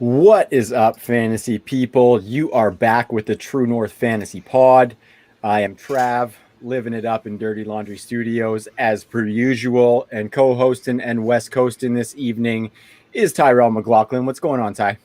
What is up, fantasy people? You are back with the True North Fantasy Pod. I am Trav, living it up in Dirty Laundry Studios as per usual, and co-hosting and West Coasting this evening is Tyrell McLaughlin. What's going on, Ty?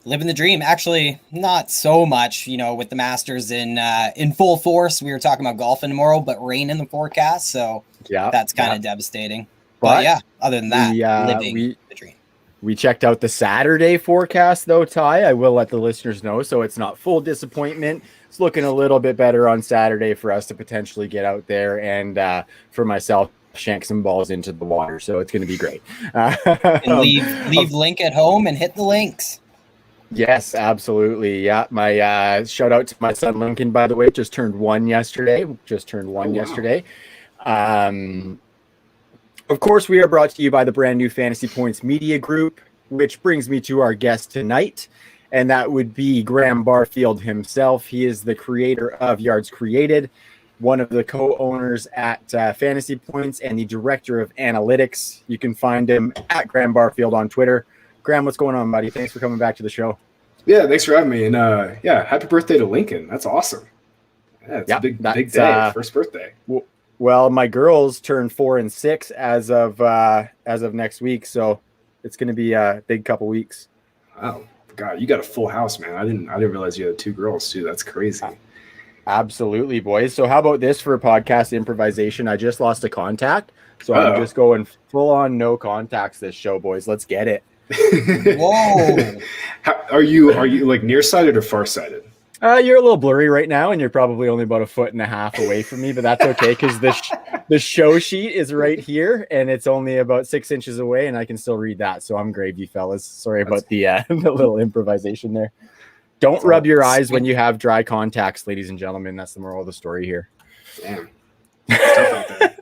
Living the dream. Actually, not so much, with the Masters in full force. We were talking about golfing tomorrow, but rain in the forecast, so that's kind of devastating. But yeah, other than that, living the dream. We checked out the Saturday forecast, though, Ty. I will let the listeners know, so it's not full disappointment. It's looking a little bit better on Saturday for us to potentially get out there and for myself, shank some balls into the water. So it's going to be great. And leave Link at home and hit the links. Yes, absolutely. Yeah, my shout out to my son Lincoln, by the way, just turned one yesterday. Yesterday. Of course, we are brought to you by the brand new Fantasy Points Media Group, which brings me to our guest tonight, and that would be Graham Barfield himself. He is the creator of Yards Created, one of the co-owners at Fantasy Points, and the director of analytics. You can find him at Graham Barfield on Twitter. Graham, what's going on, buddy? Thanks for coming back to the show. Yeah, thanks for having me. And happy birthday to Lincoln. That's awesome. Yeah, it's a big day. First birthday. Well, my girls turn 4 and 6 as of next week, so it's going to be a big couple weeks. Wow, God, you got a full house, man. I didn't realize you had 2 girls too. That's crazy. Absolutely, boys. So how about this for a podcast improvisation? I just lost a contact, so I'm just going full on no contacts this show, boys. Let's get it. Whoa! Are you like nearsighted or farsighted? You're a little blurry right now, and you're probably only about 1.5 feet away from me, but that's okay because the show sheet is right here, and it's only about 6 inches away, and I can still read that. So I'm gravy, fellas. Sorry about the little improvisation there. Don't rub your eyes when you have dry contacts, ladies and gentlemen. That's the moral of the story here. Damn. It's tough out there.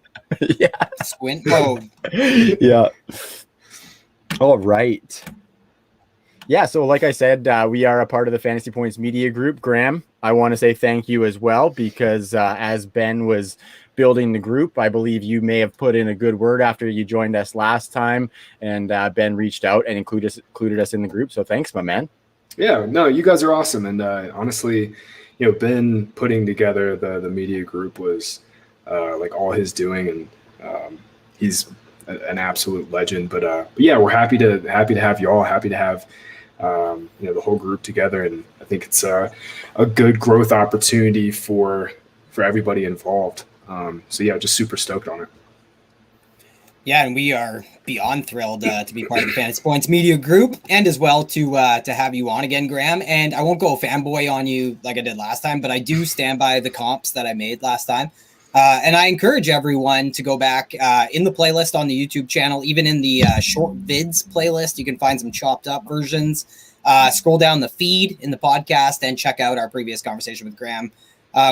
Yeah. Squint mode. Yeah. All right. Yeah, so like I said, we are a part of the Fantasy Points Media Group. Graham, I want to say thank you as well because as Ben was building the group, I believe you may have put in a good word after you joined us last time, and Ben reached out and included us in the group. So thanks, my man. Yeah, no, you guys are awesome. And honestly, Ben putting together the media group was like all his doing, and he's an absolute legend. But yeah, we're happy to have you all. Happy to have the whole group together, and I think it's a good growth opportunity for everybody involved. So yeah, just super stoked on it. Yeah, and we are beyond thrilled to be part of the Fantasy Points Media Group, and as well to have you on again, Graham. And I won't go fanboy on you like I did last time, but I do stand by the comps that I made last time. And I encourage everyone to go back in the playlist on the YouTube channel, even in the short vids playlist. You can find some chopped up versions. Scroll down the feed in the podcast and check out our previous conversation with Graham.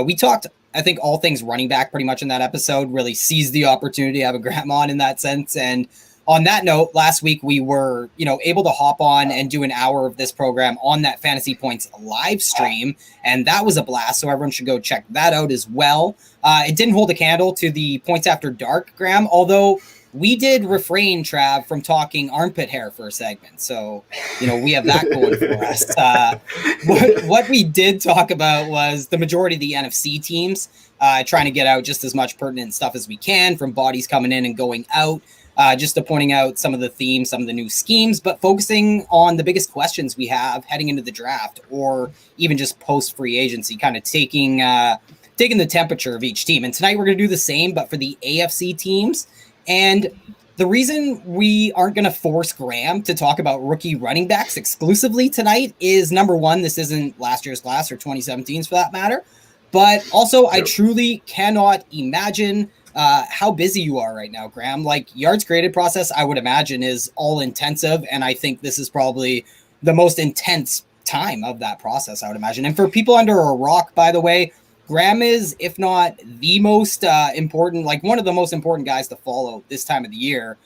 We talked, I think, all things running back pretty much in that episode, really seized the opportunity to have a Graham on in that sense. And on that note, last week we were, able to hop on and do an hour of this program on that Fantasy Points live stream. And that was a blast. So everyone should go check that out as well. It didn't hold a candle to the Points After Dark, Graham, although we did refrain, Trav, from talking armpit hair for a segment. So, we have that going for us. What we did talk about was the majority of the NFC teams trying to get out just as much pertinent stuff as we can from bodies coming in and going out. Just to pointing out some of the themes, some of the new schemes, but focusing on the biggest questions we have heading into the draft or even just post free agency, kind of taking the temperature of each team. And tonight we're going to do the same, but for the AFC teams. And the reason we aren't going to force Graham to talk about rookie running backs exclusively tonight is, number one, this isn't last year's class or 2017's for that matter. But also, I truly cannot imagine how busy you are right now, Graham. Like, yards created process, I would imagine, is all intensive. And I think this is probably the most intense time of that process, I would imagine. And for people under a rock, by the way, Graham is, if not the most important, like one of the most important guys to follow this time of the year,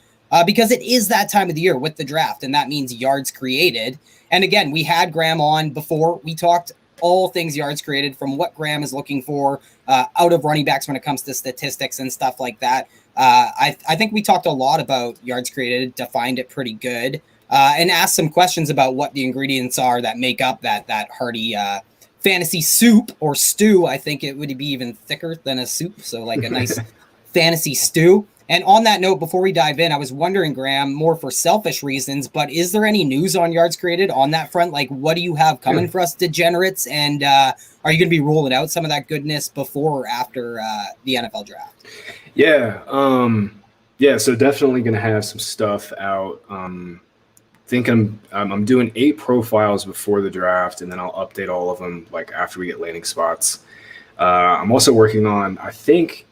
because it is that time of the year with the draft, and that means yards created. And again, we had Graham on before. We talked all things yards created, from what Graham is looking for out of running backs when it comes to statistics and stuff like that. I think we talked a lot about yards created, defined it pretty good. and ask some questions about what the ingredients are that make up that hearty fantasy soup or stew. I think it would be even thicker than a soup, so like a nice fantasy stew. And on that note, before we dive in, I was wondering, Graham, more for selfish reasons, but is there any news on yards created on that front? Like, what do you have coming for us degenerates? And are you going to be rolling out some of that goodness before or after the NFL draft? Yeah. So definitely going to have some stuff out. Think I'm doing 8 profiles before the draft, and then I'll update all of them like after we get landing spots. I'm also working on, I think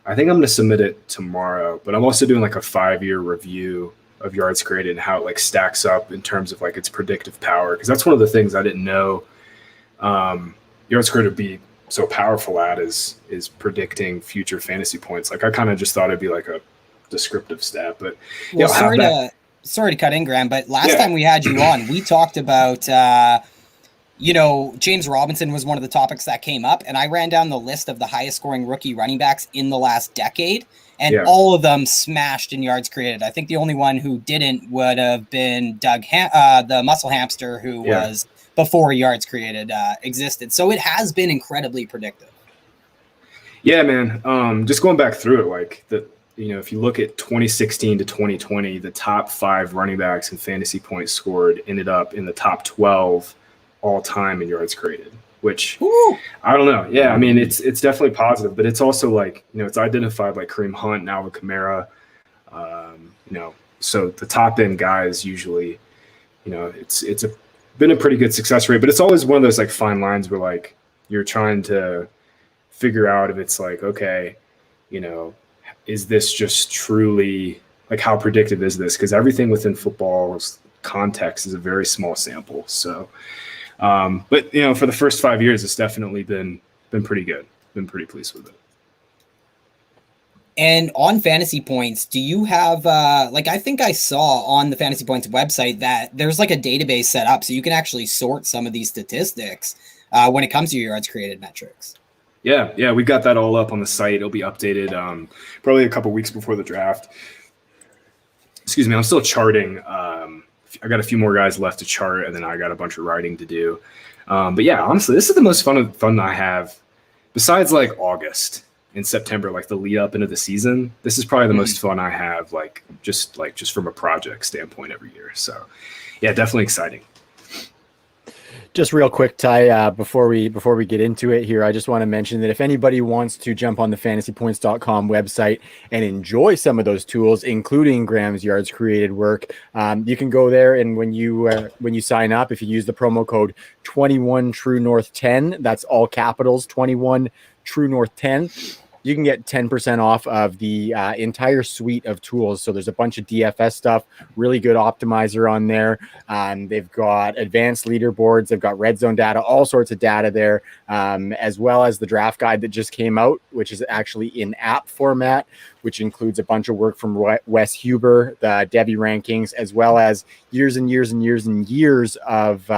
I'm going to submit it tomorrow, but I'm also doing like a 5-year review of yards created and how it like stacks up in terms of like its predictive power. Cause that's one of the things I didn't know yards created would be so powerful at is predicting future fantasy points. Like I kind of just thought it'd be like a descriptive stat, but well, sorry to cut in, Graham, but last time we had you on, we talked about, James Robinson was one of the topics that came up, and I ran down the list of the highest scoring rookie running backs in the last decade, and all of them smashed in yards created. I think the only one who didn't would have been the muscle hamster, who was before yards created existed. So it has been incredibly predictive. Yeah, man. Just going back through it, like if you look at 2016 to 2020, the top 5 running backs in fantasy points scored ended up in the top 12 all time in yards created, which I don't know. Yeah, I mean, it's definitely positive, but it's also like, it's identified like Kareem Hunt and Alvin Kamara. So the top end guys usually, it's been a pretty good success rate, but it's always one of those like fine lines where like you're trying to figure out if it's like, okay, is this just truly like how predictive is this? Because everything within football's context is a very small sample. So, but for the first 5 years, it's definitely been pretty good. Been pretty pleased with it. And on Fantasy Points, do you have I think I saw on the Fantasy Points website that there's like a database set up so you can actually sort some of these statistics when it comes to your yards created metrics. Yeah, we got that all up on the site. It'll be updated probably a couple weeks before the draft. Excuse me, I'm still charting. I got a few more guys left to chart, and then I got a bunch of writing to do. But yeah, honestly, this is the most fun I have. Besides like August and September, like the lead up into the season, this is probably the most fun I have, just from a project standpoint every year. So yeah, definitely exciting. Just real quick, Ty, before we get into it here, I just want to mention that if anybody wants to jump on the fantasypoints.com website and enjoy some of those tools, including Graham's yards created work, you can go there, and when you sign up, if you use the promo code 21TrueNorth10, that's all capitals, 21TrueNorth10, you can get 10% off of the entire suite of tools. So there's a bunch of DFS stuff, really good optimizer on there. They've got advanced leaderboards. They've got red zone data, all sorts of data there, as well as the draft guide that just came out, which is actually in app format, which includes a bunch of work from Wes Huber, the Debbie rankings, as well as years and years and years and years of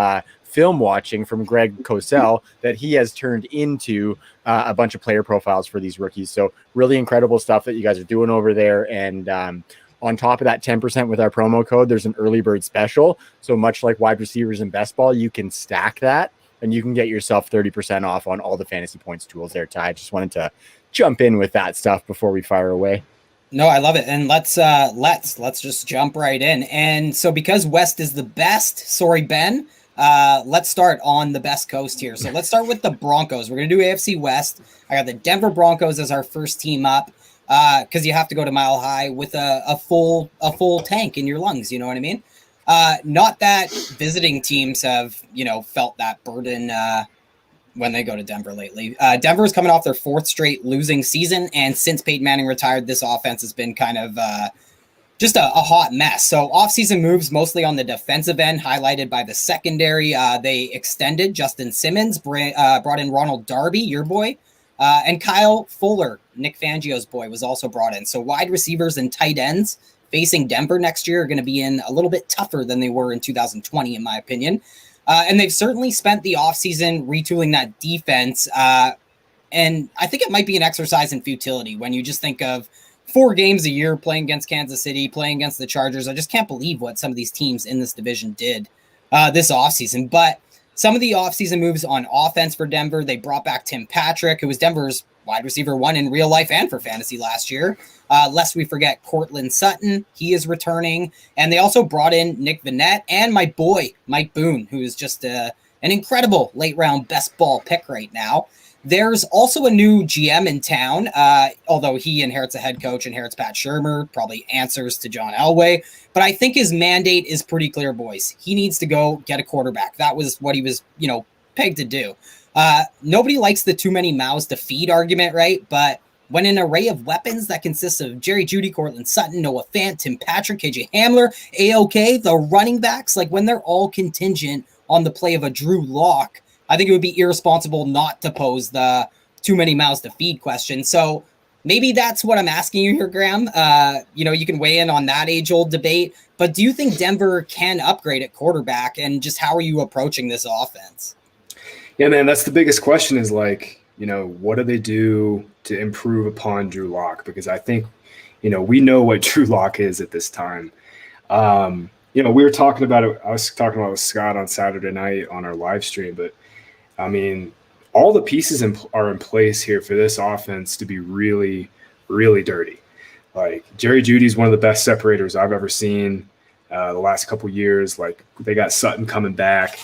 film watching from Greg Cosell that he has turned into a bunch of player profiles for these rookies. So really incredible stuff that you guys are doing over there. And on top of that 10% with our promo code, there's an early bird special. So much like wide receivers and best ball, you can stack that and you can get yourself 30% off on all the Fantasy Points tools there, Ty. Just wanted to jump in with that stuff before we fire away. No, I love it. And let's just jump right in. And so because West is the best, sorry, Ben, let's start on the best coast here. So let's start with the Broncos. We're going to do AFC West. I got the Denver Broncos as our first team up because you have to go to Mile High with a full tank in your lungs. You know what I mean? Not that visiting teams have, felt that burden when they go to Denver lately. Denver is coming off their 4th straight losing season. And since Peyton Manning retired, this offense has been kind of just a hot mess. So offseason moves mostly on the defensive end, highlighted by the secondary. They extended Justin Simmons, brought in Ronald Darby, your boy, and Kyle Fuller, Nick Fangio's boy, was also brought in. So wide receivers and tight ends facing Denver next year are going to be in a little bit tougher than they were in 2020, in my opinion. And they've certainly spent the offseason retooling that defense. And I think it might be an exercise in futility when you just think of 4 games a year, playing against Kansas City, playing against the Chargers. I just can't believe what some of these teams in this division did this offseason. But some of the offseason moves on offense for Denver, they brought back Tim Patrick, who was Denver's wide receiver 1 in real life and for fantasy last year. Lest we forget Cortland Sutton, he is returning. And they also brought in Nick Vannett and my boy, Mike Boone, who is just an incredible late round best ball pick right now. There's also a new GM in town, although he inherits a head coach, inherits Pat Shurmur, probably answers to John Elway. But I think his mandate is pretty clear, boys. He needs to go get a quarterback. That was what he was, pegged to do. Nobody likes the too many mouths to feed argument, right? But when an array of weapons that consists of Jerry Jeudy, Cortland Sutton, Noah Fant, Tim Patrick, KJ Hamler, AOK, the running backs, like when they're all contingent on the play of a Drew Lock, I think it would be irresponsible not to pose the too many mouths to feed question. So maybe that's what I'm asking you here, Graham. You can weigh in on that age-old debate, but do you think Denver can upgrade at quarterback, and just how are you approaching this offense? Yeah, man, that's the biggest question is what do they do to improve upon Drew Lock? Because I think, we know what Drew Lock is at this time. We were talking about it. I was talking about it with Scott on Saturday night on our live stream, but I mean, all the pieces are in place here for this offense to be really, really dirty. Like Jerry Jeudy's one of the best separators I've ever seen the last couple years. Like they got Sutton coming back,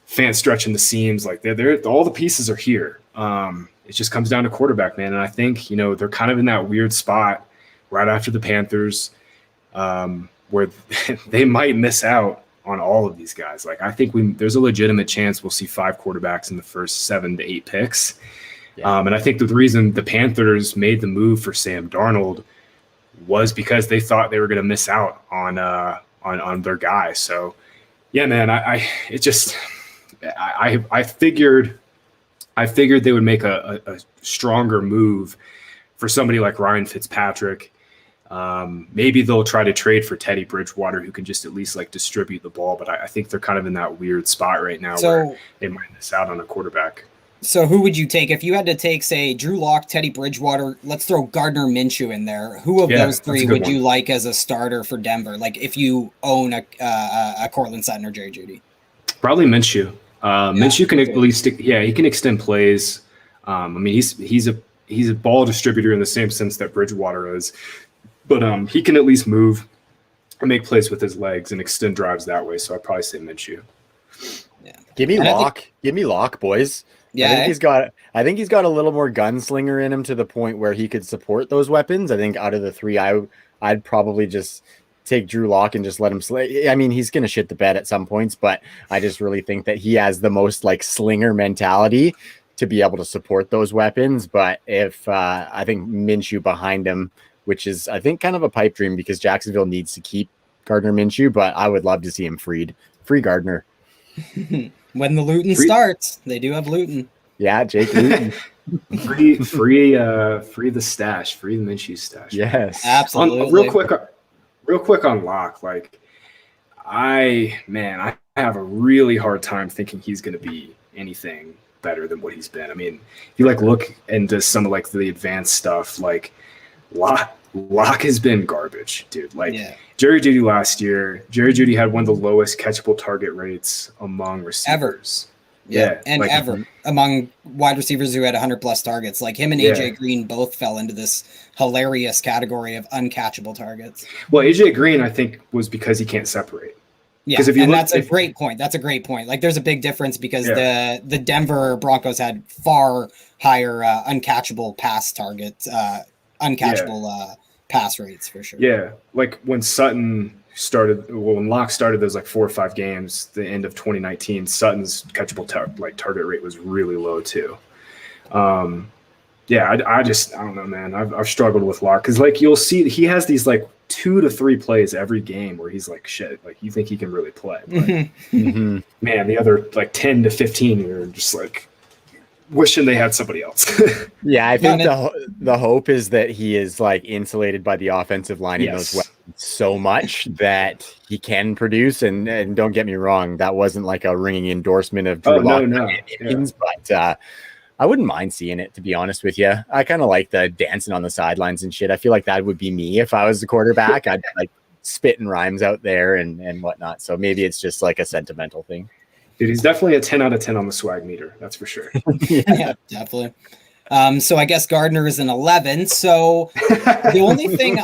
Fant stretching the seams. Like they're all the pieces are here. It just comes down to quarterback, man. And I think they're kind of in that weird spot right after the Panthers, where they might miss out on all of these guys. Like I think there's a legitimate chance we'll see 5 quarterbacks in the first 7 to 8 picks. Yeah. And I think the reason the Panthers made the move for Sam Darnold was because they thought they were going to miss out on their guy. So yeah, man, I figured they would make a stronger move for somebody like Ryan Fitzpatrick. Maybe they'll try to trade for Teddy Bridgewater, who can just at least distribute the ball. But I think they're kind of in that weird spot right now where they might miss out on a quarterback. So who would you take if you had to take, say, Drew Lock, Teddy Bridgewater? Let's throw Gardner Minshew in there. Who of those 3 would you like as a starter for Denver? Like if you own a Cortland Sutton or Jerry Jeudy? Probably Minshew. Minshew can at least, he can extend plays. He's a ball distributor in the same sense that Bridgewater is. But he can at least move and make plays with his legs and extend drives that way. So I'd probably say Minshew. Yeah. Give me Lock. Give me Lock, boys. Yeah. I think he's got a little more gunslinger in him to the point where he could support those weapons. I think out of the 3, I'd probably just take Drew Lock and just let him slay. I mean, he's going to shit the bed at some points, but I just really think that he has the most slinger mentality to be able to support those weapons. But if I think Minshew behind him, which is, I think, kind of a pipe dream because Jacksonville needs to keep Gardner Minshew, but I would love to see him freed. Free Gardner. When the Luton starts, they do have Luton. Yeah, Jake Luton. free the stash, free the Minshew stash. Yes, absolutely. Real quick on Lock. I have a really hard time thinking he's going to be anything better than what he's been. I mean, if you look into some of the advanced stuff, Lock has been garbage, dude. Jerry Jeudy last year, Jerry Jeudy had one of the lowest catchable target rates among receivers. Ever among wide receivers who had 100+ targets. Him and AJ Green both fell into this hilarious category of uncatchable targets. Well, AJ Green, I think, was because he can't separate. Yeah, that's a great point. That's a great point. There's a big difference because the Denver Broncos had far higher uncatchable pass targets, pass rates for sure. Yeah, when when Locke started those 4 or 5 games, the end of 2019, Sutton's catchable target rate was really low too. I don't know, man. I've struggled with Locke because you'll see he has these 2 to 3 plays every game where he's shit. You think he can really play, but man, the other 10 to 15, you're just wishing they had somebody else. Yeah, I think the hope is that he is insulated by the offensive line in those weapons so much that he can produce. And don't get me wrong, that wasn't a ringing endorsement of Drew Lock. No. I wouldn't mind seeing it, to be honest with you. I kind of like the dancing on the sidelines and shit. I feel like that would be me if I was the quarterback. I'd like spitting rhymes out there and whatnot. So maybe it's just like a sentimental thing. Dude, he's definitely a 10 out of 10 on the swag meter. That's for sure. Yeah, definitely. So I guess Gardner is an 11. So the only thing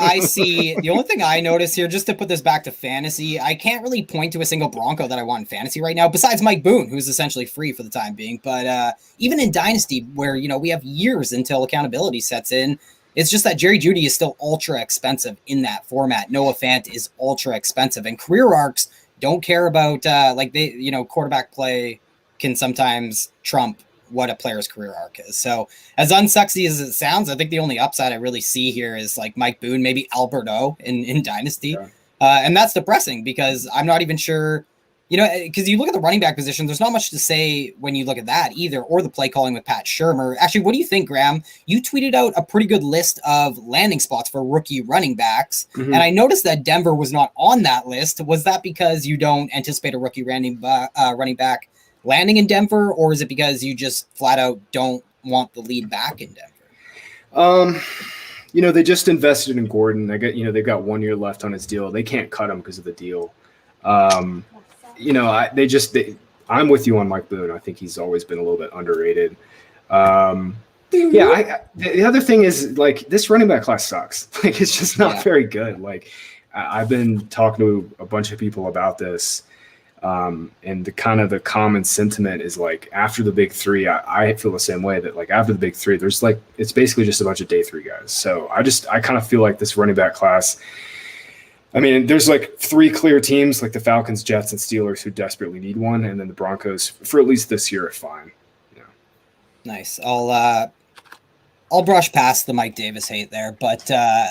I notice here, just to put this back to fantasy, I can't really point to a single Bronco that I want in fantasy right now, besides Mike Boone, who's essentially free for the time being. But even in Dynasty, where, we have years until accountability sets in, it's just that Jerry Jeudy is still ultra expensive in that format. Noah Fant is ultra expensive, and career arcs don't care about quarterback play can sometimes trump what a player's career arc is. So as unsexy as it sounds, I think the only upside I really see here is like Mike Boone, maybe Alberto in Dynasty. Yeah. And that's depressing because I'm not even sure, because you look at the running back position, there's not much to say when you look at that either, or the play calling with Pat Shurmur. Actually, what do you think, Graham? You tweeted out a pretty good list of landing spots for rookie running backs. Mm-hmm. And I noticed that Denver was not on that list. Was that because you don't anticipate a rookie running back landing in Denver, or is it because you just flat out don't want the lead back in Denver? They just invested in Gordon. They've got 1 year left on his deal. They can't cut him because of the deal. I'm with you on Mike Boone. I think he's always been a little bit underrated. The other thing is, like, this running back class sucks. Like, it's just not very good. Like, I've been talking to a bunch of people about this. And the common sentiment is like after the big three, I feel the same way that like after the big three, there's like, it's basically just a bunch of day three guys. So I kind of feel like this running back class, I mean, there's like three clear teams like the Falcons, Jets, and Steelers who desperately need one. And then the Broncos for at least this year are fine. Yeah. Nice. I'll brush past the Mike Davis hate there, but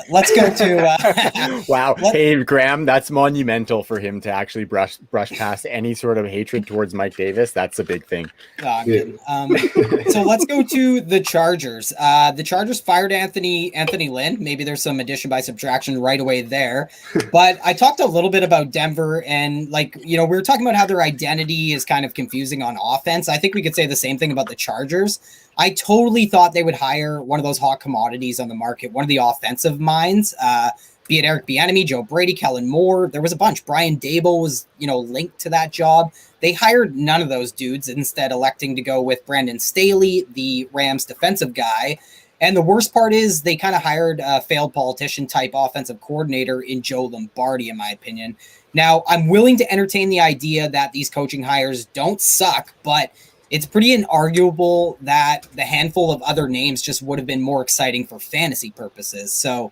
let's go to wow. Hey, Graham, that's monumental for him to actually brush past any sort of hatred towards Mike Davis. That's a big thing. So let's go to the Chargers. The Chargers fired Anthony Lynn. Maybe there's some addition by subtraction right away there. But I talked a little bit about Denver, and we were talking about how their identity is kind of confusing on offense. I think we could say the same thing about the Chargers. I totally thought they would hire one of those hot commodities on the market, one of the offensive minds, be it Eric Bieniemy, Joe Brady, Kellen Moore. There was a bunch. Brian Dable was, linked to that job. They hired none of those dudes, instead electing to go with Brandon Staley, the Rams defensive guy. And the worst part is they kind of hired a failed politician type offensive coordinator in Joe Lombardi, in my opinion. Now, I'm willing to entertain the idea that these coaching hires don't suck, but it's pretty inarguable that the handful of other names just would have been more exciting for fantasy purposes. So,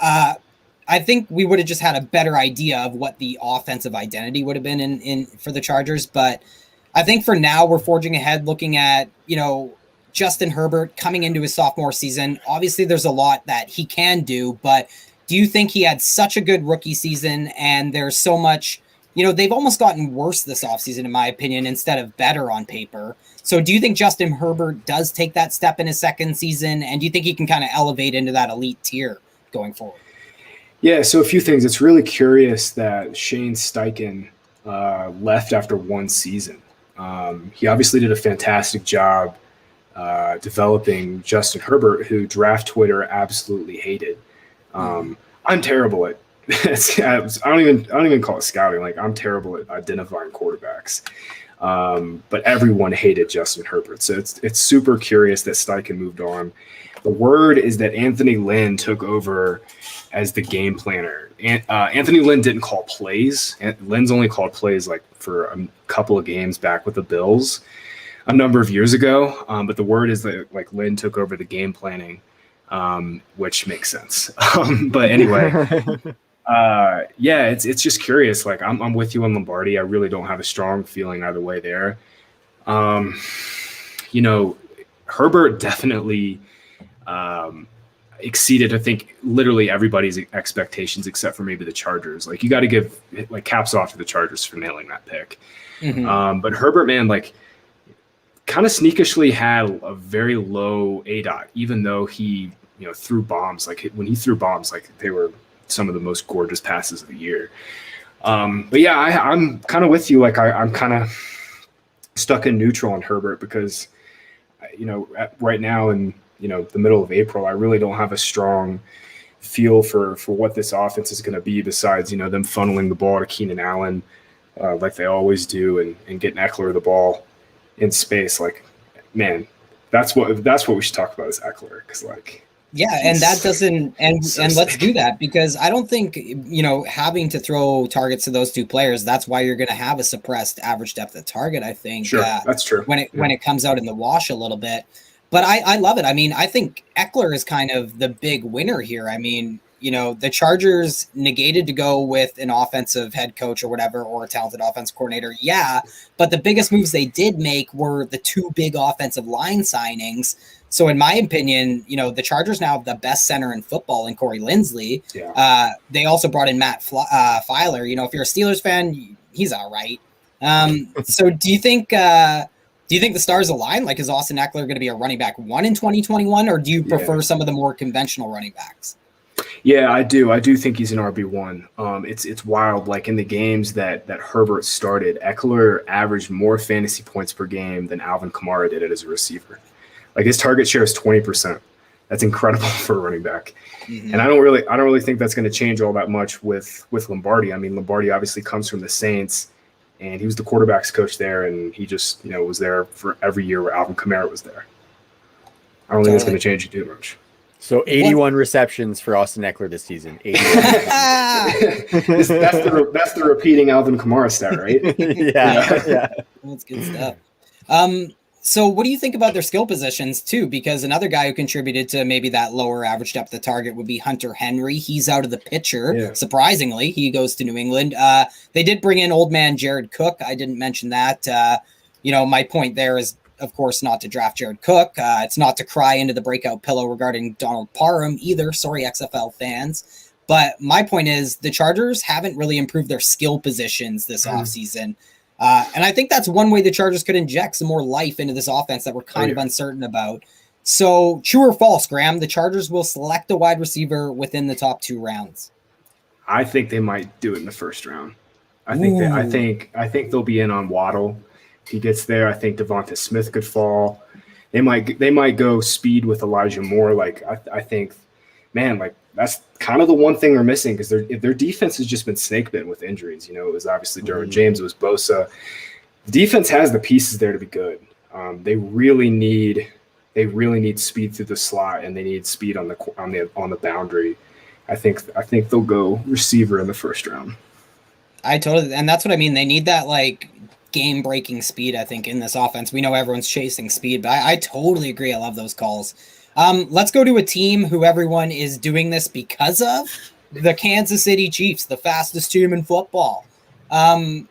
I think we would have just had a better idea of what the offensive identity would have been in for the Chargers. But I think for now we're forging ahead looking at, Justin Herbert coming into his sophomore season. Obviously there's a lot that he can do, but do you think he had such a good rookie season and there's so much, they've almost gotten worse this offseason, in my opinion, instead of better on paper. So do you think Justin Herbert does take that step in his second season? And do you think he can kind of elevate into that elite tier going forward? Yeah, so a few things. It's really curious that Shane Steichen left after one season. He obviously did a fantastic job developing Justin Herbert, who draft Twitter absolutely hated. I'm terrible at I don't even call it scouting. Like, I'm terrible at identifying quarterbacks. But everyone hated Justin Herbert. So it's super curious that Steichen moved on. The word is that Anthony Lynn took over as the game planner. Anthony Lynn didn't call plays. Lynn's only called plays like for a couple of games back with the Bills a number of years ago. But the word is that like Lynn took over the game planning, which makes sense. But anyway, it's just curious. Like I'm with you on Lombardi. I really don't have a strong feeling either way there. Herbert definitely exceeded, I think, literally everybody's expectations except for maybe the Chargers. Like, you got to give like caps off to the Chargers for nailing that pick. Mm-hmm. But Herbert, man, like kind of sneakishly had a very low ADOT, even though he, threw bombs. Like when he threw bombs, like they were some of the most gorgeous passes of the year. But yeah, I'm kind of with you. Like I'm kind of stuck in neutral on Herbert because right now in, the middle of April, I really don't have a strong feel for what this offense is going to be besides, them funneling the ball to Keenan Allen like they always do and getting Ekeler the ball in space. Like, man, that's what we should talk about is Ekeler, because and that doesn't and let's do that, because I don't think having to throw targets to those two players, that's why you're going to have a suppressed average depth of target. I think sure, that's true when it comes out in the wash a little bit. But I love it. I mean, I think Ekeler is kind of the big winner here. I mean, the Chargers negated to go with an offensive head coach or whatever, or a talented offensive coordinator. Yeah, but the biggest moves they did make were the two big offensive line signings. So in my opinion, the Chargers now have the best center in football in Corey Linsley. Yeah. They also brought in Matt Filer. If you're a Steelers fan, he's all right. So do you think the stars align? Like, is Austin Ekeler going to be a running back 1 in 2021, or do you prefer some of the more conventional running backs? Yeah, I do. I do think he's an RB1. It's wild. Like, in the games that Herbert started, Ekeler averaged more fantasy points per game than Alvin Kamara did as a receiver. Like, his target share is 20%. That's incredible for a running back. Mm-hmm. And I don't really think that's going to change all that much with Lombardi. I mean, Lombardi obviously comes from the Saints, and he was the quarterback's coach there, and he just was there for every year where Alvin Kamara was there. I don't think it's going to change too much. So 81 receptions for Austin Ekeler this season. 81. that's the repeating Alvin Kamara stat, right? Yeah. That's good stuff. So what do you think about their skill positions too? Because another guy who contributed to maybe that lower average depth of target would be Hunter Henry. He's out of the picture. Yeah. Surprisingly, he goes to New England. They did bring in old man Jared Cook. I didn't mention that. My point there is, of course, not to draft Jared Cook. It's not to cry into the breakout pillow regarding Donald Parham either. Sorry, XFL fans. But my point is the Chargers haven't really improved their skill positions this offseason. And I think that's one way the Chargers could inject some more life into this offense that we're kind of uncertain about. So true or false, Graham, the Chargers will select a wide receiver within the top 2 rounds. I think they might do it in the first round. I think they'll be in on Waddle. If he gets there, I think Devonta Smith could fall. They might go speed with Elijah Moore. Like, I think, man, like, that's kind of the one thing they're missing, because their defense has just been snake bitten with injuries. It was obviously Derwin James, it was Bosa. The defense has the pieces there to be good. They really need speed through the slot, and they need speed on the boundary. I think they'll go receiver in the first round. And that's what I mean. They need that like game-breaking speed, I think, in this offense. We know everyone's chasing speed, but I totally agree. I love those calls. Let's go to a team who everyone is doing this because of, the Kansas City Chiefs, the fastest team in football. We're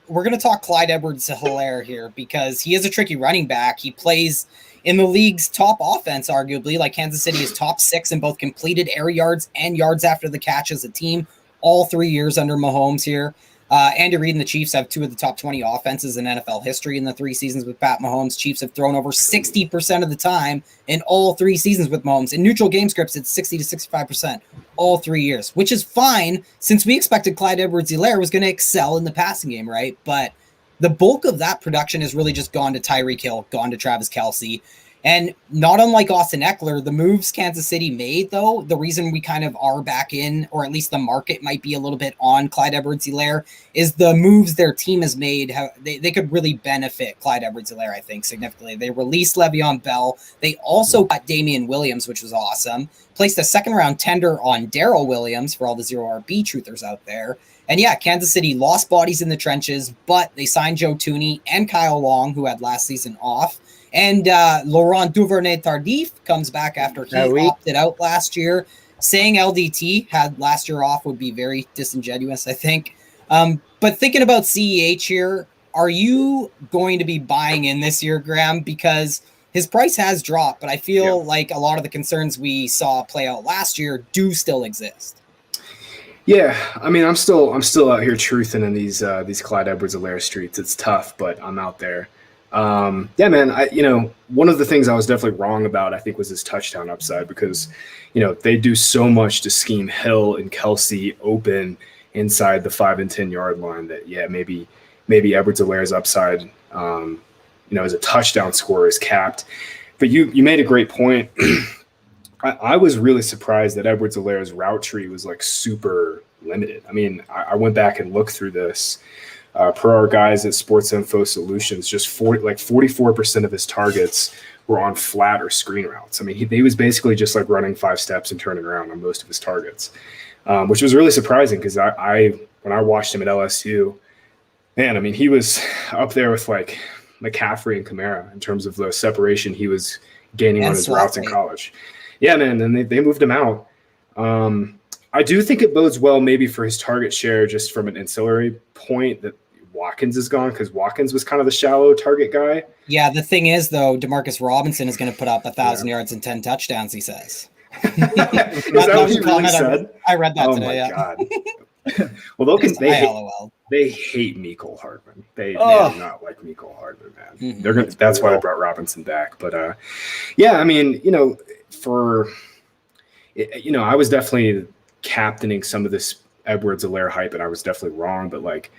going to talk Clyde Edwards-Helaire here because he is a tricky running back. He plays in the league's top offense, arguably. Like, Kansas City is top 6 in both completed air yards and yards after the catch as a team, all 3 years under Mahomes here. Andy Reid and the Chiefs have 2 of the top 20 offenses in NFL history in the 3 seasons with Pat Mahomes. Chiefs have thrown over 60% of the time in all 3 seasons with Mahomes. In neutral game scripts, it's 60 to 65% all 3 years, which is fine since we expected Clyde Edwards-Helaire was going to excel in the passing game, right? But the bulk of that production has really just gone to Tyreek Hill, gone to Travis Kelce. And not unlike Austin Ekeler, the moves Kansas City made, though, the reason we kind of are back in, or at least the market might be a little bit on Clyde Edwards-Helaire, is the moves their team has made. They could really benefit Clyde Edwards-Helaire, I think, significantly. They released Le'Veon Bell. They also got Damian Williams, which was awesome. Placed a second-round tender on Darrell Williams for all the 0RB truthers out there. And yeah, Kansas City lost bodies in the trenches, but they signed Joe Thuney and Kyle Long, who had last season off. And Laurent Duvernay-Tardif comes back after he opted out last year. Saying LDT had last year off would be very disingenuous, I think. But thinking about CEH here, are you going to be buying in this year, Graham? Because his price has dropped, but I feel like a lot of the concerns we saw play out last year do still exist. Yeah, I mean, I'm still out here truthing in these Clyde Edwards-Helaire streets. It's tough, but I'm out there. Yeah, man, one of the things I was definitely wrong about, I think, was his touchdown upside, because, they do so much to scheme Hill and Kelce open inside the 5 and 10 yard line that, maybe Edwards-Helaire's upside, as a touchdown scorer is capped. But you made a great point. I was really surprised that Edwards-Helaire's route tree was like super limited. I mean, I went back and looked through this. Per our guys at Sports Info Solutions, just 44% of his targets were on flat or screen routes. I mean, he was basically just like running 5 steps and turning around on most of his targets, which was really surprising because when I watched him at LSU, man, I mean, he was up there with like McCaffrey and Kamara in terms of the separation he was gaining on his routes in college. Yeah, man, and they moved him out. I do think it bodes well maybe for his target share just from an ancillary point that Watkins is gone because Watkins was kind of the shallow target guy. Yeah, the thing is, though, Demarcus Robinson is going to put up 1,000 yards and 10 touchdowns, he says. Is that what he really said? I read that today. Oh, my God. Well, they hate Mecole Hardman. They do not like Mecole Hardman, man. Mm-hmm. That's why they brought Robinson back. But, yeah, I mean, I was definitely captaining some of this Edwards-Helaire hype, and I was definitely wrong. But, like,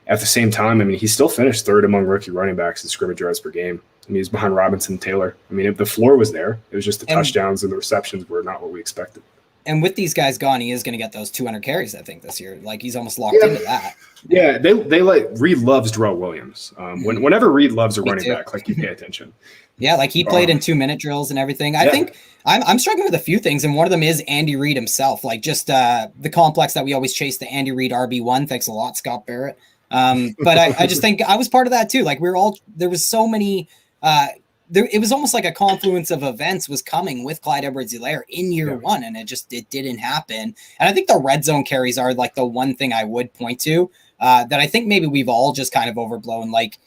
at the same time, I mean, he still finished third among rookie running backs in scrimmage yards per game. I mean, he's behind Robinson and Taylor. I mean, the floor was there. It was just the touchdowns and the receptions were not what we expected. And with these guys gone, he is going to get those 200 carries, I think, this year. Like, he's almost locked into that. Yeah, they like Reed loves Darrell Williams. Whenever Reed loves a running back, like, you pay attention. Yeah, like he played in 2-minute drills and everything. I think I'm struggling with a few things, and one of them is Andy Reid himself. Like, just the complex that we always chase the Andy Reid RB1. Thanks a lot, Scott Barrett. But I just think I was part of that too. Like, there was so many. It was almost like a confluence of events was coming with Clyde Edwards-Helaire in year one, and it didn't happen. And I think the red zone carries are like the one thing I would point to that I think maybe we've all just kind of overblown. Like,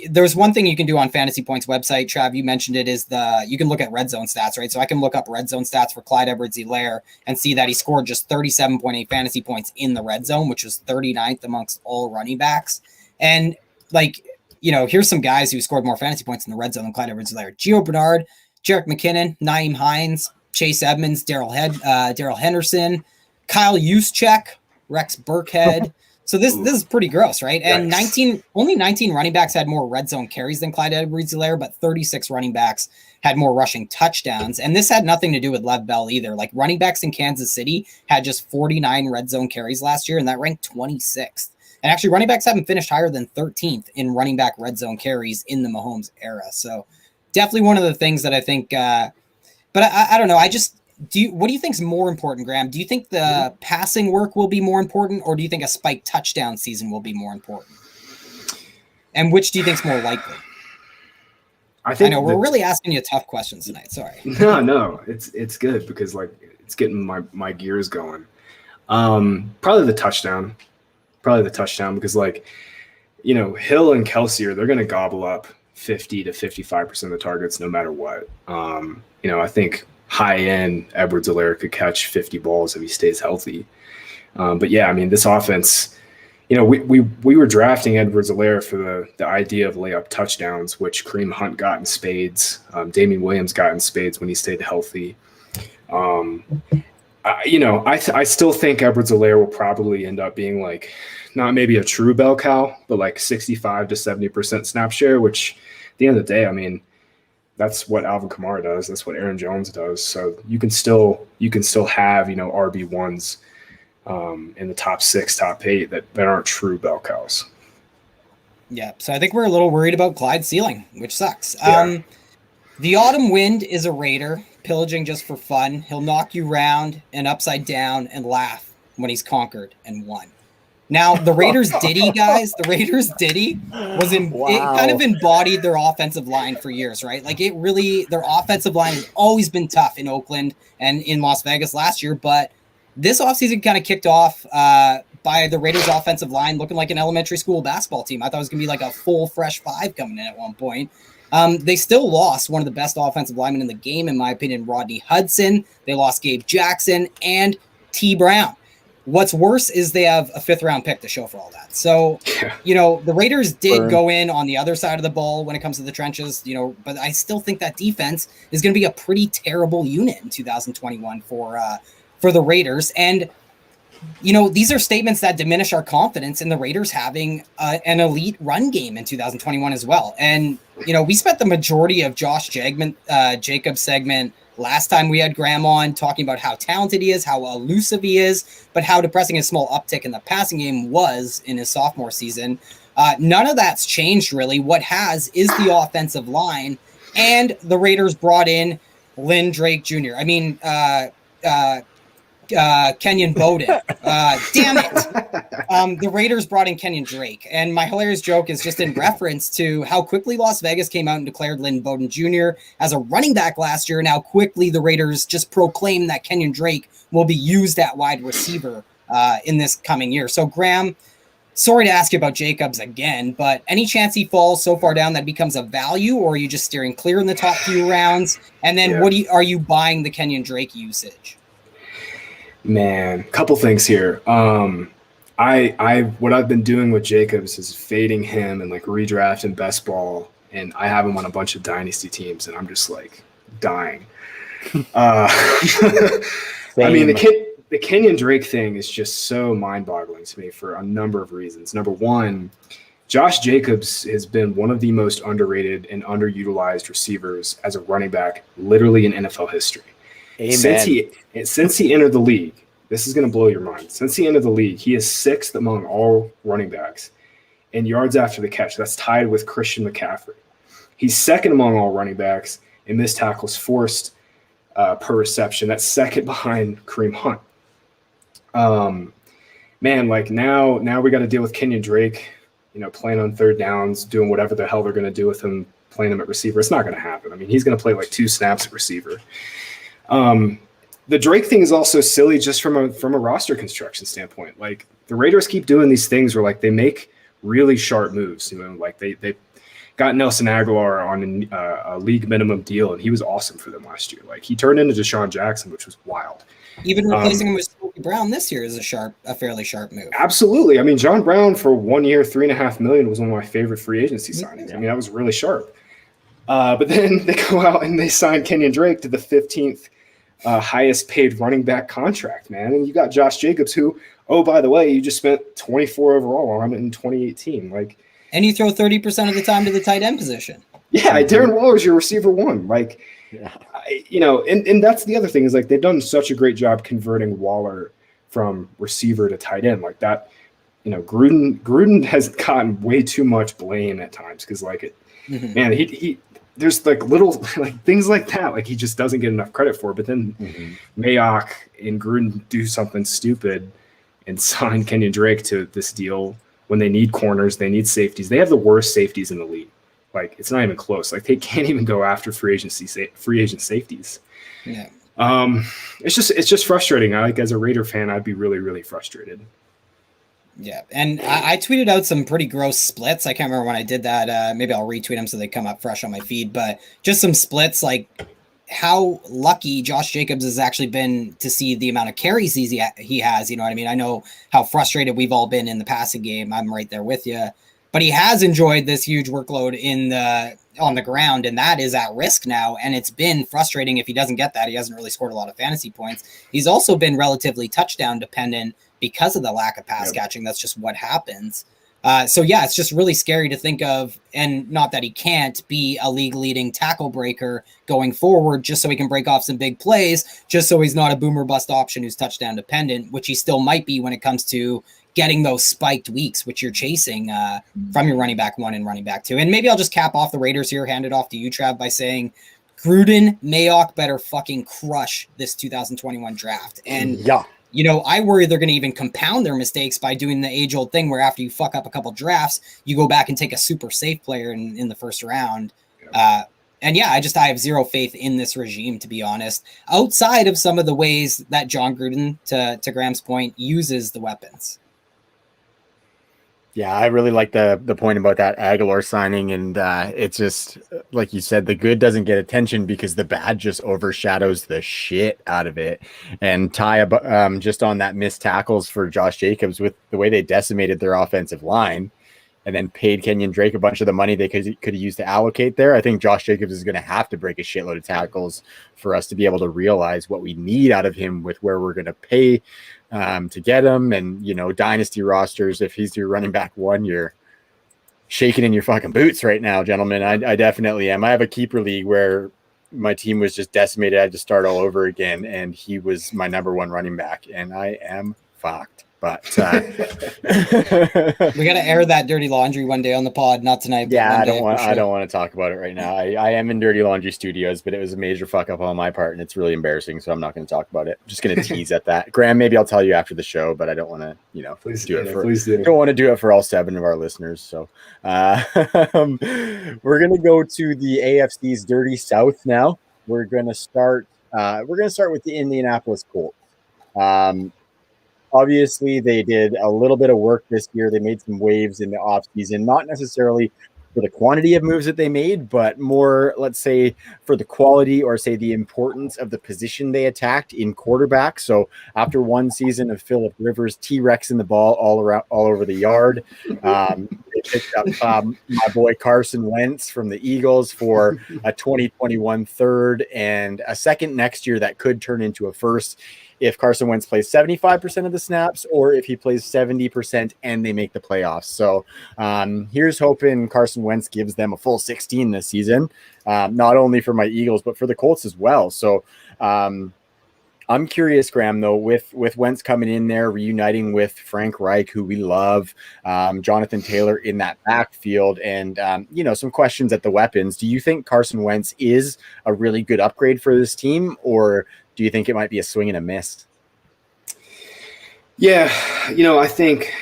there's one thing you can do on Fantasy Points website, Trav, you mentioned it, is you can look at red zone stats, right? So I can look up red zone stats for Clyde Edwards-Helaire and see that he scored just 37.8 fantasy points in the red zone, which was 39th amongst all running backs. And like, here's some guys who scored more fantasy points in the red zone than Clyde Edwards-Helaire: Gio Bernard, Jerick McKinnon, Nyheim Hines, Chase Edmonds, Darrell Henderson, Kyle Juszczyk, Rex Burkhead. So this is pretty gross, right? And only 19 running backs had more red zone carries than Clyde Edwards-Helaire, but 36 running backs had more rushing touchdowns. And this had nothing to do with Lev Bell either. Like, running backs in Kansas City had just 49 red zone carries last year, and that ranked 26th. And actually, running backs haven't finished higher than 13th in running back red zone carries in the Mahomes era. So definitely one of the things that I think, but I don't know. What do you think is more important, Graham? Do you think the passing work will be more important, or do you think a spiked touchdown season will be more important? And which do you think is more likely? I know we're really asking you tough questions tonight. Sorry. No, it's good because, like, it's getting my gears going. Probably the touchdown because, like, Hill and Kelsey they're going to gobble up 50 to 55% of the targets no matter what. I think high-end Edwards-Helaire could catch 50 balls if he stays healthy. But, yeah, I mean, this offense, we were drafting Edwards-Helaire for the idea of layup touchdowns, which Kareem Hunt got in spades. Damian Williams got in spades when he stayed healthy. I still think Edwards-Helaire will probably end up being, like, not maybe a true bell cow, but like 65 to 70% snap share, which at the end of the day, I mean, that's what Alvin Kamara does. That's what Aaron Jones does. So you can still have, RB1s in the top 6, top 8 that aren't true bell cows. Yeah. So I think we're a little worried about Clyde's ceiling, which sucks. Yeah. The autumn wind is a raider, pillaging just for fun. He'll knock you round and upside down and laugh when he's conquered and won. Now, the Raiders' Diddy, guys, it kind of embodied their offensive line for years, right? Like, their offensive line has always been tough in Oakland and in Las Vegas last year, but this offseason kind of kicked off by the Raiders' offensive line looking like an elementary school basketball team. I thought it was going to be like a full fresh 5 coming in at one point. They still lost one of the best offensive linemen in the game, in my opinion, Rodney Hudson. They lost Gabe Jackson and T. Brown. What's worse is they have a 5th-round pick to show for all that. So, the Raiders did go in on the other side of the ball when it comes to the trenches, but I still think that defense is going to be a pretty terrible unit in 2021 for the Raiders. And these are statements that diminish our confidence in the Raiders having an elite run game in 2021 as well. And, we spent the majority of Josh Jacobs segment last time we had Graham on talking about how talented he is, how elusive he is, but how depressing a small uptick in the passing game was in his sophomore season. None of that's changed, really. What has is the offensive line, and the Raiders brought in Lynn Drake Jr. Kenyon Bowden. Damn it. The Raiders brought in Kenyon Drake. And my hilarious joke is just in reference to how quickly Las Vegas came out and declared Lynn Bowden Jr. as a running back last year, and how quickly the Raiders just proclaimed that Kenyon Drake will be used at wide receiver in this coming year. So, Graham, sorry to ask you about Jacobs again, but any chance he falls so far down that becomes a value, or are you just steering clear in the top few rounds? And then are you buying the Kenyon Drake usage? Man, couple things here. What I've been doing with Jacobs is fading him and like redrafting best ball, and I have him on a bunch of dynasty teams, and I'm just like dying. I mean, the Kenyon Drake thing is just so mind-boggling to me for a number of reasons. Number one, Josh Jacobs has been one of the most underrated and underutilized receivers as a running back, literally in NFL history. Amen. Since he entered the league, this is going to blow your mind. Since he entered the league, he is sixth among all running backs in yards after the catch. That's tied with Christian McCaffrey. He's second among all running backs in missed tackles forced per reception. That's second behind Kareem Hunt. Man, like now we got to deal with Kenyon Drake, playing on third downs, doing whatever the hell they're going to do with him, playing him at receiver. It's not going to happen. I mean, he's going to play like 2 snaps at receiver. The Drake thing is also silly just from a roster construction standpoint. Like, the Raiders keep doing these things where like they make really sharp moves. Like they got Nelson Aguilar on a league minimum deal, and he was awesome for them last year. Like, he turned into Deshaun Jackson, which was wild. Even replacing him with Smokey Brown this year is a fairly sharp move. Absolutely. I mean, John Brown for 1 year, $3.5 million was one of my favorite free agency signings. I mean, that was really sharp. But then they go out and they sign Kenyon Drake to the 15th highest paid running back contract, man. And you got Josh Jacobs, who, oh, by the way, you just spent 24 overall on in 2018. Like, and you throw 30% of the time to the tight end position. Yeah, Darren Waller's your receiver one. Like, and that's the other thing is like they've done such a great job converting Waller from receiver to tight end. Like that, Gruden has gotten way too much blame at times because man, he there's like little like things like that like he just doesn't get enough credit for. But then Mayock and Gruden do something stupid and sign Kenyon Drake to this deal when they need corners, they need safeties. They have the worst safeties in the league. Like, it's not even close. Like, they can't even go after free agent safeties. Yeah. It's just frustrating. As a Raider fan, I'd be really, really frustrated. Yeah. And I tweeted out some pretty gross splits. I can't remember when I did that. Maybe I'll retweet them so they come up fresh on my feed, but just some splits, like how lucky Josh Jacobs has actually been to see the amount of carries he has. You know what I mean? I know how frustrated we've all been in the passing game. I'm right there with you. But he has enjoyed this huge workload on the ground, and that is at risk now. And it's been frustrating if he doesn't get that. He hasn't really scored a lot of fantasy points. He's also been relatively touchdown dependent because of the lack of pass catching. That's just what happens. So yeah, it's just really scary to think of, and not that he can't be a league leading tackle breaker going forward, just so he can break off some big plays, just so he's not a boomer bust option who's touchdown dependent, which he still might be when it comes to getting those spiked weeks, which you're chasing from your running back 1 and running back 2. And maybe I'll just cap off the Raiders here, hand it off to you, Trav, by saying Gruden, Mayock better fucking crush this 2021 draft. And I worry they're going to even compound their mistakes by doing the age-old thing where after you fuck up a couple drafts, you go back and take a super safe player in the first round. I have zero faith in this regime, to be honest, outside of some of the ways that John Gruden, to Graham's point, uses the weapons. Yeah, I really like the point about that Aguilar signing, and it's just like you said, the good doesn't get attention because the bad just overshadows the shit out of it. And Ty, just on that missed tackles for Josh Jacobs, with the way they decimated their offensive line, and then paid Kenyon Drake a bunch of the money they could have used to allocate there. I think Josh Jacobs is going to have to break a shitload of tackles for us to be able to realize what we need out of him with where we're going to pay to get him. And, dynasty rosters, if he's your running back one, you're shaking in your fucking boots right now, gentlemen. I definitely am. I have a keeper league where my team was just decimated. I had to start all over again, and he was my number one running back, and I am fucked. But we got to air that dirty laundry one day on the pod, not tonight. Yeah, I don't want to talk about it right now. I am in Dirty Laundry Studios, but it was a major fuck up on my part, and it's really embarrassing. So I'm not going to talk about it. I'm just going to tease at that. Graham, maybe I'll tell you after the show, but I don't want to, please do it. Don't want to do it for all 7 of our listeners. So we're going to go to the AFC's Dirty South now. We're going to start. With the Indianapolis Colts. Obviously, they did a little bit of work this year. They made some waves in the offseason, not necessarily for the quantity of moves that they made, but more, let's say, for the quality or say the importance of the position they attacked in quarterback. So after one season of Phillip Rivers T-Rexing the ball all over the yard, they picked up my boy Carson Wentz from the Eagles for a 2021 third and a second next year that could turn into a first if Carson Wentz plays 75% of the snaps or if he plays 70% and they make the playoffs. So here's hoping Carson Wentz gives them a full 16 this season, not only for my Eagles, but for the Colts as well. So I'm curious, Graham, though, with Wentz coming in there, reuniting with Frank Reich, who we love, Jonathan Taylor in that backfield, and, some questions at the weapons. Do you think Carson Wentz is a really good upgrade for this team, or do you think it might be a swing and a miss? Yeah, I think,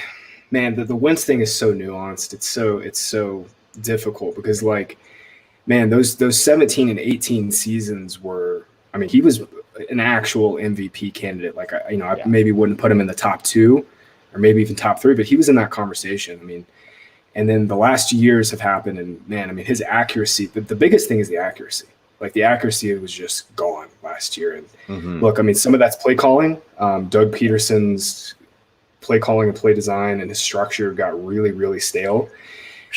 man, the Wentz thing is so nuanced. It's so difficult because, those 17 and 18 seasons were, he was an actual MVP candidate. I maybe wouldn't put him in the top 2 or maybe even top 3, but he was in that conversation. And then the last years have happened, and man, his accuracy, the biggest thing is the accuracy. The accuracy was just gone last year. And look, some of that's play calling. Doug Peterson's play calling and play design and his structure got really, really stale.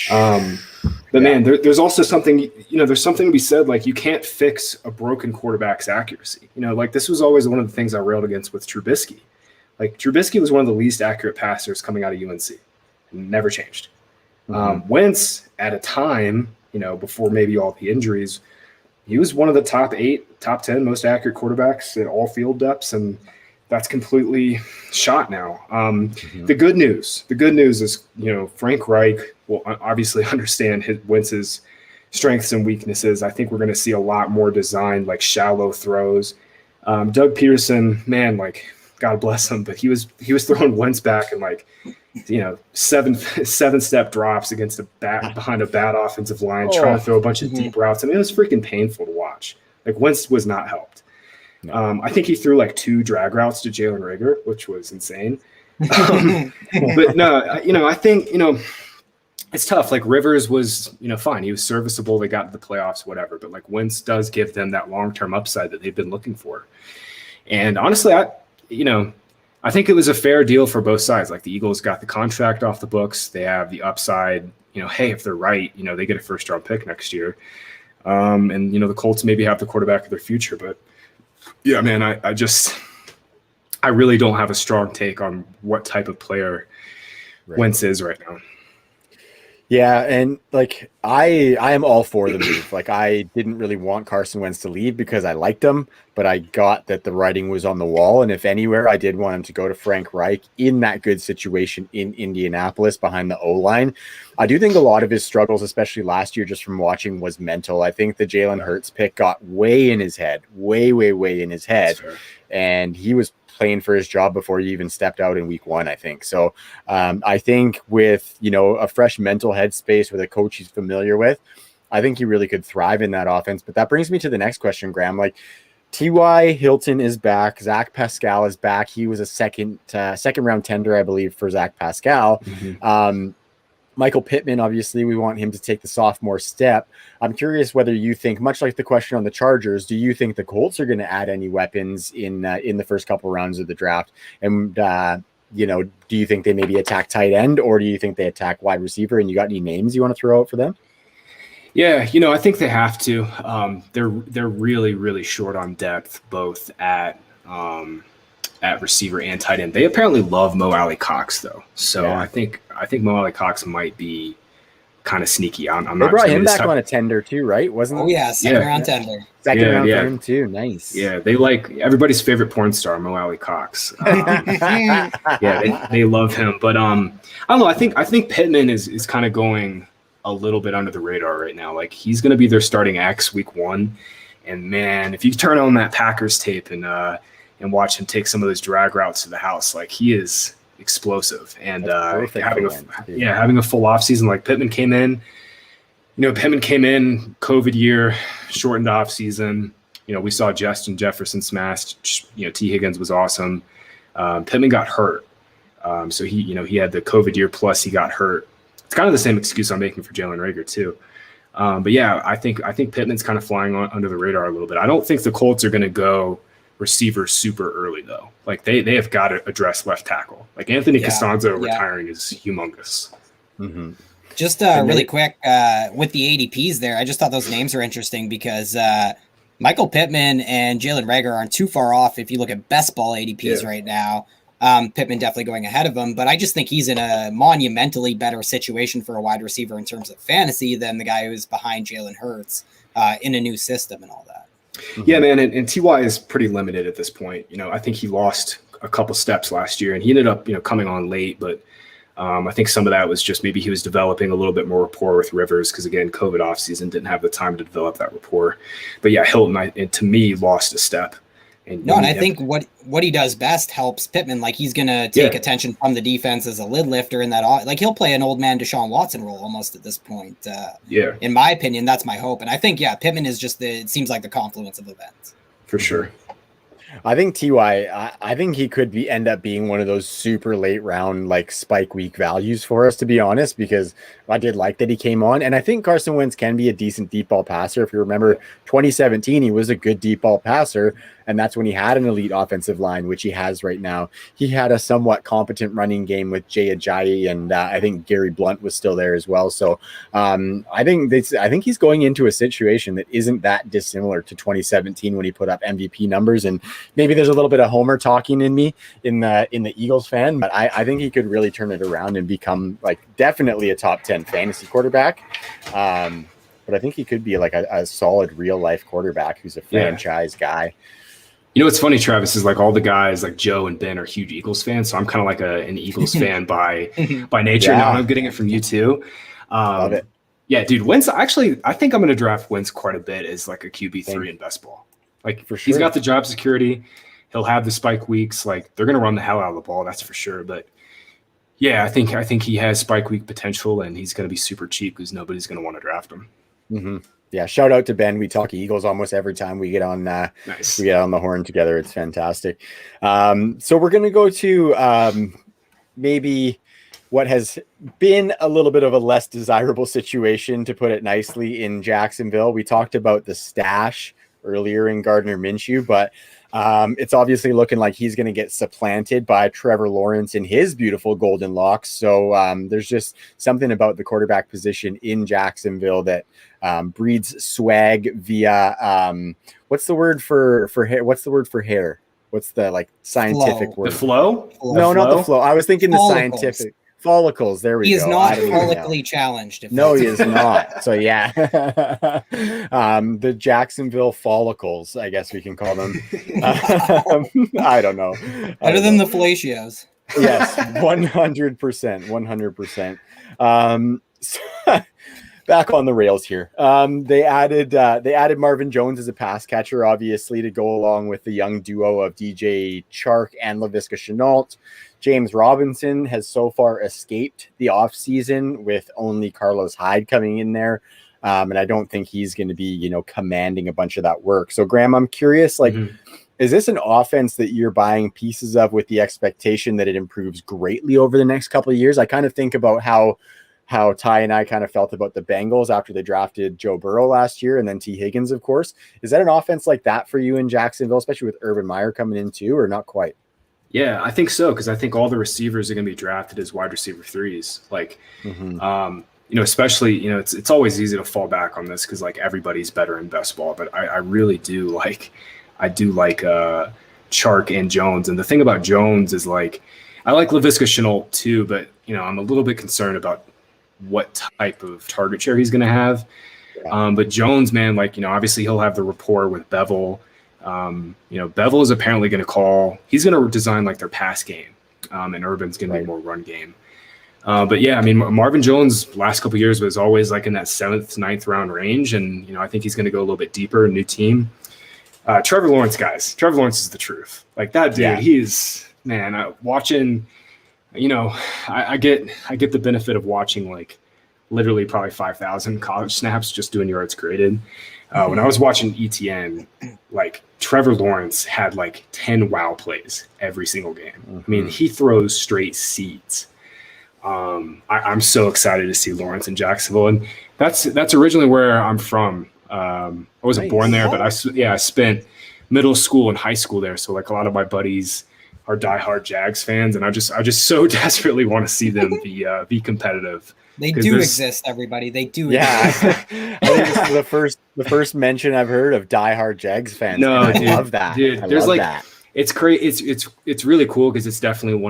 But man, there's also something, there's something to be said. You can't fix a broken quarterback's accuracy. This was always one of the things I railed against with Trubisky. Trubisky was one of the least accurate passers coming out of UNC. Never changed. Wentz at a time, before maybe all the injuries, he was one of the top 8, top 10 most accurate quarterbacks at all field depths, and that's completely shot now. The good news is, Frank Reich will obviously understand Wentz's strengths and weaknesses. I think we're going to see a lot more designed, shallow throws. Doug Peterson, man, God bless him, but he was throwing Wentz back in seven-step drops against behind a bad offensive line, trying to throw a bunch of deep routes. it was freaking painful to watch. Wentz was not helped. No. I think he threw 2 drag routes to Jalen Reagor, which was insane. But no, I think, it's tough. Rivers was, fine. He was serviceable. They got to the playoffs, whatever. But Wentz does give them that long-term upside that they've been looking for. And honestly, I think it was a fair deal for both sides. The Eagles got the contract off the books. They have the upside, hey, if they're right, they get a first-round pick next year. And, the Colts maybe have the quarterback of their future. But, yeah, man, I really don't have a strong take on what type of player Wentz is right now. Yeah, and I am all for the move. I didn't really want Carson Wentz to leave because I liked him, but I got that the writing was on the wall. And if anywhere, I did want him to go to Frank Reich in that good situation in Indianapolis behind the O-line. I do think a lot of his struggles, especially last year, just from watching, was mental. I think the Jalen Hurts pick got way in his head, way in his head. Sure. And he was playing for his job before he even stepped out in week 1, I think. So I think with, a fresh mental headspace with a coach he's familiar with, I think he really could thrive in that offense. But that brings me to the next question, Graham. T.Y. Hilton is back. Zach Pascal is back. He was a second round tender, I believe, for Zach Pascal. Michael Pittman, obviously, we want him to take the sophomore step. I'm curious whether you think, much like the question on the Chargers, do you think the Colts are going to add any weapons in the first couple rounds of the draft? And do you think they maybe attack tight end, or do you think they attack wide receiver? And you got any names you want to throw out for them? Yeah, I think they have to. They're really, really short on depth, both at receiver and tight end. They apparently love Mo Alley Cox, though. So yeah. I think Mo Alley Cox might be kind of sneaky. I'm they not brought him back on a tender too, right? Wasn't? Oh yeah, second round tender. Second round for him too. Nice. Yeah, they like everybody's favorite porn star, Mo Alley Cox. They love him. But I don't know. I think Pittman is kind of going a little bit under the radar right now. Like, he's going to be their starting X week 1, and man, if you turn on that Packers tape and watch him take some of those drag routes to the house, like, he is explosive. And having a full offseason. Like, Pittman came in, COVID year, shortened offseason. We saw Justin Jefferson smashed. T. Higgins was awesome. Pittman got hurt, so he had the COVID year plus he got hurt. It's kind of the same excuse I'm making for Jalen Reagor too. But yeah, I think Pittman's kind of flying under the radar a little bit. I don't think the Colts are going to go receiver super early though. Like, they have got to address left tackle. Like, Anthony Costanzo retiring is humongous. Mm-hmm. Just really quick with the ADPs there, I just thought those names are interesting because Michael Pittman and Jalen Reagor aren't too far off if you look at best ball ADPs right now. Pittman definitely going ahead of him, but I just think he's in a monumentally better situation for a wide receiver in terms of fantasy than the guy who's behind Jalen Hurts in a new system and all that. Yeah, man, and Ty is pretty limited at this point. I think he lost a couple steps last year, and he ended up coming on late, but I think some of that was just maybe he was developing a little bit more rapport with Rivers because, again, COVID offseason didn't have the time to develop that rapport. But yeah, Hilton, to me, lost a step. And I think what he does best helps Pittman. Like, he's going to take attention from the defense as a lid lifter in that. Like, he'll play an old man Deshaun Watson role almost at this point. In my opinion, that's my hope. And I think, Pittman is just it seems like the confluence of events. For sure. I think Ty, I think he could end up being one of those super late round, like, spike week values for us, to be honest, because I did like that he came on. And I think Carson Wentz can be a decent deep ball passer. If you remember 2017, he was a good deep ball passer. And that's when he had an elite offensive line, which he has right now. He had a somewhat competent running game with Jay Ajayi, and I think Gary Blunt was still there as well. So I think he's going into a situation that isn't that dissimilar to 2017 when he put up MVP numbers. And maybe there's a little bit of Homer talking in me in the Eagles fan, but I think he could really turn it around and become, like, definitely a top 10 fantasy quarterback. But I think he could be like a solid real life quarterback who's a franchise guy. What's funny, Travis, is like all the guys like Joe and Ben are huge Eagles fans. So I'm kind of like an Eagles fan by nature. Now I'm getting it from you too. Love it. Yeah, dude, Wentz, actually, I think I'm going to draft Wentz quite a bit as like a QB3 in best ball. Like, for sure. He's got the job security. He'll have the spike weeks. Like, they're going to run the hell out of the ball. That's for sure. But yeah, I think he has spike week potential, and he's going to be super cheap because nobody's going to want to draft him. Mm-hmm. Yeah, shout out to Ben. We talk Eagles almost every time we get on. Nice. We get on the horn together. It's fantastic. So we're going to go to maybe what has been a little bit of a less desirable situation, to put it nicely, in Jacksonville. We talked about the stash earlier in Gardner Minshew, but it's obviously looking like he's going to get supplanted by Trevor Lawrence in his beautiful golden locks. So there's just something about the quarterback position in Jacksonville that breeds swag via what's the word for hair? What's the word for hair? What's the, like, scientific word? The flow? No, not the flow. I was thinking follicles. The scientific. Follicles. There we go. He is not follically challenged. No, he is not. So yeah, the Jacksonville follicles, I guess we can call them. I don't know. Better than the fellatios. Yes, 100%. 100%. Back on the rails here. They added Marvin Jones as a pass catcher, obviously, to go along with the young duo of DJ Chark and Laviska Shenault. James Robinson has so far escaped the offseason with only Carlos Hyde coming in there. And I don't think he's going to be, commanding a bunch of that work. So, Graham, I'm curious, is this an offense that you're buying pieces of with the expectation that it improves greatly over the next couple of years? I kind of think about how Ty and I kind of felt about the Bengals after they drafted Joe Burrow last year, and then T. Higgins, of course. Is that an offense like that for you in Jacksonville, especially with Urban Meyer coming in too, or not quite? Yeah, I think so, because I think all the receivers are going to be drafted as wide receiver threes. Like, especially, it's always easy to fall back on this because like everybody's better in best ball, but I really do like, Chark and Jones. And the thing about Jones is like, I like Laviska Shenault too, but I'm a little bit concerned about what type of target share he's going to have. But Jones, man, like, obviously he'll have the rapport with Bevel. Bevel is apparently going to he's going to design like their pass game. And Urban's going to be more run game. But yeah, I mean, Marvin Jones last couple of years was always like in that 7th, 9th round range. And, I think he's going to go a little bit deeper, new team. Trevor Lawrence, guys. Trevor Lawrence is the truth. Like that dude, he's, man, watching, I get the benefit of watching like literally probably 5,000 college snaps just doing yards graded. When I was watching ETN, like Trevor Lawrence had like 10 wow plays every single game. I mean, he throws straight seeds. I'm so excited to see Lawrence in Jacksonville, and that's originally where I'm from. I wasn't born there, but I spent middle school and high school there. So like a lot of my buddies are diehard Jags fans, and I just so desperately want to see them be competitive. They do exist, everybody. They do. Yeah, I think this is the first mention I've heard of diehard Jags fans. No, I dude, love that. Dude, there's like that. It's crazy. It's really cool because it's definitely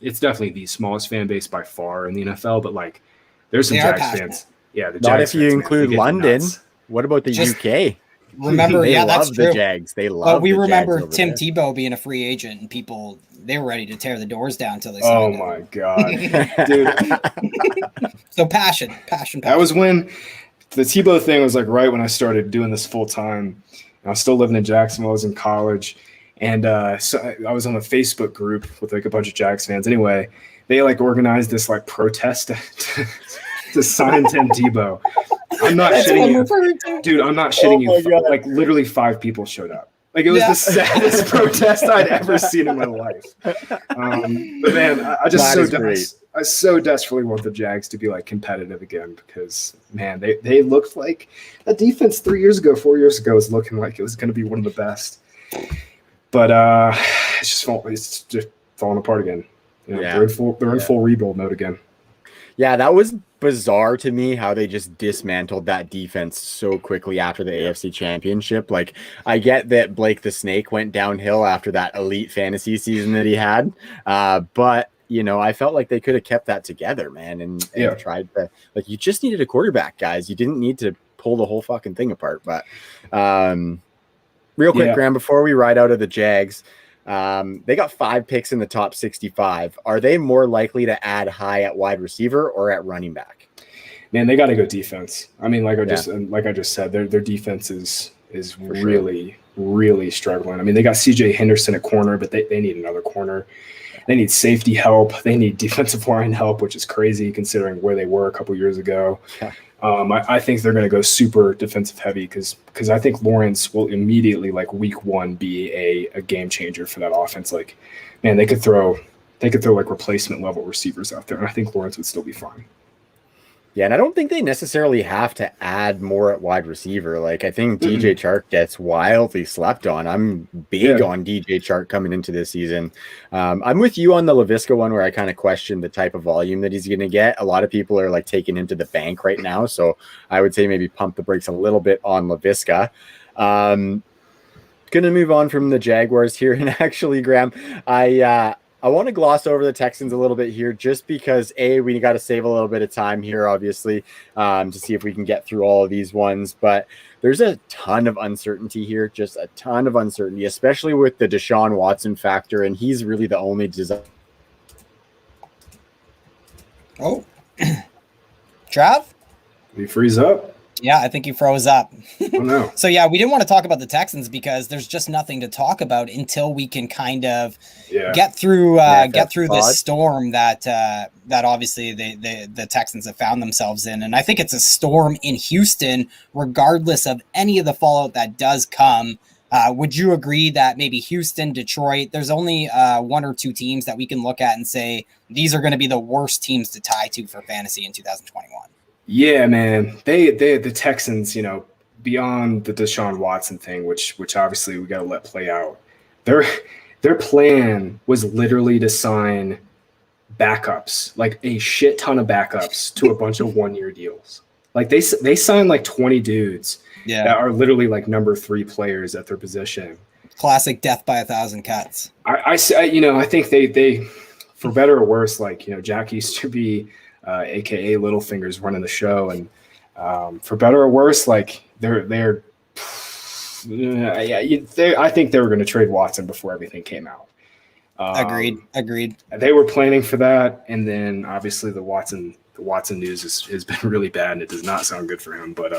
it's definitely the smallest fan base by far in the NFL. But like, there's some Jags fans. Yeah, the not Jags if you fans, include London. Nuts. What about the UK? Remember, they love that's true. The Jags. They love. We remember Jags Tim there. Tebow being a free agent, and people they were ready to tear the doors down until they signed him. Oh my god, dude! So passion. That was when the Tebow thing was like right when I started doing this full time. I was still living in Jacksonville. I was in college, and so I was on a Facebook group with like a bunch of Jags fans. Anyway, they like organized this like protest to sign Tim Tebow. I'm not shitting you, dude. I'm not shitting you. Like literally 5 people showed up. Like it was the saddest protest I'd ever seen in my life. But man, I so desperately want the Jags to be like competitive again because man, they looked like a defense 4 years ago was looking like it was going to be one of the best. But it's just falling apart again. They're in full rebuild mode again. Yeah, that was bizarre to me how they just dismantled that defense so quickly after the AFC Championship. Like, I get that Blake the Snake went downhill after that elite fantasy season that he had, but I felt like they could have kept that together, man, and tried to. Like, you just needed a quarterback, guys. You didn't need to pull the whole fucking thing apart. But real quick, Graham, before we ride out of the Jags. They got 5 picks in the top 65. Are they more likely to add high at wide receiver or at running back? Man, they got to go defense. I mean, like I just said, their defense is really, really struggling. I mean, they got CJ Henderson at corner, but they need another corner. They need safety help. They need defensive line help, which is crazy considering where they were a couple years ago. Yeah. I think they're going to go super defensive heavy because I think Lawrence will immediately, like week 1, be a game changer for that offense. Like, man, they could throw like replacement level receivers out there, and I think Lawrence would still be fine. Yeah, and I don't think they necessarily have to add more at wide receiver. Like, I think DJ Chark gets wildly slept on. I'm big on DJ Chark coming into this season. I'm with you on the Laviska one where I kind of question the type of volume that he's going to get. A lot of people are like taking him to the bank right now. So I would say maybe pump the brakes a little bit on Laviska. Going to move on from the Jaguars here. And actually, Graham, I want to gloss over the Texans a little bit here just because, we got to save a little bit of time here, obviously, to see if we can get through all of these ones. But there's a ton of uncertainty here, just a ton of uncertainty, especially with the Deshaun Watson factor, and he's really the only design. Oh, Trav? Did he freeze up? Yeah, I think he froze up. Oh, no. So, yeah, we didn't want to talk about the Texans because there's just nothing to talk about until we can kind of get through this storm that obviously the Texans have found themselves in. And I think it's a storm in Houston, regardless of any of the fallout that does come. Would you agree that maybe Houston, Detroit, there's only 1 or 2 teams that we can look at and say these are going to be the worst teams to tie to for fantasy in 2021? Yeah, man. The Texans, beyond the Deshaun Watson thing, which obviously we got to let play out. They're their plan was literally to sign backups, like a shit ton of backups to a bunch of 1-year deals. Like they signed like 20 dudes that are literally like number 3 players at their position. Classic death by 1,000 cuts. I think they for better or worse, like, Jack used to be AKA Littlefingers running the show, and for better or worse, like I think they were going to trade Watson before everything came out. Agreed. They were planning for that, and then obviously the Watson news has been really bad, and it does not sound good for him. But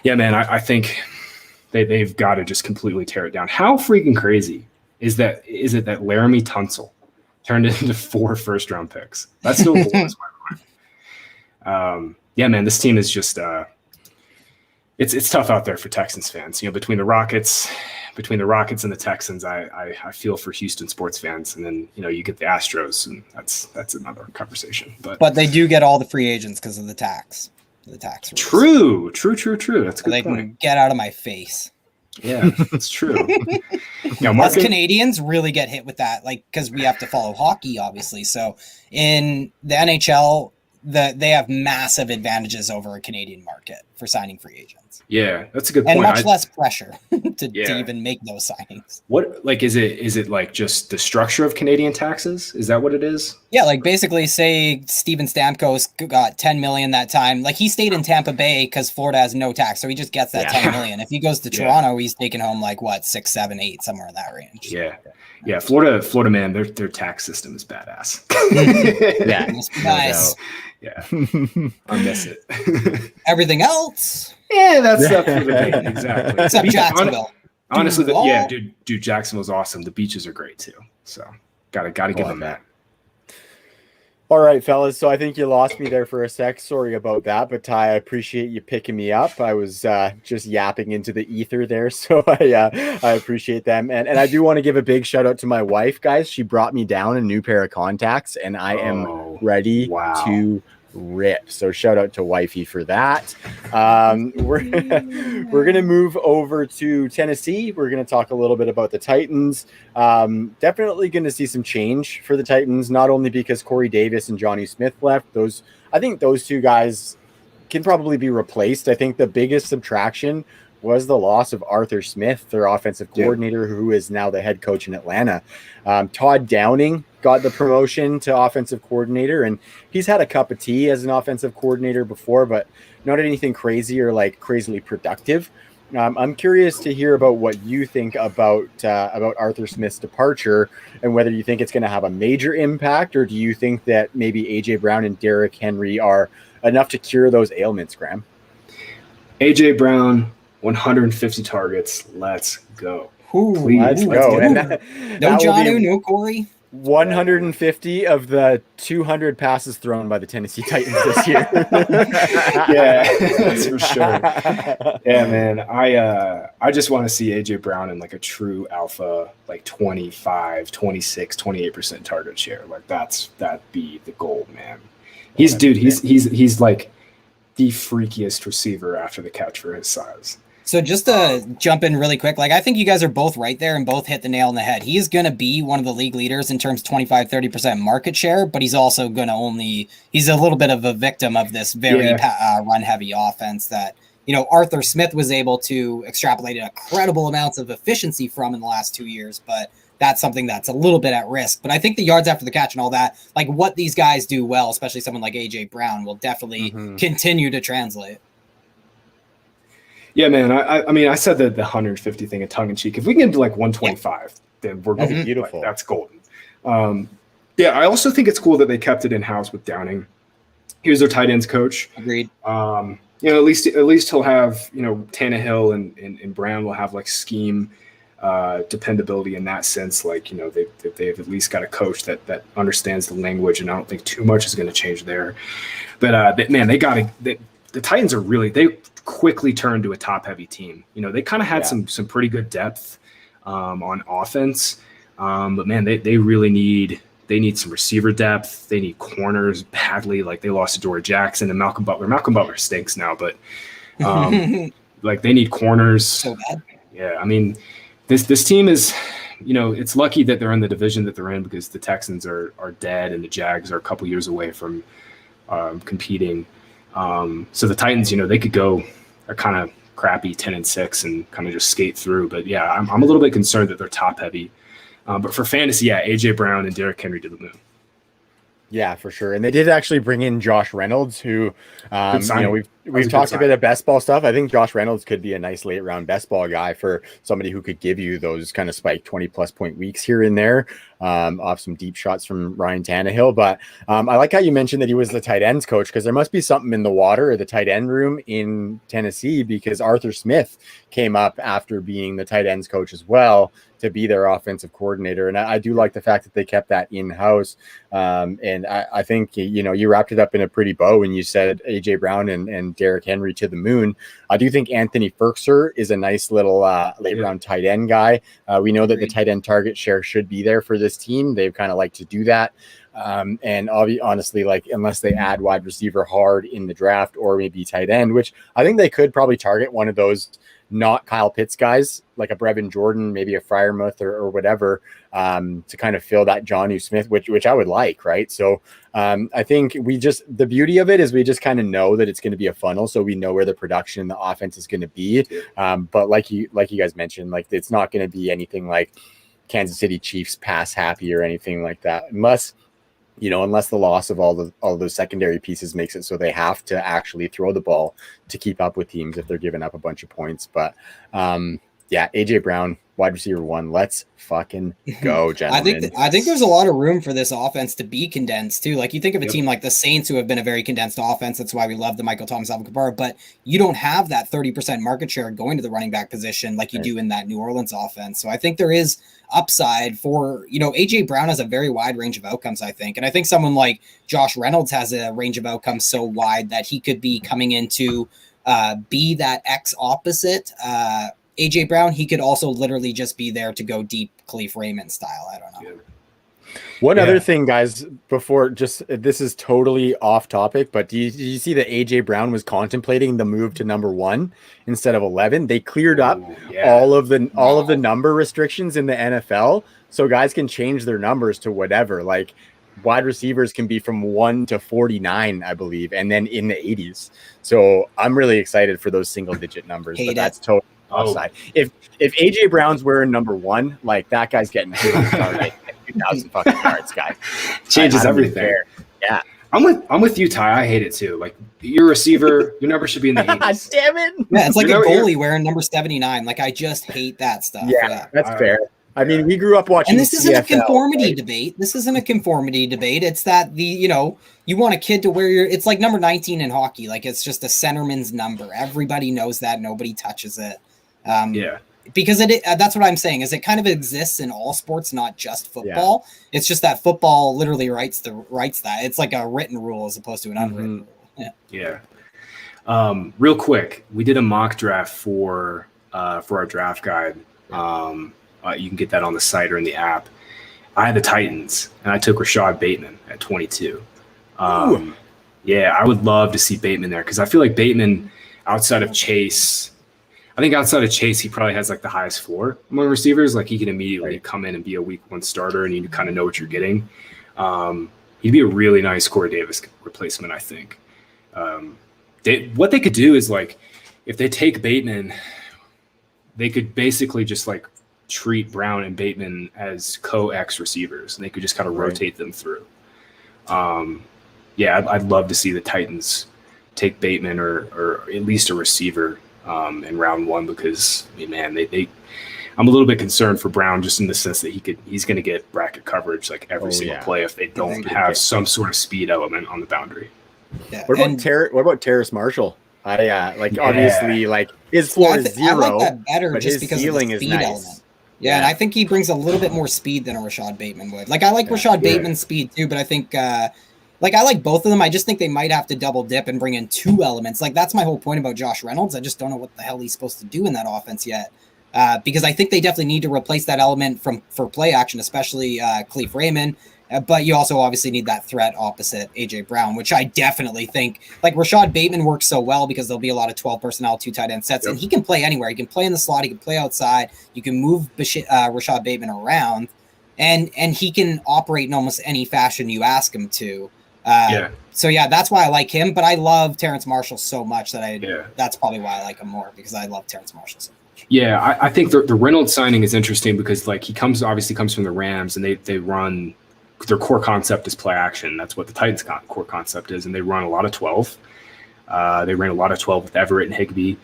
yeah, man, I think they've got to just completely tear it down. How freaking crazy is it that Laramie Tunsil turned into 4 first-round picks? That still blows my mind. Yeah, man, this team is just it's tough out there for Texans fans. Between the Rockets and the Texans, I feel for Houston sports fans, and then you get the Astros, and that's another conversation. But they do get all the free agents because of the tax rules. True. That's a good They point. can get out of my face. Yeah, that's true. Us Canadians really get hit with that, like, because we have to follow hockey, obviously. So in the NHL, they have massive advantages over a Canadian market for signing free agents. Yeah, that's a good point. And much less pressure to even make those signings. What, like, is it like just the structure of Canadian taxes? Is that what it is? Yeah, like basically say Steven Stamkos got $10 million that time. Like he stayed in Tampa Bay because Florida has no tax, so he just gets that $10 million. If he goes to Toronto, he's taking home like what, 6, 7, 8, somewhere in that range. Yeah. Florida, man, their tax system is badass. Yeah, nice. Yeah, I miss it. Everything else, that's up for debate. Exactly. Except Jacksonville. Honestly, dude, Jacksonville's awesome. The beaches are great too. So gotta give them that. All right, fellas. So I think you lost me there for a sec. Sorry about that, but Ty, I appreciate you picking me up. I was just yapping into the ether there, so I appreciate them. And I do want to give a big shout out to my wife, guys. She brought me down a new pair of contacts, and I am ready to rip. So shout out to wifey for that. We're gonna move over to Tennessee. We're gonna talk a little bit about the Titans. Definitely gonna see some change for the Titans, not only because Corey Davis and Johnny Smith left. I think those two guys can probably be replaced. I think the biggest subtraction was the loss of Arthur Smith, their offensive coordinator, who is now the head coach in Atlanta. Todd Downing got the promotion to offensive coordinator, and he's had a cup of tea as an offensive coordinator before, but not anything crazy or like crazily productive. I'm curious to hear about what you think about Arthur Smith's departure, and whether you think it's going to have a major impact, or do you think that maybe AJ Brown and Derrick Henry are enough to cure those ailments, Graham? AJ Brown, 150 targets. Let's go. Let's go. No Jonnu, no Corey. 150 of the 200 passes thrown by the Tennessee Titans this year. Yeah, that's for sure. Yeah, man. I just want to see AJ Brown in like a true alpha, like 25, 26, 28% target share. Like that'd be the goal, man. He's like the freakiest receiver after the catch for his size. So just to jump in really quick, like I think you guys are both right there and both hit the nail on the head. He's going to be one of the league leaders in terms of 25-30% market share, but he's also going to he's a little bit of a victim of this very run-heavy offense that, Arthur Smith was able to extrapolate incredible amounts of efficiency from in the last 2 years, but that's something that's a little bit at risk. But I think the yards after the catch and all that, like what these guys do well, especially someone like AJ Brown, will definitely continue to translate. Yeah, man. I mean, I said the 150 thing in tongue in cheek. If we can get to like 125, then we're going beautiful. That's golden. I also think it's cool that they kept it in house with Downing. He was their tight ends coach. Agreed. At least he'll have Tannehill and Brown will have like scheme dependability in that sense. Like they've at least got a coach that understands the language, and I don't think too much is going to change there. But man, the Titans are they quickly turned to a top-heavy team. They kind of had some pretty good depth on offense, but man, they really need some receiver depth. They need corners badly. Like they lost to Dory Jackson and Malcolm Butler. Malcolm Butler stinks now, but like they need corners. So bad. Yeah, I mean, this team is it's lucky that they're in the division that they're in, because the Texans are dead and the Jags are a couple years away from competing. So the Titans, they could go a kind of crappy 10-6 and kind of just skate through. But yeah, I'm a little bit concerned that they're top heavy. But for fantasy, yeah, AJ Brown and Derrick Henry to the moon. Yeah, for sure. And they did actually bring in Josh Reynolds, who, we've talked a bit of best ball stuff. I think Josh Reynolds could be a nice late round best ball guy for somebody who could give you those kind of spike 20+ point weeks here and there, off some deep shots from Ryan Tannehill. But I like how you mentioned that he was the tight ends coach, because there must be something in the water or the tight end room in Tennessee, because Arthur Smith came up after being the tight ends coach as well to be their offensive coordinator. And I do like the fact that they kept that in-house. And I think, you wrapped it up in a pretty bow when you said AJ Brown and Derrick Henry to the moon. I do think Anthony Firkser is a nice little late round tight end guy. We know that the tight end target share should be there for this team. They've kind of like to do that. And honestly, like, unless they add wide receiver hard in the draft, or maybe tight end, which I think they could probably target one of those not Kyle Pitts guys, like a Brevin Jordan, maybe a Freiermuth or whatever, to kind of fill that Jonnu Smith, which I would like, right? So I think the beauty of it is we just kind of know that it's going to be a funnel, so we know where the production and the offense is going to be. But like you guys mentioned, like, it's not going to be anything like Kansas City Chiefs pass happy or anything like that, unless the loss of all those secondary pieces makes it so they have to actually throw the ball to keep up with teams if they're giving up a bunch of points. But AJ Brown, wide receiver 1, let's fucking go, gentlemen. I think there's a lot of room for this offense to be condensed too. Like, you think of a team like the Saints, who have been a very condensed offense. That's why we love the Michael Thomas Alvin Kamara, but you don't have that 30% market share going to the running back position like you do in that New Orleans offense. So I think there is upside for, AJ Brown has a very wide range of outcomes, I think. And I think someone like Josh Reynolds has a range of outcomes so wide that he could be coming into be that X opposite AJ Brown. He could also literally just be there to go deep, Khalif Raymond style. I don't know. One other thing, guys, before this is totally off topic, but did you see that AJ Brown was contemplating the move to number 1 instead of 11? They cleared up all of the number restrictions in the NFL, so guys can change their numbers to whatever. Like, wide receivers can be from 1 to 49, I believe, and then in the 80s. So I'm really excited for those single digit numbers. That's totally offside. If AJ Brown's wearing number 1, like, that guy's getting 2,000 fucking yards, guys. Changes everything. Yeah. I'm with you, Ty. I hate it too. Like, your receiver, your number should be in the 80s. Damn it. Yeah, it's like a goalie wearing number 79. Like, I just hate that stuff. Yeah. That's fair. I mean, we grew up watching. And this isn't a conformity debate. This isn't a conformity debate. It's that you want a kid to wear it's like number 19 in hockey. Like, it's just a centerman's number. Everybody knows that. Nobody touches it. Because that's what I'm saying, is it kind of exists in all sports, not just football. It's just that football literally writes that. It's like a written rule as opposed to an unwritten rule. Real quick, we did a mock draft for our draft guide. You can get that on the site or in the app. I had the Titans, and I took Rashad Bateman at 22. I would love to see Bateman there, because I feel like Bateman, outside of Chase, he probably has like the highest floor among receivers. Like, he can immediately come in and be a week 1 starter, and you kind of know what you're getting. He'd be a really nice Corey Davis replacement, I think. What they could do is, like, if they take Bateman, they could basically just like treat Brown and Bateman as co-X receivers, and they could just kind of rotate them through. I'd love to see the Titans take Bateman or at least a receiver in round 1, because I'm a little bit concerned for Brown, just in the sense that he's going to get bracket coverage like every single play if they don't have some sort of speed element on the boundary. What about Terrace Marshall? Obviously, like, his floor is 0. I like that better, but just because ceiling of the speed element. Yeah, and I think he brings a little bit more speed than a Rashad Bateman would. Like, I like Rashad Bateman's speed too, but I think I like both of them. I just think they might have to double dip and bring in 2 elements. Like, that's my whole point about Josh Reynolds. I just don't know what the hell he's supposed to do in that offense yet. Because I think they definitely need to replace that element for play action, especially Khalif Raymond. But you also obviously need that threat opposite A.J. Brown, which I definitely think, like Rashad Bateman works so well because there'll be a lot of 12 personnel, 2 tight end sets, and he can play anywhere. He can play in the slot. He can play outside. You can move Rashad Bateman around, and he can operate in almost any fashion you ask him to. So yeah, that's why I like him. But I love Terrence Marshall so much that that's probably why I like him more, because I love Terrence Marshall so much. Yeah, I think the Reynolds signing is interesting because like he obviously comes from the Rams, and they run, their core concept is play action. That's what the Titans' core concept is, and they run a lot of 12. They ran a lot of 12 with Everett and Higbee,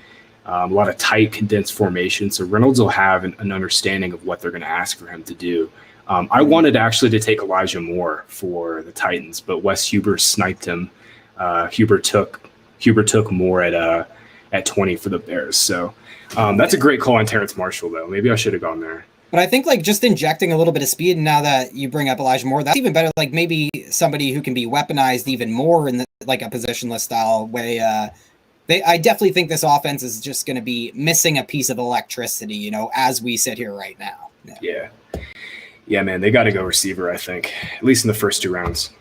a lot of tight condensed formation. So Reynolds will have an understanding of what they're going to ask for him to do. I wanted actually to take Elijah Moore for the Titans, but Wes Huber sniped him. Huber took Moore at 20 for the Bears. So that's a great call on Terrence Marshall, though. Maybe I should have gone there. But I think like just injecting a little bit of speed, and now that you bring up Elijah Moore, that's even better. Like maybe somebody who can be weaponized even more in like a positionless style way. I definitely think this offense is just going to be missing a piece of electricity, as we sit here right now. Yeah, man, they got to go receiver, I think, at least in the first 2 rounds.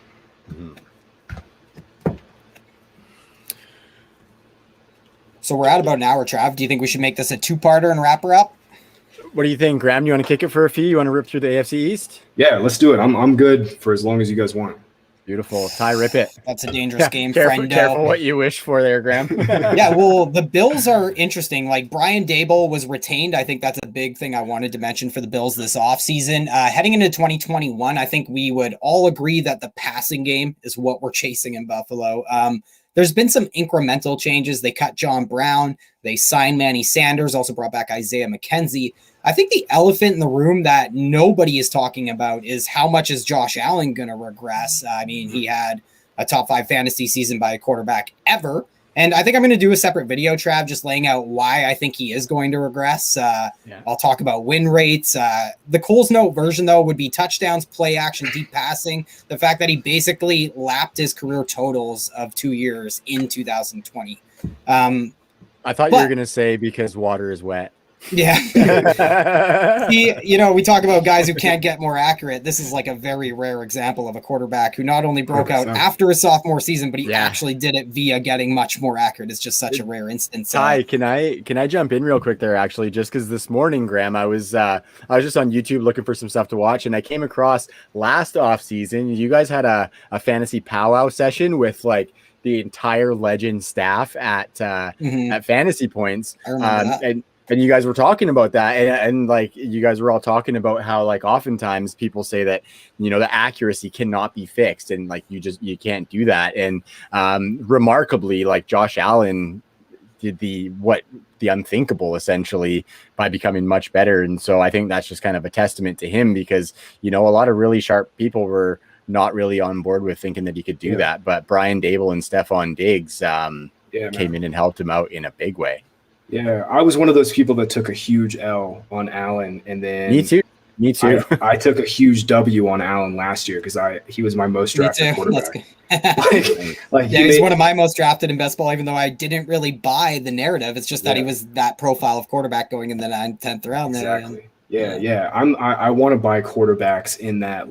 So we're at about an hour, Trav. Do you think we should make this a 2-parter and wrap her up? What do you think, Graham? You want to kick it for a few? You want to rip through the AFC East? Yeah, let's do it. I'm good for as long as you guys want. Beautiful. Ty, rip it. That's a dangerous game, friendo. Careful what you wish for there, Graham. Yeah, well, the Bills are interesting. Like, Brian Daboll was retained. I think that's a big thing I wanted to mention for the Bills this offseason. Heading into 2021, I think we would all agree that the passing game is what we're chasing in Buffalo. There's been some incremental changes. They cut John Brown. They signed Manny Sanders, also brought back Isaiah McKenzie. I think the elephant in the room that nobody is talking about is how much is Josh Allen going to regress. I mean, he had a top 5 fantasy season by a quarterback ever. And I think I'm going to do a separate video, Trav, just laying out why I think he is going to regress. I'll talk about win rates. The Coles Note version, though, would be touchdowns, play action, deep passing. The fact that he basically lapped his career totals of 2 years in 2020. I thought you were going to say because water is wet. Yeah. We talk about guys who can't get more accurate. This is like a very rare example of a quarterback who not only broke out after his sophomore season, but he actually did it via getting much more accurate. It's just such a rare instance. Ty, can I jump in real quick there, actually, just because this morning, Graham, I was just on YouTube looking for some stuff to watch, and I came across last offseason, you guys had a fantasy powwow session with like the entire Legend staff at Fantasy Points. I remember that. And you guys were talking about that, and like you guys were all talking about how like oftentimes people say that the accuracy cannot be fixed, and like you can't do that. And remarkably, like Josh Allen did the unthinkable essentially by becoming much better. And so I think that's just kind of a testament to him, because a lot of really sharp people were not really on board with thinking that he could do that. But Brian Daboll and Stephon Diggs came in and helped him out in a big way. Yeah, I was one of those people that took a huge L on Allen, and then Me too. I took a huge W on Allen last year because he was my most drafted quarterback. He's one of my most drafted in best ball, even though I didn't really buy the narrative. It's just that he was that profile of quarterback going in the 9th, 10th round. Exactly. Yeah. I want to buy quarterbacks in that,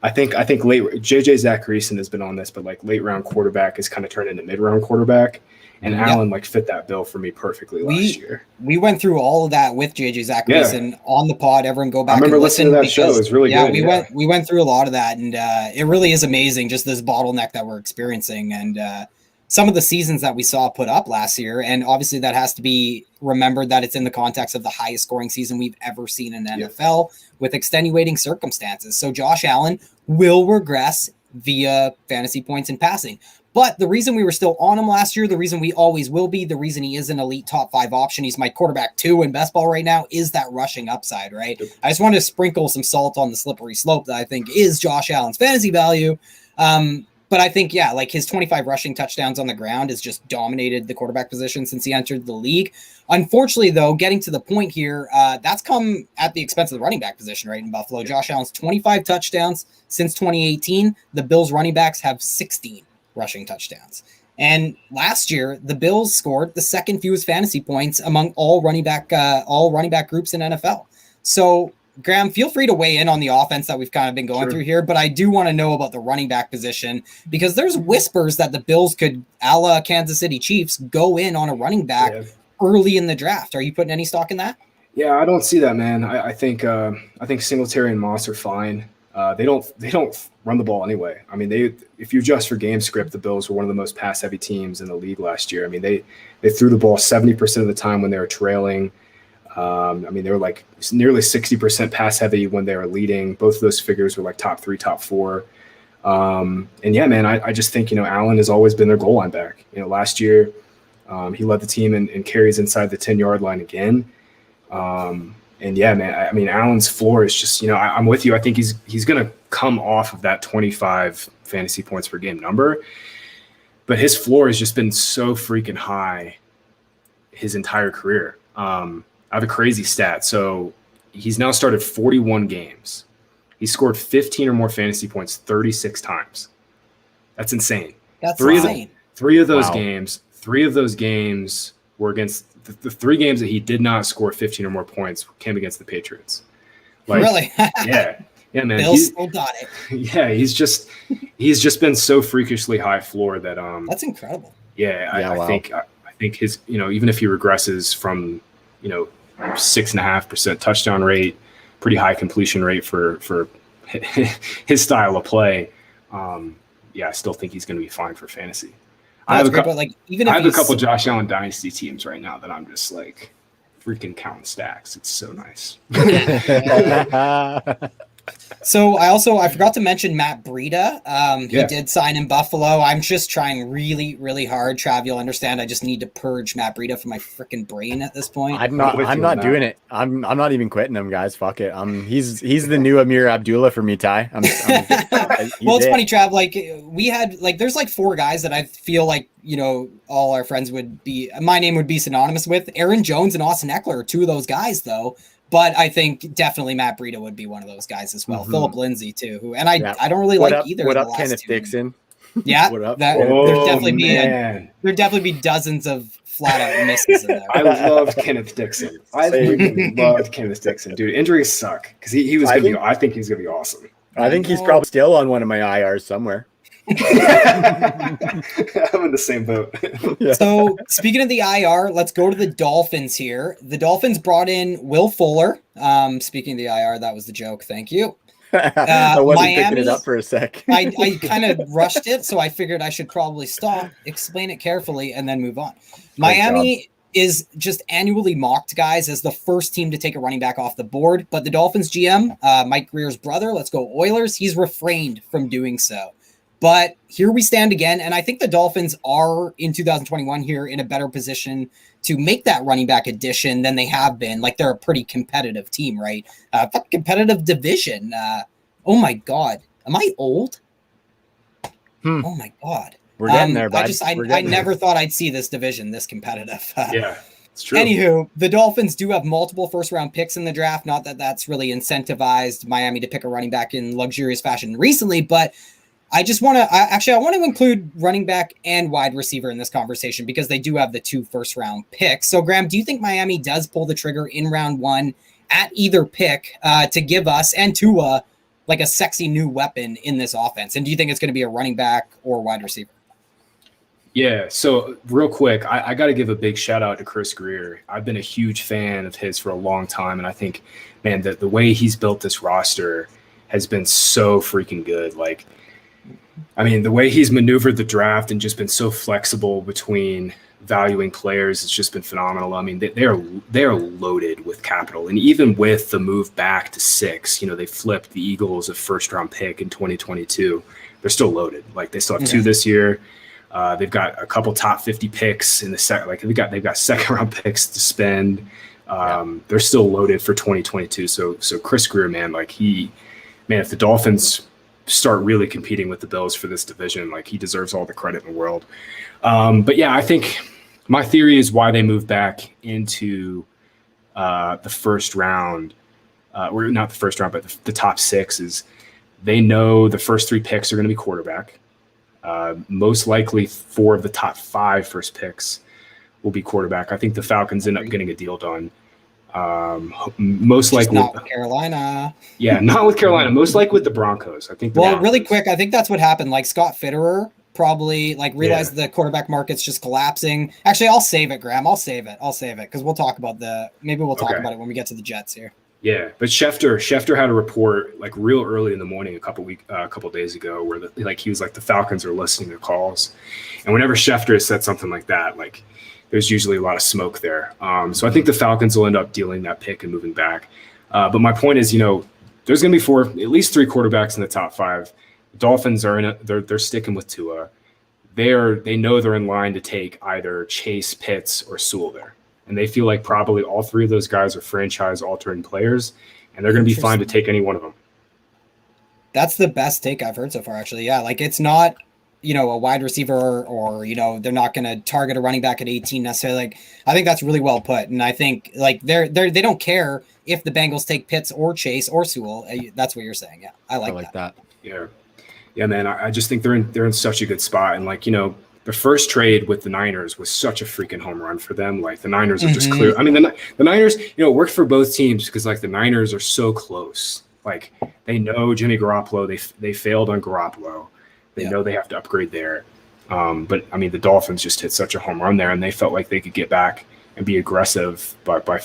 I think late JJ Zacharyson has been on this, but like late round quarterback is kind of turned into mid round quarterback. And Allen fit that bill for me perfectly last year. We went through all of that with JJ Zacharyson on the pod. Everyone go back. I remember listening to that show. It was really good. We went through a lot of that, and it really is amazing, just this bottleneck that we're experiencing, and some of the seasons that we saw put up last year. And obviously that has to be remembered that it's in the context of the highest scoring season we've ever seen in NFL with extenuating circumstances. So Josh Allen will regress via fantasy points and passing. But the reason we were still on him last year, the reason we always will be, the reason he is an elite top 5 option, he's my quarterback 2 in best ball right now, is that rushing upside, right? I just want to sprinkle some salt on the slippery slope that I think is Josh Allen's fantasy value. But I think, his 25 rushing touchdowns on the ground has just dominated the quarterback position since he entered the league. Unfortunately, though, getting to the point here, that's come at the expense of the running back position, right, in Buffalo. Josh Allen's 25 touchdowns since 2018. The Bills running backs have 16 rushing touchdowns. And last year, the Bills scored the second fewest fantasy points among all running back groups in NFL. So Graham, feel free to weigh in on the offense that we've kind of been going through here, but I do want to know about the running back position because there's whispers that the Bills could, a la Kansas City Chiefs, go in on a running back early in the draft. Are you putting any stock in that? Yeah, I don't see that, man. I think Singletary and Moss are fine. They don't run the ball anyway. I mean, if you adjust for game script, the Bills were one of the most pass-heavy teams in the league last year. I mean, they threw the ball 70% of the time when they were trailing. I mean, they were like nearly 60% pass-heavy when they were leading. Both of those figures were like top 3, top 4. And yeah, man, I just think, Allen has always been their goal line back. Last year, he led the team in carries inside the 10-yard line again. And yeah, man, I mean, Allen's floor is just, I'm with you. I think he's going to come off of that 25 fantasy points per game number, but his floor has just been so freaking high his entire career. I have a crazy stat. So he's now started 41 games. He scored 15 or more fantasy points 36 times. That's insane. That's insane. Three of those games were against the 3 games that he did not score 15 or more points came against the Patriots. Really? yeah, man. Bill still got it. Yeah, he's just been so freakishly high floor that that's incredible. Yeah, I think his even if he regresses from 6.5% touchdown rate, pretty high completion rate for his style of play. I still think he's going to be fine for fantasy. I have a couple Josh Allen dynasty teams right now that I'm just like freaking counting stacks. It's so nice. So I forgot to mention Matt Breida. He did sign in Buffalo. I'm just trying really, really hard. Trav, you'll understand. I just need to purge Matt Breida from my freaking brain at this point. I'm not doing it. I'm not even quitting him, guys. Fuck it. He's the new Amir Abdullah for me, Ty. Well, it's funny, Trav. Like we had there's 4 guys that I feel like all our friends my name would be synonymous with. Aaron Jones and Austin Ekeler are 2 of those guys, though. But I think definitely Matt Breida would be one of those guys as well. Mm-hmm. Philip Lindsay too, I don't really either. What of up, Kenneth Dixon? Yeah, what up? There'd definitely be dozens of flat out misses in there. I loved Kenneth Dixon. I loved Kenneth Dixon, dude. Injuries suck because he was gonna be. I think he's gonna be awesome. I think he's probably still on one of my IRs somewhere. I'm in the same boat. Yeah. So speaking of the IR, let's go to the Dolphins here. The Dolphins brought in Will Fuller. Speaking of the IR, that was the joke. Thank you. I wasn't picking it up for a sec. I kind of rushed it, so I figured I should probably stop, explain it carefully, and then move on. Miami is just annually mocked, guys, as the first team to take a running back off the board. But the Dolphins GM, Mike Greer's brother, let's go Oilers, he's refrained from doing so. But here we stand again, and I think the Dolphins are, in 2021 here, in a better position to make that running back addition than they have been. They're a pretty competitive team, right? Competitive division. Oh, my God. Am I old? Oh, my God. We're getting there, bud. I never thought I'd see this division this competitive. Yeah, it's true. Anywho, the Dolphins do have multiple first-round picks in the draft. Not that that's really incentivized Miami to pick a running back in luxurious fashion recently, but I just want to include running back and wide receiver in this conversation because they do have the 2 first-round picks. So, Graham, do you think Miami does pull the trigger in round 1 at either pick to give us and Tua a sexy new weapon in this offense? And do you think it's going to be a running back or wide receiver? Yeah, so real quick, I got to give a big shout out to Chris Greer. I've been a huge fan of his for a long time, and I think, man, the way he's built this roster has been so freaking good. The way he's maneuvered the draft and just been so flexible between valuing players, it's just been phenomenal. I mean, they are loaded with capital, and even with the move back to 6, they flipped the Eagles a first-round pick in 2022. They're still loaded. They still have 2 this year. They've got a couple top 50 picks in the second. They've got second-round picks to spend. They're still loaded for 2022. So Chris Greer, man, if the Dolphins start really competing with the Bills for this division, he deserves all the credit in the world. But yeah, I think my theory is why they moved back into the first round, or not the first round, but the top 6 is they know the first 3 picks are going to be quarterback. Most likely 4 of the top 5 first picks will be quarterback. I think the Falcons end up getting a deal done. Most likely not with Carolina. Yeah, not with Carolina. Most likely with the Broncos. I think. Really quick, I think that's what happened. Like Scott Fitterer probably realized the quarterback market's just collapsing. Actually, I'll save it, Graham. I'll save it because we'll talk about about it when we get to the Jets here. Yeah, but Schefter had a report like real early in the morning a couple days ago where he was like the Falcons are listening to calls, and whenever Schefter has said something like that, like there's usually a lot of smoke there. So I think the Falcons will end up dealing that pick and moving back. But my point is, there's going to be at least 3 quarterbacks in the top 5. The Dolphins they're sticking with Tua. They know they're in line to take either Chase, Pitts, or Sewell there. And they feel like probably all 3 of those guys are franchise-altering players, and they're going to be fine to take any one of them. That's the best take I've heard so far, actually. Yeah, like it's not, a wide receiver or, they're not going to target a running back at 18 necessarily. Like, I think that's really well put. And I think, like, they don't care if the Bengals take Pitts or Chase or Sewell. That's what you're saying. Yeah, I like that. Yeah, man. I just think they're in such a good spot. And, like, the first trade with the Niners was such a freaking home run for them. Like the Niners are just clear. I mean, the Niners, it worked for both teams because like the Niners are so close. Like they know Jimmy Garoppolo. They failed on Garoppolo. They know they have to upgrade there. But I mean, the Dolphins just hit such a home run there, and they felt like they could get back and be aggressive by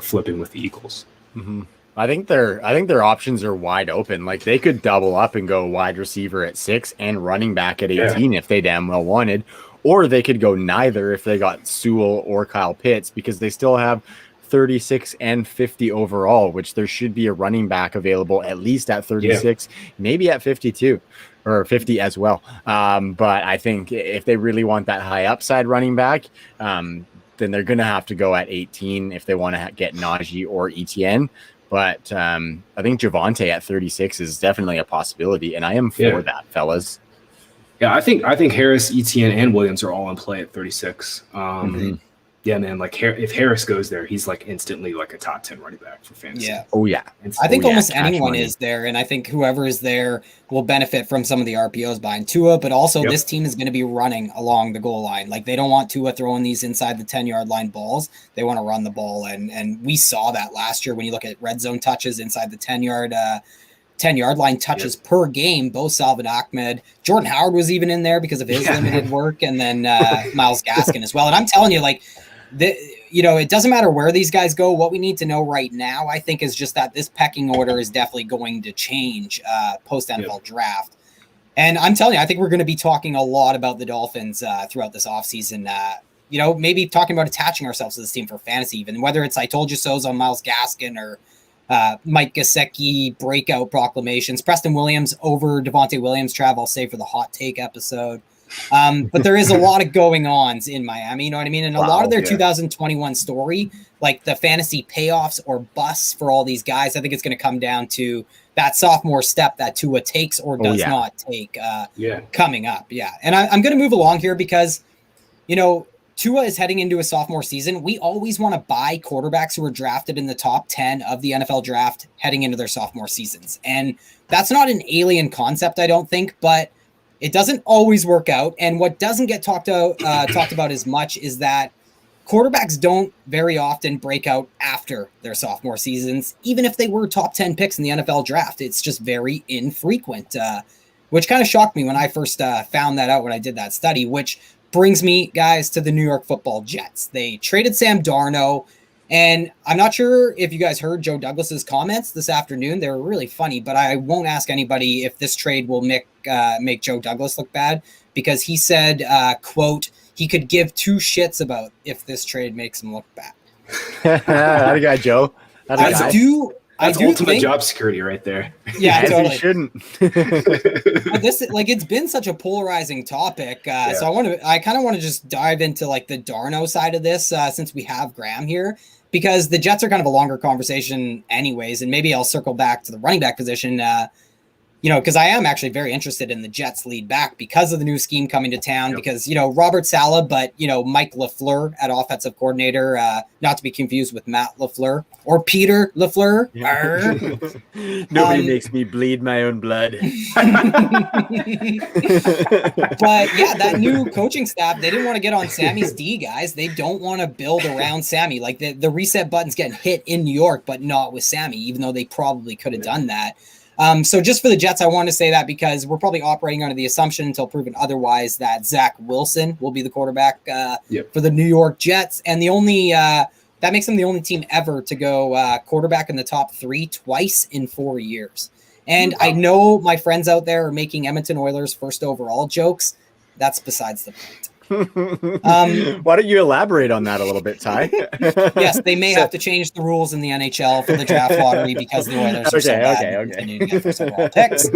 flipping with the Eagles. Mm-hmm. I think their options are wide open. Like they could double up and go wide receiver at 6 and running back at 18 if they damn well wanted, or they could go neither if they got Sewell or Kyle Pitts because they still have 36 and 50 overall, which there should be a running back available at least at 36, maybe at 52 or 50 as well. But I think if they really want that high upside running back, then they're going to have to go at 18 if they want to get Najee or Etienne. But I think Javonte at 36 is definitely a possibility, and I am for that, fellas. Yeah, I think Harris, Etienne, and Williams are all in play at 36. Yeah, man. Like if Harris goes there, he's like instantly like a top 10 running back for fantasy. Yeah. Oh yeah. I think almost anyone is there, and I think whoever is there will benefit from some of the RPOs behind Tua. But also, this team is going to be running along the goal line. Like they don't want Tua throwing these inside the 10-yard line balls. They want to run the ball, and we saw that last year when you look at red zone touches inside the 10-yard line touches per game. Both Salvin Ahmed, Jordan Howard was even in there because of his limited work, and then Myles Gaskin as well. And I'm telling you, like. It doesn't matter where these guys go. What we need to know right now, I think, is just that this pecking order is definitely going to change post NFL draft. And I'm telling you, I think we're going to be talking a lot about the Dolphins throughout this offseason. Maybe talking about attaching ourselves to this team for fantasy, even whether it's I told you so's on Myles Gaskin or Mike Gesicki breakout proclamations, Preston Williams over Devontae Williams. Trav, I'll say for the hot take episode. But there is a lot of going ons in Miami, you know what I mean? And a lot of their 2021 story, like the fantasy payoffs or busts for all these guys, I think it's going to come down to that sophomore step that Tua takes or does not take coming up. Yeah. And I'm going to move along here because, Tua is heading into a sophomore season. We always want to buy quarterbacks who are drafted in the top 10 of the NFL draft heading into their sophomore seasons. And that's not an alien concept, I don't think, but it doesn't always work out. And what doesn't get talked about as much is that quarterbacks don't very often break out after their sophomore seasons, even if they were top 10 picks in the NFL draft. It's just very infrequent, which kind of shocked me when I first found that out when I did that study, which brings me, guys, to the New York Football Jets. They traded Sam Darnold. And I'm not sure if you guys heard Joe Douglas's comments this afternoon. They were really funny, but I won't ask anybody if this trade will make Joe Douglas look bad because he said, quote, he could give 2 shits about if this trade makes him look bad. That guy, Joe. That's ultimate job security right there. Yeah, totally. He shouldn't. It's been such a polarizing topic. So I kind of want to just dive into like the Darno side of this since we have Graham here. Because the Jets are kind of a longer conversation anyways, and maybe I'll circle back to the running back position. because I am actually very interested in the Jets lead back because of the new scheme coming to town, because, Robert Saleh, but, Mike LaFleur at offensive coordinator, not to be confused with Matt LaFleur or Peter LaFleur. Yeah. Nobody makes me bleed my own blood. But yeah, that new coaching staff, they didn't want to get on Sammy's D, guys. They don't want to build around Sammy. Like the reset button's getting hit in New York, but not with Sammy, even though they probably could have done that. So just for the Jets, I want to say that because we're probably operating under the assumption until proven otherwise that Zach Wilson will be the quarterback for the New York Jets. And the only that makes them the only team ever to go quarterback in the top 3 twice in 4 years. And I know my friends out there are making Edmonton Oilers first overall jokes. That's besides the point. Why don't you elaborate on that a little bit, Ty? Yes, they may have to change the rules in the NHL for the draft lottery because the Oilers are so bad. Continue to get first overall picks.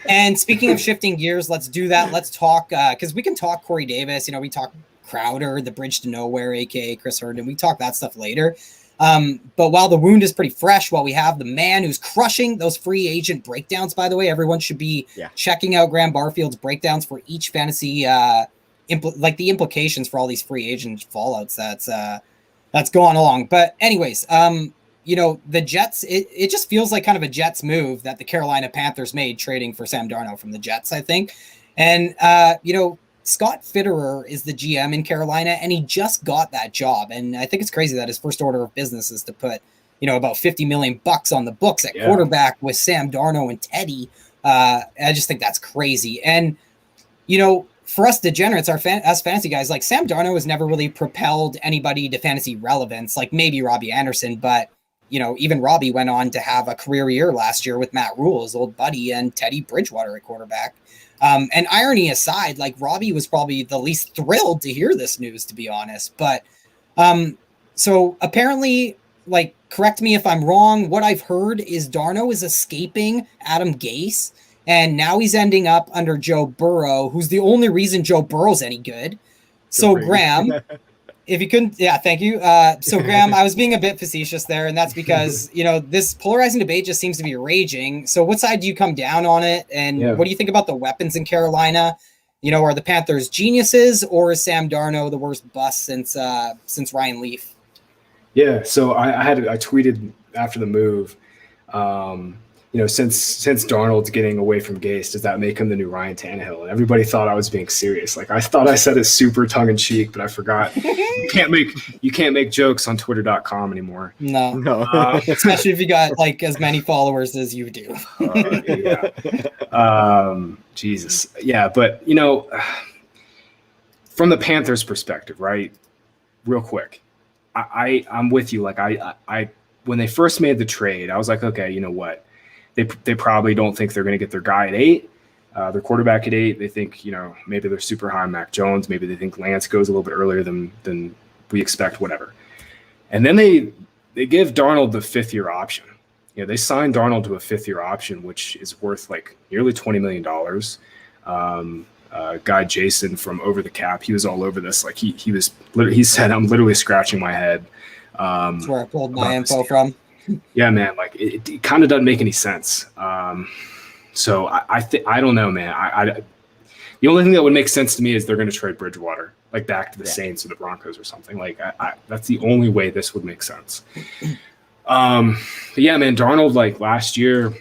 And speaking of shifting gears, let's do that. Let's talk because we can talk Corey Davis. We talk Crowder, the bridge to nowhere, aka Chris Herndon. We talk that stuff later. But while the wound is pretty fresh, while we have the man who's crushing those free agent breakdowns, by the way, everyone should be checking out Graham Barfield's breakdowns for each fantasy the implications for all these free agent fallouts that's going along. But anyways, the Jets, it just feels like kind of a Jets move that the Carolina Panthers made trading for Sam Darnold from the Jets, I think. And, Scott Fitterer is the GM in Carolina, and he just got that job. And I think it's crazy that his first order of business is to put, about $50 million on the books at quarterback with Sam Darnold and Teddy. I just think that's crazy. And, for us degenerates, us fantasy guys, like Sam Darnold has never really propelled anybody to fantasy relevance, like maybe Robbie Anderson, but even Robbie went on to have a career year last year with Matt Rule, his old buddy, and Teddy Bridgewater at quarterback. And irony aside, like Robbie was probably the least thrilled to hear this news, to be honest. But so apparently, like, correct me if I'm wrong, what I've heard is Darnold is escaping Adam Gase. And now he's ending up under Joe Burrow, who's the only reason Joe Burrow's any good. So Graham, if you couldn't, thank you. So Graham, I was being a bit facetious there, and that's because, this polarizing debate just seems to be raging. So what side do you come down on it? And what do you think about the weapons in Carolina? Are the Panthers geniuses, or is Sam Darnold the worst bust since Ryan Leaf? Yeah. So I tweeted after the move, since Darnold's getting away from Gase, does that make him the new Ryan Tannehill? And everybody thought I was being serious. Like, I thought I said it super tongue in cheek, but I forgot. You can't make jokes on Twitter.com anymore. No. Especially if you got like as many followers as you do. Jesus. Yeah. But from the Panthers perspective, right? Real quick. I'm with you. Like I when they first made the trade, I was like, okay, you know what? They probably don't think they're going to get their guy at 8, their quarterback at 8. They think, maybe they're super high on Mac Jones. Maybe they think Lance goes a little bit earlier than we expect, whatever. And then they give Darnold the 5th-year option. They signed Darnold to a 5th-year option, which is worth like nearly $20 million. Guy Jason from Over the Cap, he was all over this. Like he said, I'm literally scratching my head. That's where I pulled my info from. Yeah, man. Like it kind of doesn't make any sense. So I don't know, man. The only thing that would make sense to me is they're going to trade Bridgewater, like back to the Saints or the Broncos or something. Like that's the only way this would make sense. But yeah, man. Darnold, like last year,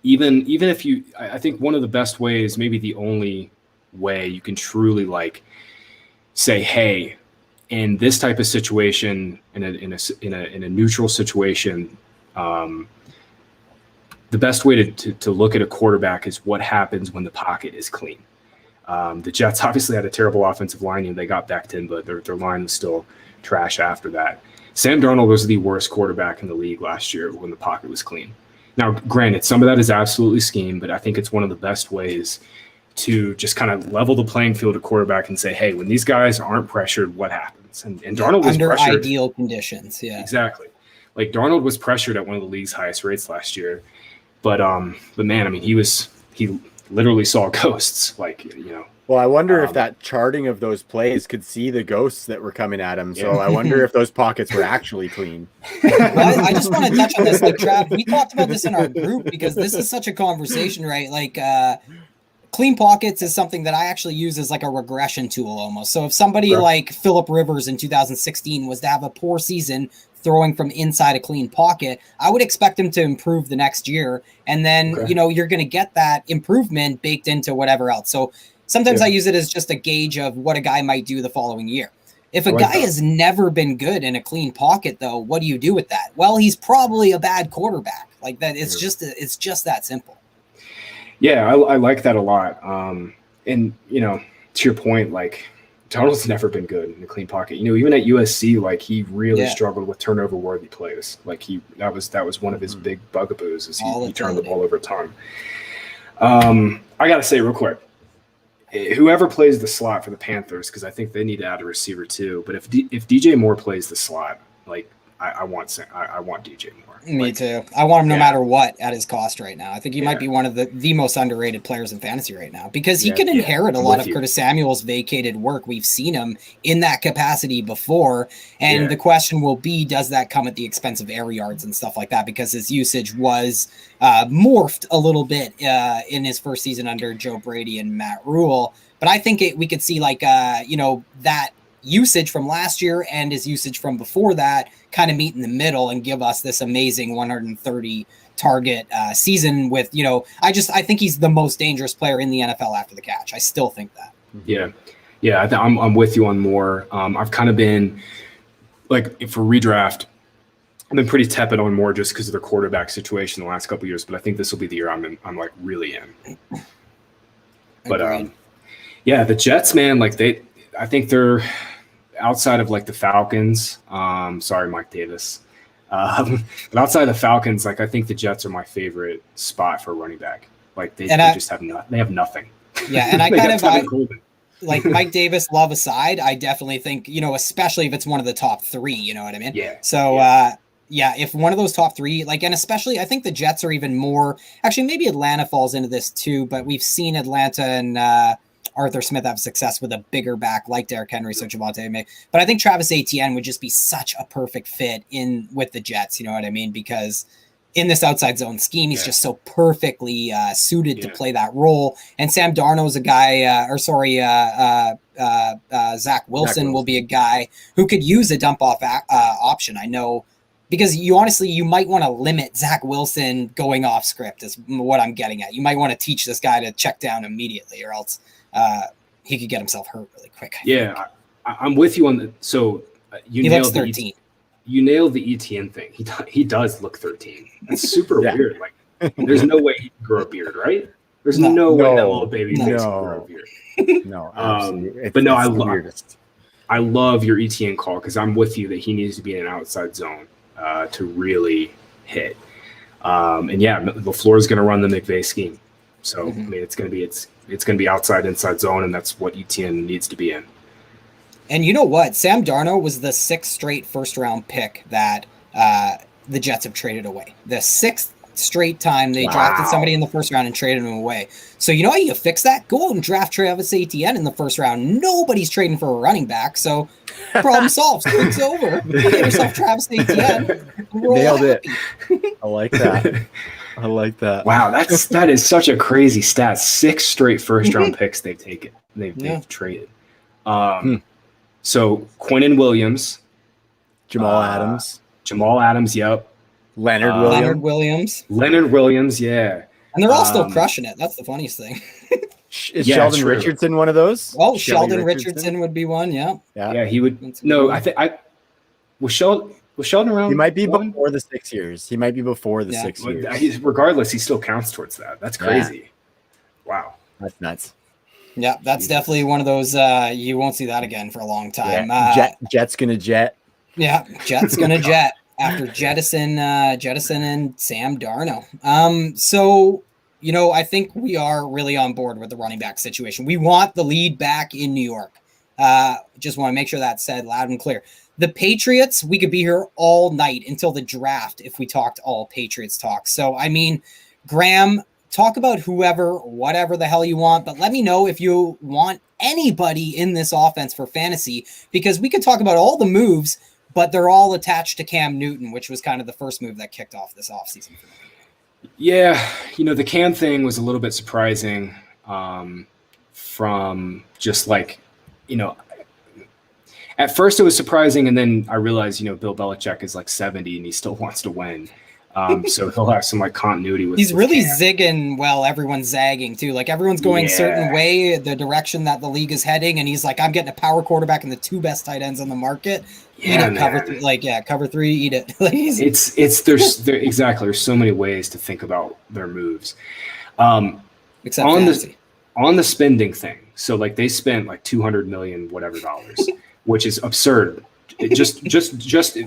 even if I think one of the best ways, maybe the only way you can truly like say, hey, in this type of situation, in a neutral situation, the best way to look at a quarterback is what happens when the pocket is clean. The Jets obviously had a terrible offensive line, and they got backed in, but their line was still trash after that. Sam Darnold was the worst quarterback in the league last year when the pocket was clean. Now, granted, some of that is absolutely scheme, but I think it's one of the best ways to just kind of level the playing field at quarterback and say, hey, when these guys aren't pressured, what happens? And Darnold was under pressured. Ideal conditions. Yeah, exactly. Like Darnold was pressured at one of the league's highest rates last year. But man, I mean, he literally saw ghosts. Like, Well, Well, I wonder if that charting of those plays could see the ghosts that were coming at him. So I wonder if those pockets were actually clean. Well, I just want to touch on this. Like, Trav, we talked about this in our group because this is such a conversation, right? Like, clean pockets is something that I actually use as like a regression tool almost. So if somebody like Phillip Rivers in 2016 was to have a poor season throwing from inside a clean pocket, I would expect him to improve the next year. And then, you're going to get that improvement baked into whatever else. So sometimes I use it as just a gauge of what a guy might do the following year. If a guy has never been good in a clean pocket, though, what do you do with that? Well, he's probably a bad quarterback. Like that, it's just that simple. Yeah, I like that a lot. And to your point, like Darnold's never been good in a clean pocket. Even at USC, like he really struggled with turnover-worthy plays. Like that was one of his big bugaboos is he turned the ball over a ton. I gotta say real quick. Whoever plays the slot for the Panthers, because I think they need to add a receiver too. But if DJ Moore plays the slot, like I want DJ Moore. Me too. I want him no matter what at his cost right now. I think he might be one of the most underrated players in fantasy right now because he can inherit a lot of Curtis Samuel's vacated work. We've seen him in that capacity before. And the question will be, does that come at the expense of air yards and stuff like that? Because his usage was morphed a little bit in his first season under Joe Brady and Matt Rule. But I think we could see like, that usage from last year and his usage from before that kind of meet in the middle and give us this amazing 130 target season with, I think he's the most dangerous player in the NFL after the catch. I still think that. Yeah. I'm with you on Moore. I've kind of been like for redraft, I've been pretty tepid on Moore just because of their quarterback situation the last couple of years, but I think this will be the year I'm like really in. But the Jets, man, like I think they're outside of like the Falcons. Sorry, Mike Davis. But outside of the Falcons, like I think the Jets are my favorite spot for a running back. Like they just have they have nothing. Yeah, and I like Mike Davis love aside, I definitely think, especially if it's one of the top three, you know what I mean? Yeah. So if one of those top three, like, and especially I think the Jets are even more, actually maybe Atlanta falls into this too, but we've seen Atlanta and Arthur Smith have success with a bigger back like Derrick Henry, so Javonte May. But I think Travis Etienne would just be such a perfect fit in with the Jets, you know what I mean? Because in this outside zone scheme, he's just so perfectly suited to play that role. And Sam Darnold is a guy, Zach Wilson will be a guy who could use a dump off option. I know, because you might want to limit Zach Wilson going off script is what I'm getting at. You might want to teach this guy to check down immediately or else he could get himself hurt really quick. I'm with you on the. So he looks 13. You nailed the ETN thing. He does look 13. That's super weird. Like, there's no way he can grow a beard, right? There's no way that little baby can grow a beard. No, absolutely. But no, I love your ETN call because I'm with you that he needs to be in an outside zone to really hit. And LaFleur is going to run the McVay scheme. So I mean, it's going to be outside, inside zone, and that's what ETN needs to be in. And you know what? Sam Darnold was the 6th straight first-round pick that the Jets have traded away. The 6th straight time they drafted somebody in the first round and traded him away. So you know how you fix that? Go out and draft Travis Etienne in the first round. Nobody's trading for a running back, so problem solved. It's over. Get yourself Travis Etienne. Nailed it. I like that. Wow, that is such a crazy stat. 6 straight first-round picks they've taken. They've traded. So Quinnen Williams, Jamal Adams, yep. Leonard Williams, yeah. And they're all still crushing it. That's the funniest thing. Is Sheldon Richardson one of those? Oh, Sheldon Richardson would be one, yeah. Yeah, he would. No, I think was Sheldon around? He might be before the 6 years. 6 years. Regardless, he still counts towards that. That's crazy. Yeah. Wow. That's nuts. Yeah, that's definitely one of those. You won't see that again for a long time. Yeah. Jet's gonna jet. Yeah, Jet's gonna jet after jettison and Sam Darnold. So I think we are really on board with the running back situation. We want the lead back in New York. Just want to make sure that's said loud and clear. The Patriots, we could be here all night until the draft if we talked all Patriots talk. So I mean, Graham, talk about whoever, whatever the hell you want, but let me know if you want anybody in this offense for fantasy, because we could talk about all the moves, but they're all attached to Cam Newton, which was kind of the first move that kicked off this offseason for me. Yeah, the Cam thing was a little bit surprising from just like, at first it was surprising, and then I realized, Bill Belichick is like 70 and he still wants to win. So he'll have some like continuity with. He's really Cam. zigging while everyone's zagging too. Like everyone's going a certain way, the direction that the league is heading, and he's like, I'm getting a power quarterback and the 2 best tight ends on the market. Yeah, eat it, cover 3, cover 3, eat it. There's exactly. There's so many ways to think about their moves. Except on the spending thing. So like they spent like $200 million whatever dollars, which is absurd. Just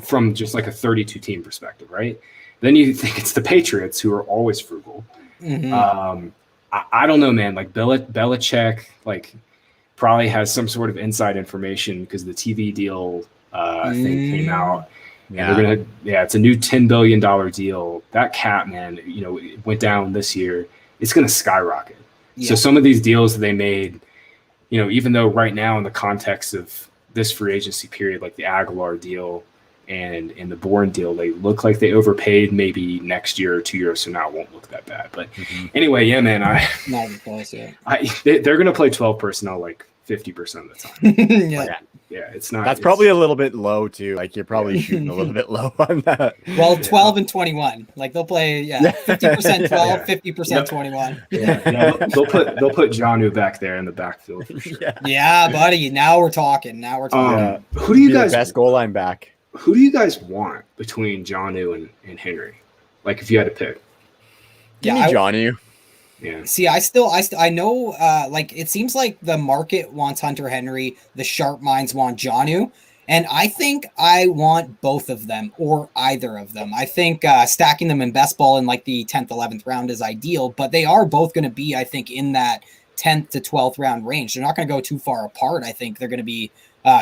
from just like a 32 team perspective, right? Then you think it's the Patriots, who are always frugal. Mm-hmm. I don't know, man. Like Belichick, like probably has some sort of inside information because the TV deal thing came out. Yeah, and it's a new $10 billion deal. That cap, man, it went down this year. It's going to skyrocket. Yeah. So some of these deals that they made, even though right now in the context of this free agency period, like the Aguilar deal and the Bourne deal, they look like they overpaid. Maybe next year or 2 years from now, it won't look that bad. But anyway, yeah, man, not even close, yeah. They're going to play 12 personnel like 50% of the time. Yeah, it's not. That's probably a little bit low too. Like you're probably shooting a little bit low on that. Well, 12 and 21. Like they'll play 50% 12, 50% 21. They'll put Jonnu back there in the backfield for sure. Yeah, buddy. Now we're talking. Who do you guys best goal line back? Who do you guys want between Jonnu and Henry? Like if you had to pick. Give me Jonnu. Yeah. See, I know, like, it seems like the market wants Hunter Henry, the sharp minds want Jonnu, and I think I want both of them or either of them. I think stacking them in best ball in like the 10th, 11th round is ideal, but they are both going to be, I think, in that 10th to 12th round range. They're not going to go too far apart. I think they're going to be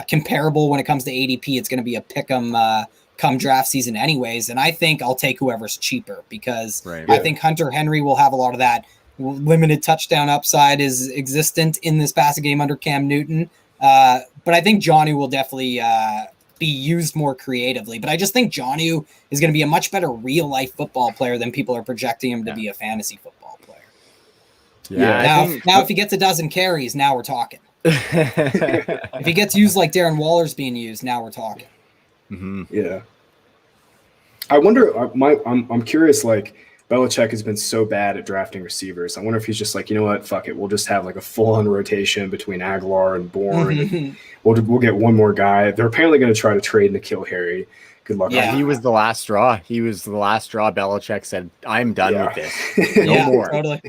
comparable when it comes to ADP. It's going to be a pick 'em come draft season anyways, and I think I'll take whoever's cheaper because I think Hunter Henry will have a lot of that limited touchdown upside is existent in this passing game under Cam Newton. But I think Jonnu will definitely be used more creatively. But I just think Jonnu is going to be a much better real life football player than people are projecting him to be a fantasy football player. Yeah. Now if he gets a dozen carries, now we're talking. If he gets used like Darren Waller's being used, now we're talking. Mm-hmm. Yeah. I wonder, I'm curious, like, Belichick has been so bad at drafting receivers. I wonder if he's just like, you know what, fuck it. We'll just have like a full-on rotation between Aguilar and Bourne. And we'll get one more guy. They're apparently going to try to trade N'Keal Harry. Good luck. Yeah, he was the last straw. Belichick said, I'm done with this. No more. Totally.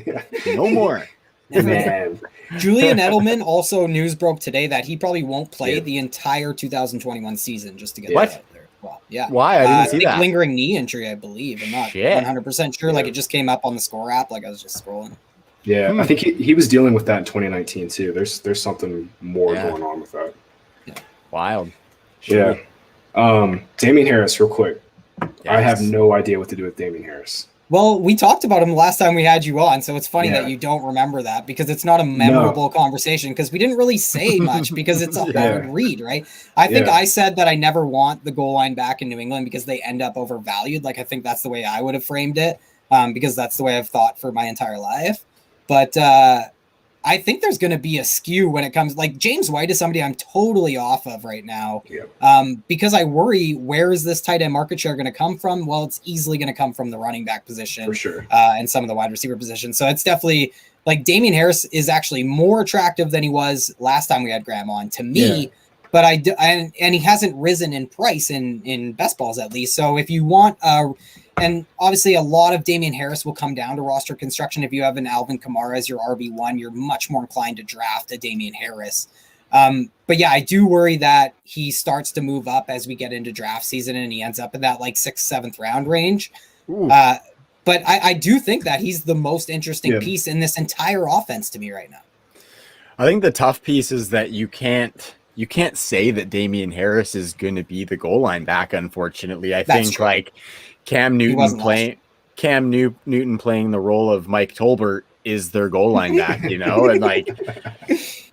No more. Man. Julian Edelman, also news broke today that he probably won't play the entire 2021 season, just to get that out there. Well, yeah. Why? I didn't see that. Lingering knee injury, I believe. I'm not 100% sure. Like it just came up on the score app. Like I was just scrolling. Yeah, I think he was dealing with that in 2019 too. There's something more going on with that. Yeah. Wild. Sure. Yeah. Damian Harris, real quick. Yes. I have no idea what to do with Damian Harris. Well, we talked about him last time we had you on, so it's funny that you don't remember that because it's not a memorable conversation because we didn't really say much because it's a hard read, right? I think I said that I never want the goal line back in New England because they end up overvalued. Like, I think that's the way I would have framed it because that's the way I've thought for my entire life. But I think there's going to be a skew when it comes, like James White is somebody I'm totally off of right now because I worry, where is this tight end market share going to come from? Well, it's easily going to come from the running back position for sure, and some of the wide receiver positions. So it's definitely like Damian Harris is actually more attractive than he was last time we had Graham on to me, but and he hasn't risen in price in best balls at least. So if you want and obviously a lot of Damian Harris will come down to roster construction. If you have an Alvin Kamara as your RB1, you're much more inclined to draft a Damian Harris. But yeah, I do worry that he starts to move up as we get into draft season and he ends up in that like 6th, 7th round range. But I do think that he's the most interesting piece in this entire offense to me right now. I think the tough piece is that you can't say that Damian Harris is going to be the goal line back, unfortunately. I think like Cam Newton playing Cam Newton playing the role of Mike Tolbert is their goal line back, and like,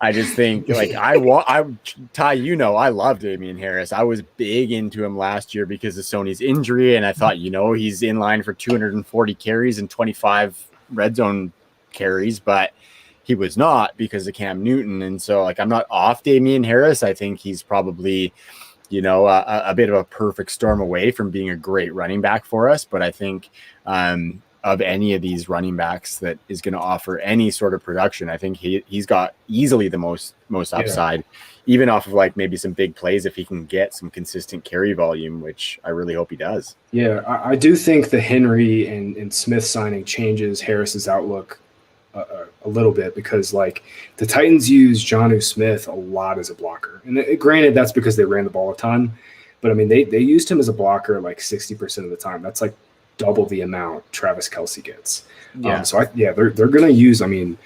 I just think like Ty, I love Damian Harris. I was big into him last year because of Sony's injury, and I thought, he's in line for 240 carries and 25 red zone carries, but he was not because of Cam Newton. And so like, I'm not off Damian Harris. I think he's probably, a bit of a perfect storm away from being a great running back for us. But I think, of any of these running backs that is going to offer any sort of production, I think he's got easily the most upside, even off of like maybe some big plays if he can get some consistent carry volume, which I really hope he does. Yeah, I do think the Henry and Smith signing changes Harris's outlook a little bit, because like the Titans use Jonnu Smith a lot as a blocker, and granted that's because they ran the ball a ton, but I mean they used him as a blocker like 60% of the time. That's like double the amount Travis Kelce gets. Yeah. They're going to use. I mean,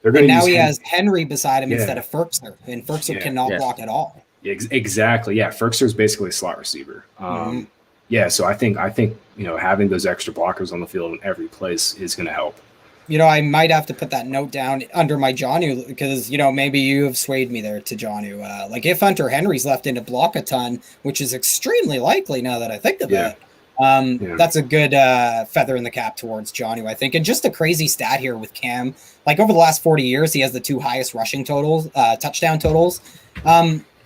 they're going to. Now use he has Henry beside him instead of Ferkser, and Ferkser cannot block at all. Exactly. Yeah, Ferkser is basically a slot receiver. Yeah, so I think having those extra blockers on the field in every place is going to help. I might have to put that note down under my Jonnu, because, maybe you have swayed me there to Jonnu. Like if Hunter Henry's left in to block a ton, which is extremely likely now that I think of it, that's a good feather in the cap towards Jonnu, I think. And just a crazy stat here with Cam, like over the last 40 years, he has the 2 highest rushing totals, touchdown totals.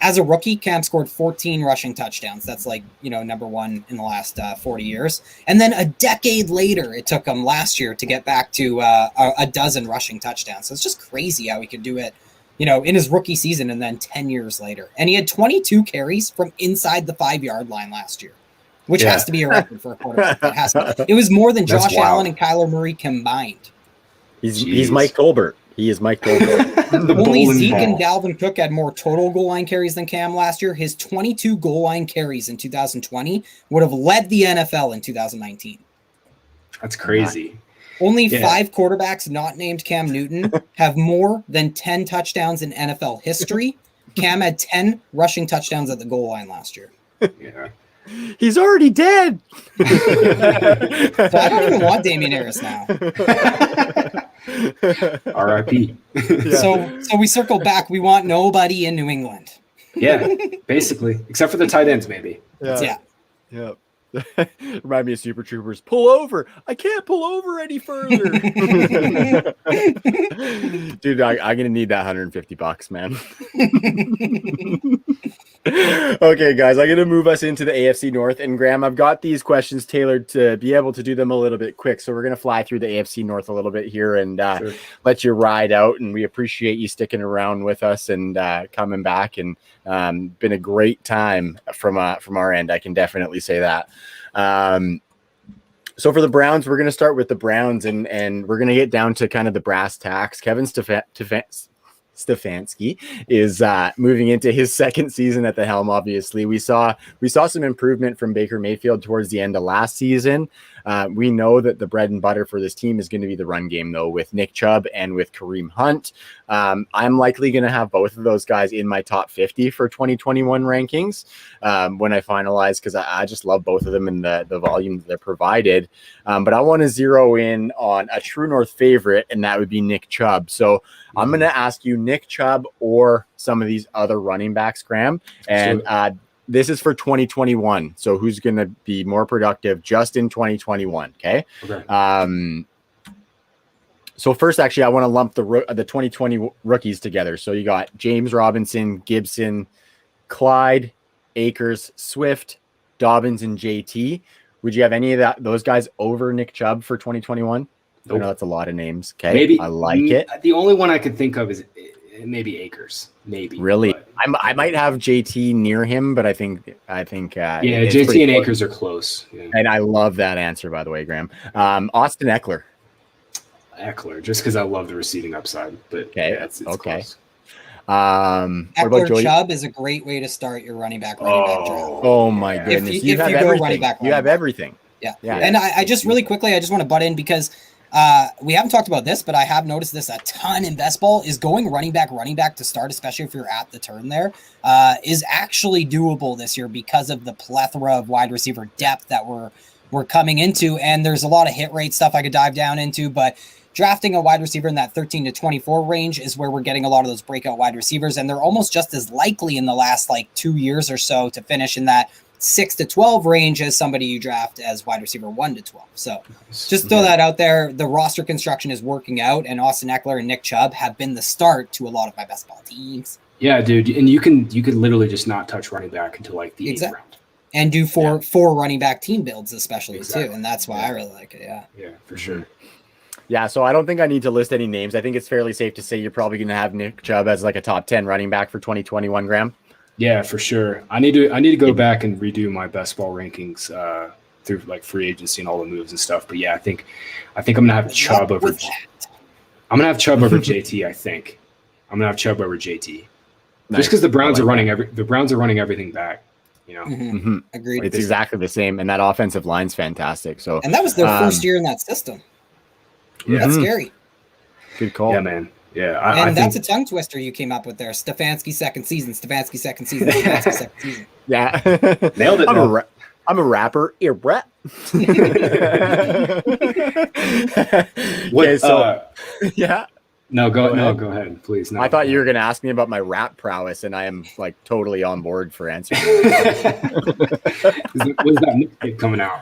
As a rookie, Cam scored 14 rushing touchdowns. That's like, number 1 in the last 40 years. And then a decade later, it took him last year to get back to a dozen rushing touchdowns. So it's just crazy how he could do it, in his rookie season and then 10 years later. And he had 22 carries from inside the 5-yard line last year, which has to be a record for a quarterback. It was more than Josh Allen and Kyler Murray combined. He's Mike Tolbert. He is Mike Tolbert. Only Zeke and Dalvin Cook had more total goal line carries than Cam last year. His 22 goal line carries in 2020 would have led the NFL in 2019. That's crazy. Only 5 quarterbacks not named Cam Newton have more than 10 touchdowns in NFL history. Cam had 10 rushing touchdowns at the goal line last year. Yeah. He's already dead. So I don't even want Damian Harris now. R.I.P. So we circle back. We want nobody in New England. Yeah, basically, except for the tight ends, maybe. Yeah. Remind me of Super Troopers. Pull over. I can't pull over any further. Dude, I'm gonna need that $150, man. Okay, guys, I'm gonna move us into the AFC North, and Graham, I've got these questions tailored to be able to do them a little bit quick, so we're gonna fly through the AFC North a little bit here and let you ride out. And we appreciate you sticking around with us and coming back, and been a great time from our end. I can definitely say that. So for the Browns, we're going to start with the Browns, and we're going to get down to kind of the brass tacks. Kevin Stefanski is moving into his second season at the helm. Obviously, we saw some improvement from Baker Mayfield towards the end of last season. We know that the bread and butter for this team is going to be the run game, though, with Nick Chubb and with Kareem Hunt. I'm likely going to have both of those guys in my top 50 for 2021 rankings when I finalize, because I just love both of them and the volume that they're provided. But I want to zero in on a true north favorite, and that would be Nick Chubb. So I'm going to ask you Nick Chubb or some of these other running backs, Graham. And this is for 2021. So who's going to be more productive just in 2021? Okay. So first, actually, I want to lump the 2020 rookies together. So you got James Robinson, Gibson, Clyde, Akers, Swift, Dobbins, and JT. Would you have any of those guys over Nick Chubb for 2021? Nope. I know that's a lot of names. Okay, maybe I like it. The only one I could think of is maybe Akers. Maybe really. But I might have JT near him, but I think JT and Akers are close. Yeah. And I love that answer, by the way, Graham. Austin Ekeler, just because I love the receiving upside. But it's okay. Close. Ekeler Chubb is a great way to start your running back draft. Oh my goodness! You have everything. You have everything. Yeah. And I just really quickly, I just want to butt in because we haven't talked about this, but I have noticed this a ton in best ball is going running back to start, especially if you're at the turn there, is actually doable this year because of the plethora of wide receiver depth that we're we're coming into. And there's a lot of hit rate stuff I could dive down into, but drafting a wide receiver in that 13 to 24 range is where we're getting a lot of those breakout wide receivers. And they're almost just as likely in the last like 2 years or so to finish in that 6 to 12 range as somebody you draft as wide receiver 1 to 12. So just throw that out there. The roster construction is working out, and Austin Ekeler and Nick Chubb have been the start to a lot of my best ball teams. Yeah, dude. And you could literally just not touch running back until like the 8th round. And do four running back team builds, especially too. And that's why I really like it. Yeah. Yeah, for sure. Yeah, so I don't think I need to list any names. I think it's fairly safe to say you're probably going to have Nick Chubb as like a top 10 running back for 2021, Graham. Yeah, for sure. I need to go back and redo my best ball rankings through like free agency and all the moves and stuff. But yeah, I think I'm gonna have Chubb over. I'm gonna have Chubb over JT. I think I'm gonna have Chubb over JT. Nice. Just because the Browns are running everything back. You know, Agreed. It's exactly the same, and that offensive line's fantastic. So, and that was their first year in that system. Yeah, that's scary. Good call. Yeah, man. Yeah, I that's a tongue twister you came up with there. Stefanski second season. Stefanski second season. Yeah, nailed it. I'm a rapper. Brett. Okay, so yeah. No, go ahead, please. No, I thought you were going to ask me about my rap prowess, and I am like totally on board for answering. Was that mixtape coming out?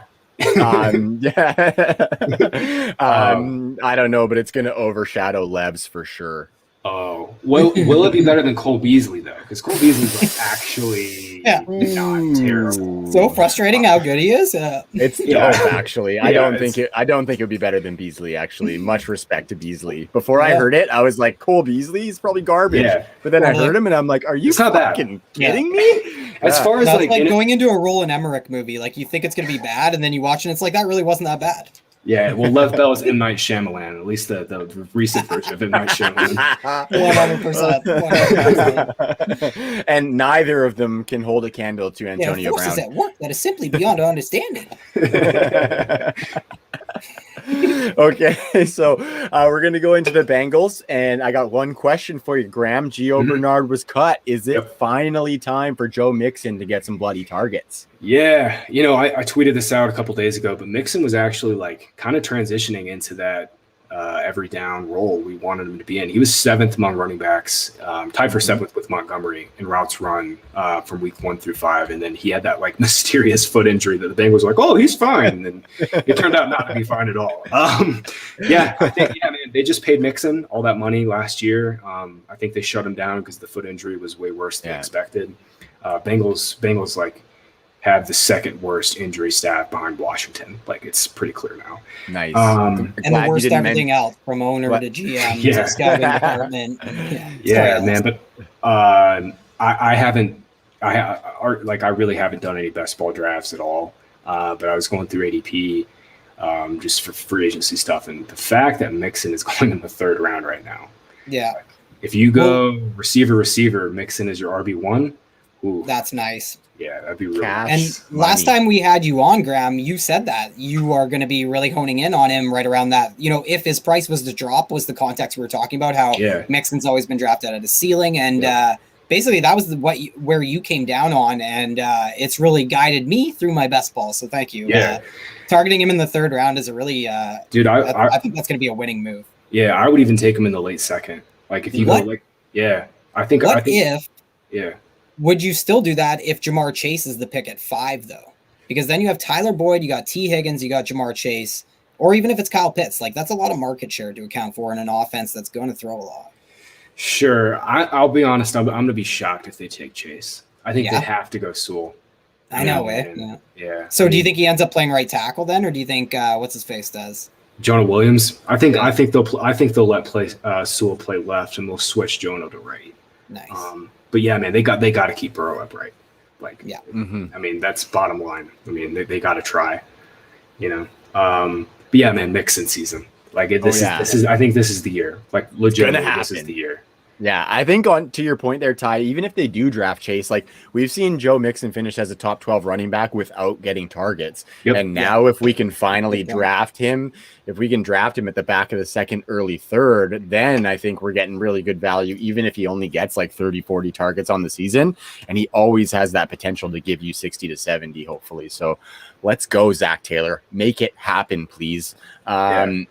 I don't know, but it's going to overshadow Lebs for sure. Oh, will it be better than Cole Beasley though? Because Cole Beasley's like actually not terrible. So frustrating how good he is. It's dope, actually. I don't think it would be better than Beasley. Actually, much respect to Beasley. Before I heard it, I was like, Cole Beasley is probably garbage. Yeah. But then I heard him, and I'm like, are you fucking kidding me? As far as like going into a Roland Emmerich movie, like you think it's gonna be bad, and then you watch it, and it's like that really wasn't that bad. Yeah, well, Lev Bell is M. Night Shyamalan, at least the recent version of M. Night Shyamalan. 100%. And neither of them can hold a candle to Antonio Brown. Forces at work that is simply beyond our understanding. Okay, so we're going to go into the Bengals, and I got one question for you, Graham. Gio Bernard was cut. Is it finally time for Joe Mixon to get some bloody targets? Yeah, I tweeted this out a couple days ago, but Mixon was actually like kind of transitioning into that every down role we wanted him to be in. He was 7th among running backs, tied for 7th with Montgomery in routes run from week 1 through 5. And then he had that like mysterious foot injury that the Bengals were like, oh, he's fine. And then it turned out not to be fine at all. Man, they just paid Mixon all that money last year. I think they shut him down because the foot injury was way worse than expected. Bengals like have the second worst injury stat behind Washington. Like it's pretty clear now. Nice. And the worst everything else from owner to GM to scouting department. Man. But I really haven't done any best ball drafts at all. But I was going through ADP just for free agency stuff. And the fact that Mixon is going in the 3rd round right now. Yeah. If you go receiver, Mixon is your RB1. Ooh. That's nice. Yeah, that'd be really nice. And last time we had you on, Graham, you said that you are going to be really honing in on him right around that. If his price was to drop, was the context we were talking about, how Mixon's always been drafted at a ceiling. And basically that was where you came down on. And it's really guided me through my best ball. So thank you. Yeah. Targeting him in the 3rd round is a really, dude, I think that's going to be a winning move. Yeah, I would even take him in the late 2nd. Like if you go like, I think would you still do that if Jamar Chase is the pick at 5, though? Because then you have Tyler Boyd, you got T. Higgins, you got Jamar Chase, or even if it's Kyle Pitts, like that's a lot of market share to account for in an offense that's going to throw a lot. Sure. I'll be honest. I'm going to be shocked if they take Chase. I think they have to go Sewell. I know it. Yeah. So do you think he ends up playing right tackle then, or do you think what's his face does? Jonah Williams. I think they'll let Sewell play left, and they'll switch Jonah to right. Nice. But yeah, man, they got to keep Burrow upright. Like, I mean, that's bottom line. I mean, they got to try, But yeah, man, Mixon season. Like this is I think this is the year. Like legitimately, this is the year. Yeah, I think on to your point there, Ty, even if they do draft Chase, like we've seen Joe Mixon finish as a top 12 running back without getting targets. Yep. And now if we can finally draft him, if we can draft him at the back of the second, early third, then I think we're getting really good value, even if he only gets like 30, 40 targets on the season. And he always has that potential to give you 60 to 70, hopefully. So let's go, Zach Taylor. Make it happen, please. Samaje!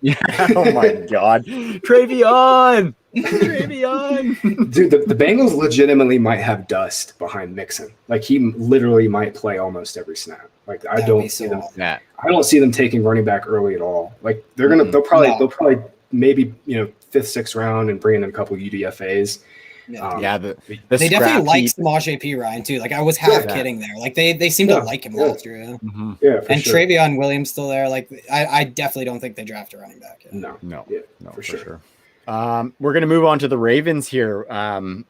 Yeah. Oh my God. Travion. Dude, the Bengals legitimately might have dust behind Mixon. Like he literally might play almost every snap. Like I don't see them. Yeah. I don't see them taking running back early at all. Like they'll probably maybe 5th, 6th round and bring in a couple UDFAs. They definitely like Samaje P. Ryan too. Like I was half kidding there. Like they seem to like him last year. Yeah, and sure. Travion Williams still there. Like I definitely don't think they draft a running back yet. No, for sure. We're going to move on to the Ravens here.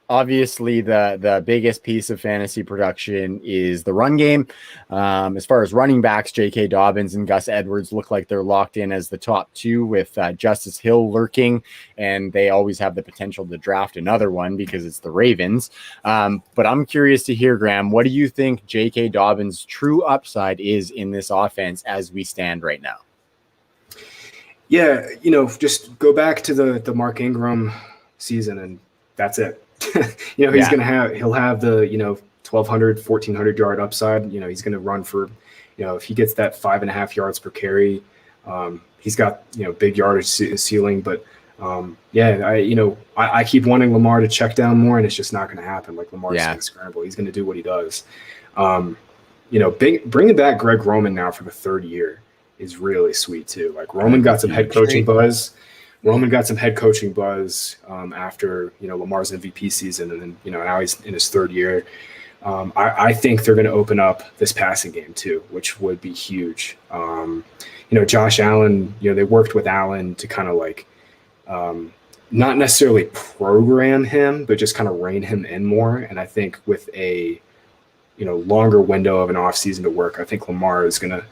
Obviously, the biggest piece of fantasy production is the run game. As far as running backs, JK Dobbins and Gus Edwards look like they're locked in as the top two, with Justice Hill lurking, and they always have the potential to draft another one because it's the Ravens. But I'm curious to hear, Graham, what do you think JK Dobbins' true upside is in this offense as we stand right now? Yeah, just go back to the Mark Ingram season, and that's it. He'll have the 1,200, 1,400 yard upside. He's going to run for, if he gets that 5.5 yards per carry, he's got big yardage ceiling. But I keep wanting Lamar to check down more, and it's just not going to happen. Like Lamar's going to scramble. He's going to do what he does. Bringing back Greg Roman now for the 3rd year is really sweet too. Like Roman got some head coaching buzz. After Lamar's MVP season, and then now he's in his 3rd year. I think they're going to open up this passing game too, which would be huge. Josh Allen, they worked with Allen to kind of like not necessarily program him, but just kind of rein him in more. And I think with a longer window of an offseason to work, I think Lamar is going to.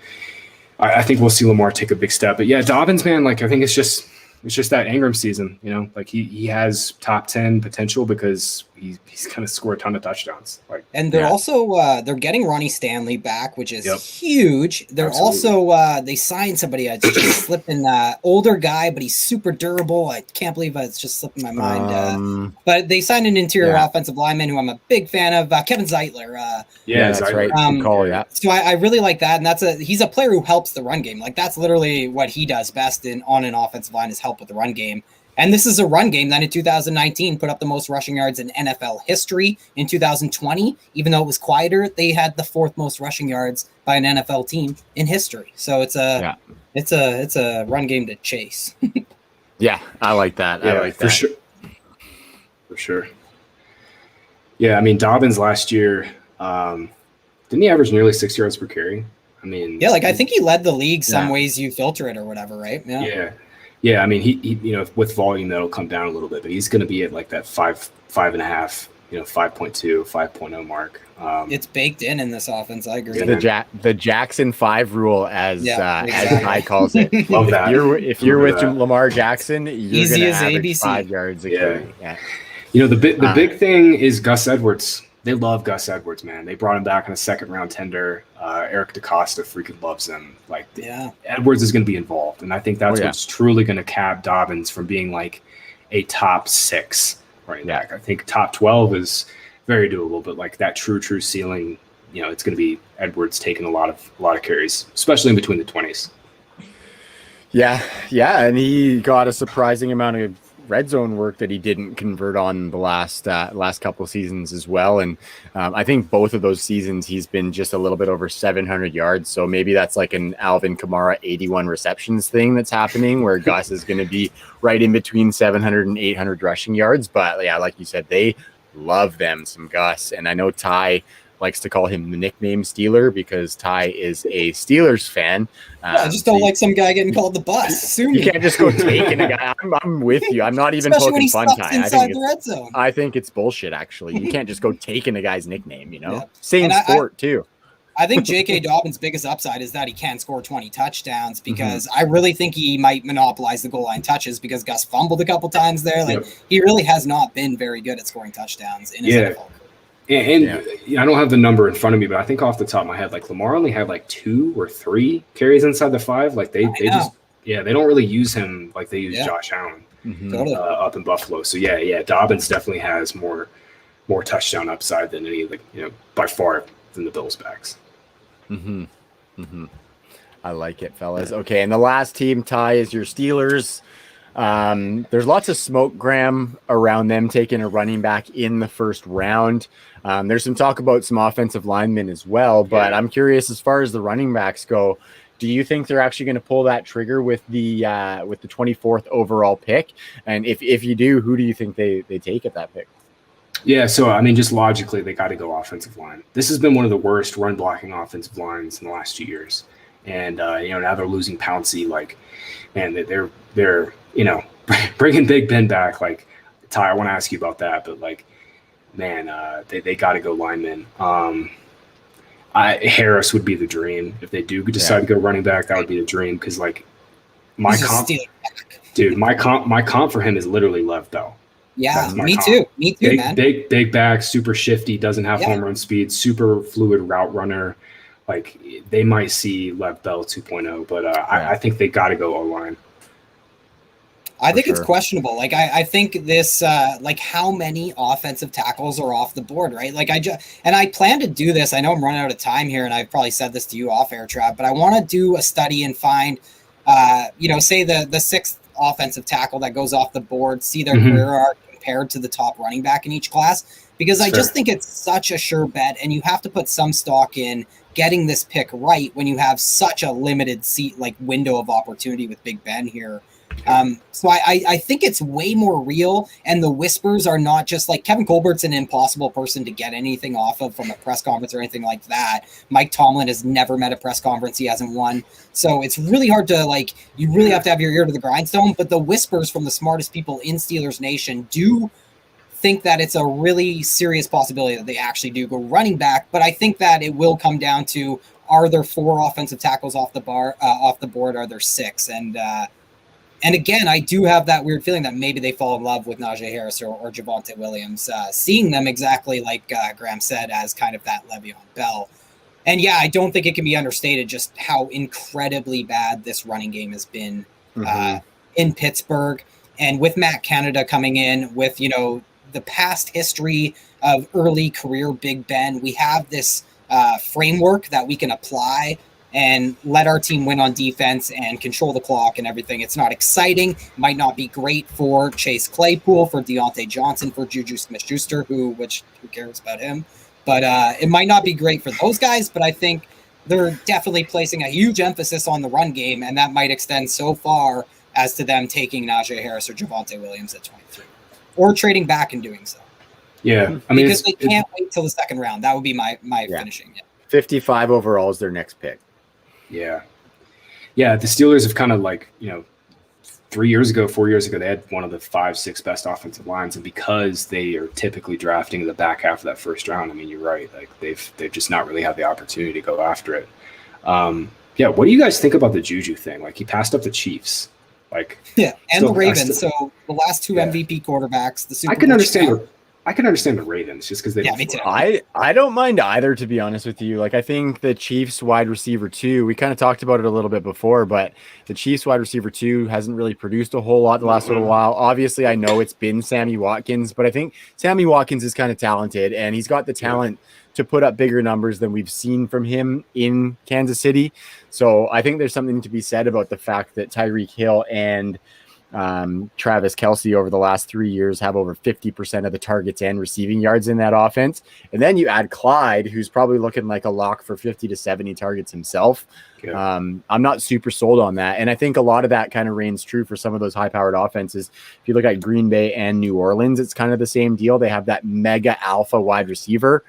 I think we'll see Lamar take a big step. But yeah, Dobbins, man, like I think it's just that Ingram season, like he has top 10 potential because he's going to score a ton of touchdowns. And they're also they're getting Ronnie Stanley back, which is huge. They're also they signed somebody that's just slipping, older guy, but he's super durable. I can't believe it's just slipping my mind. But they signed an interior offensive lineman who I'm a big fan of, Kevin Zeitler. That's right. So I really like that, and he's a player who helps the run game. Like that's literally what he does best on an offensive line is help with the run game. And this is a run game that in 2019 put up the most rushing yards in NFL history. In 2020, even though it was quieter, they had the 4th most rushing yards by an NFL team in history. So it's a run game to chase. Yeah, I like that. Yeah, I like that. For sure. Yeah, I mean Dobbins last year, didn't he average nearly 6 yards per carry? I mean, I think he led the league some ways you filter it or whatever, right? Yeah, I mean, he with volume that'll come down a little bit, but he's going to be at like that 5.5, 5.2, 5.0 mark. It's baked in this offense. I agree. The Jackson 5 rule, as Ty calls it. Love that. If you're with Lamar Jackson, you're going to average ABC. 5 yards a carry. Yeah. The big thing is Gus Edwards. They love Gus Edwards, man. They brought him back in a 2nd round tender. Eric DeCosta freaking loves him. Edwards is going to be involved, and I think that's what's truly going to cap Dobbins from being like a top 6 running back. I think top 12 is very doable, but like that true ceiling, it's going to be Edwards taking a lot of carries, especially in between the 20s. Yeah, and he got a surprising amount of red zone work that he didn't convert on the last couple of seasons as well. And I think both of those seasons he's been just a little bit over 700 yards. So maybe that's like an Alvin Kamara 81 receptions thing that's happening where Gus is going to be right in between 700 and 800 rushing yards. But yeah, like you said, they love them some Gus. And I know Ty likes to call him the nickname Steeler because Ty is a Steelers fan. I just don't like some guy getting called the bus. You can't just go taking a guy. I'm with you. I'm not even poking fun, Ty. I think it's bullshit, actually. You can't just go taking a guy's nickname, Same sport, too. I think JK Dobbins' biggest upside is that he can score 20 touchdowns because I really think he might monopolize the goal line touches because Gus fumbled a couple times there. Like he really has not been very good at scoring touchdowns in his NFL career. And I don't have the number in front of me, but I think off the top of my head, like Lamar only had like 2 or 3 carries inside the 5. Like they just they don't really use him like they use Josh Allen up in Buffalo. So Dobbins definitely has more touchdown upside than any by far than the Bills backs. I like it, fellas. Okay, and the last team, Ty, is your Steelers. There's lots of smoke, Graham, around them taking a running back in the first round. There's some talk about some offensive linemen as well, but I'm curious as far as the running backs go. Do you think they're actually going to pull that trigger with the 24th overall pick? And if you do, who do you think they take at that pick? Yeah, so I mean, just logically, they got to go offensive line. This has been one of the worst run blocking offensive lines in the last 2 years, and now they're losing Pouncey. Like, man, they're bringing Big Ben back. Like, Ty, I want to ask you about that, but like, man, they got to go linemen. Harris would be the dream if they do decide to go running back. That would be the dream because like my comp for him is literally Lev Bell. Yeah, me too, man. Big back, super shifty, doesn't have home run speed, super fluid route runner. Like they might see Lev Bell 2.0, but I think they got to go O-line. I think it's questionable. Like I think this, like how many offensive tackles are off the board, right? Like I plan to do this. I know I'm running out of time here, and I've probably said this to you off air, Trav, but I want to do a study and find, say the sixth offensive tackle that goes off the board, see their career arc compared to the top running back in each class, because I just think it's such a sure bet, and you have to put some stock in getting this pick right when you have such a limited window of opportunity with Big Ben here. So I think it's way more real, and the whispers are not just like Kevin Colbert's an impossible person to get anything off of from a press conference or anything like that. Mike Tomlin has never met a press conference he hasn't won. So it's really hard to you really have to have your ear to the grindstone, but the whispers from the smartest people in Steelers Nation do think that it's a really serious possibility that they actually do go running back. But I think that it will come down to, are there 4 offensive tackles off the board? Are there 6? And again, I do have that weird feeling that maybe they fall in love with Najee Harris or Javonte Williams, seeing them exactly like Graham said as kind of that Le'Veon Bell. And I don't think it can be understated just how incredibly bad this running game has been in Pittsburgh. And with Matt Canada coming in, with the past history of early career Big Ben, we have this framework that we can apply and let our team win on defense and control the clock and everything. It's not exciting. Might not be great for Chase Claypool, for Deontay Johnson, for Juju Smith-Schuster, who cares about him? But it might not be great for those guys, but I think they're definitely placing a huge emphasis on the run game, and that might extend so far as to them taking Najee Harris or Javonte Williams at 23, or trading back and doing so. Yeah, I mean, because they can't wait till the second round. That would be my finishing. 55 overall is their next pick. Yeah. The Steelers have kind of 4 years ago, they had one of the 5-6 best offensive lines, and because they are typically drafting in the back half of that first round, I mean, you're right. Like they've just not really had the opportunity to go after it. What do you guys think about the Juju thing? Like he passed up the Chiefs, and the Ravens. So the last 2 MVP quarterbacks, the Super Bowl. I can understand the Ravens just because they. Yeah, me too. I don't mind either, to be honest with you. Like I think the Chiefs wide receiver 2, we kind of talked about it a little bit before, but the Chiefs wide receiver 2 hasn't really produced a whole lot the last little while. Obviously, I know it's been Sammy Watkins, but I think Sammy Watkins is kind of talented, and he's got the talent to put up bigger numbers than we've seen from him in Kansas City. So I think there's something to be said about the fact that Tyreek Hill and Travis Kelce over the last 3 years have over 50% of the targets and receiving yards in that offense. And then you add Clyde, who's probably looking like a lock for 50 to 70 targets himself. Okay. I'm not super sold on that. And I think a lot of that kind of reigns true for some of those high powered offenses. If you look at Green Bay and New Orleans, it's kind of the same deal. They have that mega alpha wide receiver.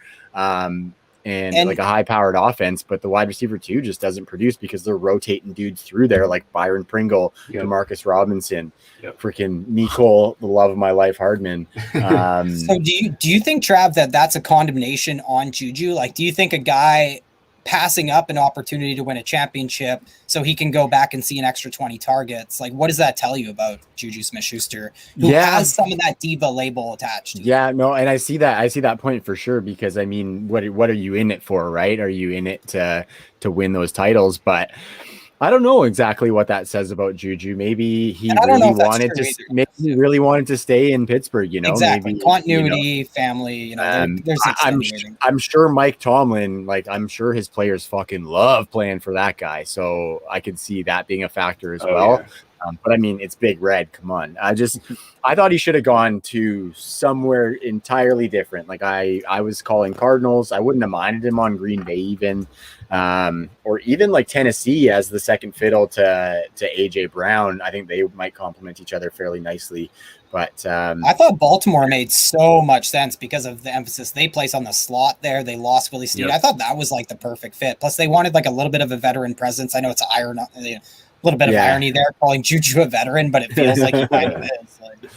And like a high-powered offense, but the wide receiver 2 just doesn't produce because they're rotating dudes through there like Byron Pringle, Demarcus Robinson, freaking Nicole, the love of my life, Hardman. So do you think, Trav, that's a condemnation on Juju? Like, do you think a guy passing up an opportunity to win a championship so he can go back and see an extra 20 targets. Like, what does that tell you about Juju Smith-Schuster, who has some of that diva label attached to Yeah, no, and I see that point for sure, because I mean, what are you in it for, right? Are you in it to win those titles? But I don't know exactly what that says about Juju. Maybe he really wanted to stay in Pittsburgh, you know. Exactly. Maybe continuity, family, I'm sure Mike Tomlin, like, I'm sure his players fucking love playing for that guy, so I could see that being a factor as well. Yeah. But I mean, it's Big Red. Come on. I thought he should have gone to somewhere entirely different. Like I was calling Cardinals. I wouldn't have minded him on Green Bay even, or even like Tennessee as the second fiddle to AJ Brown. I think they might complement each other fairly nicely. But I thought Baltimore made so much sense because of the emphasis they place on the slot there. They lost Willie Snead. Yep. I thought that was like the perfect fit. Plus, they wanted like a little bit of a veteran presence. I know it's a little bit of irony there, calling Juju a veteran, but it feels like he kind of is. Like,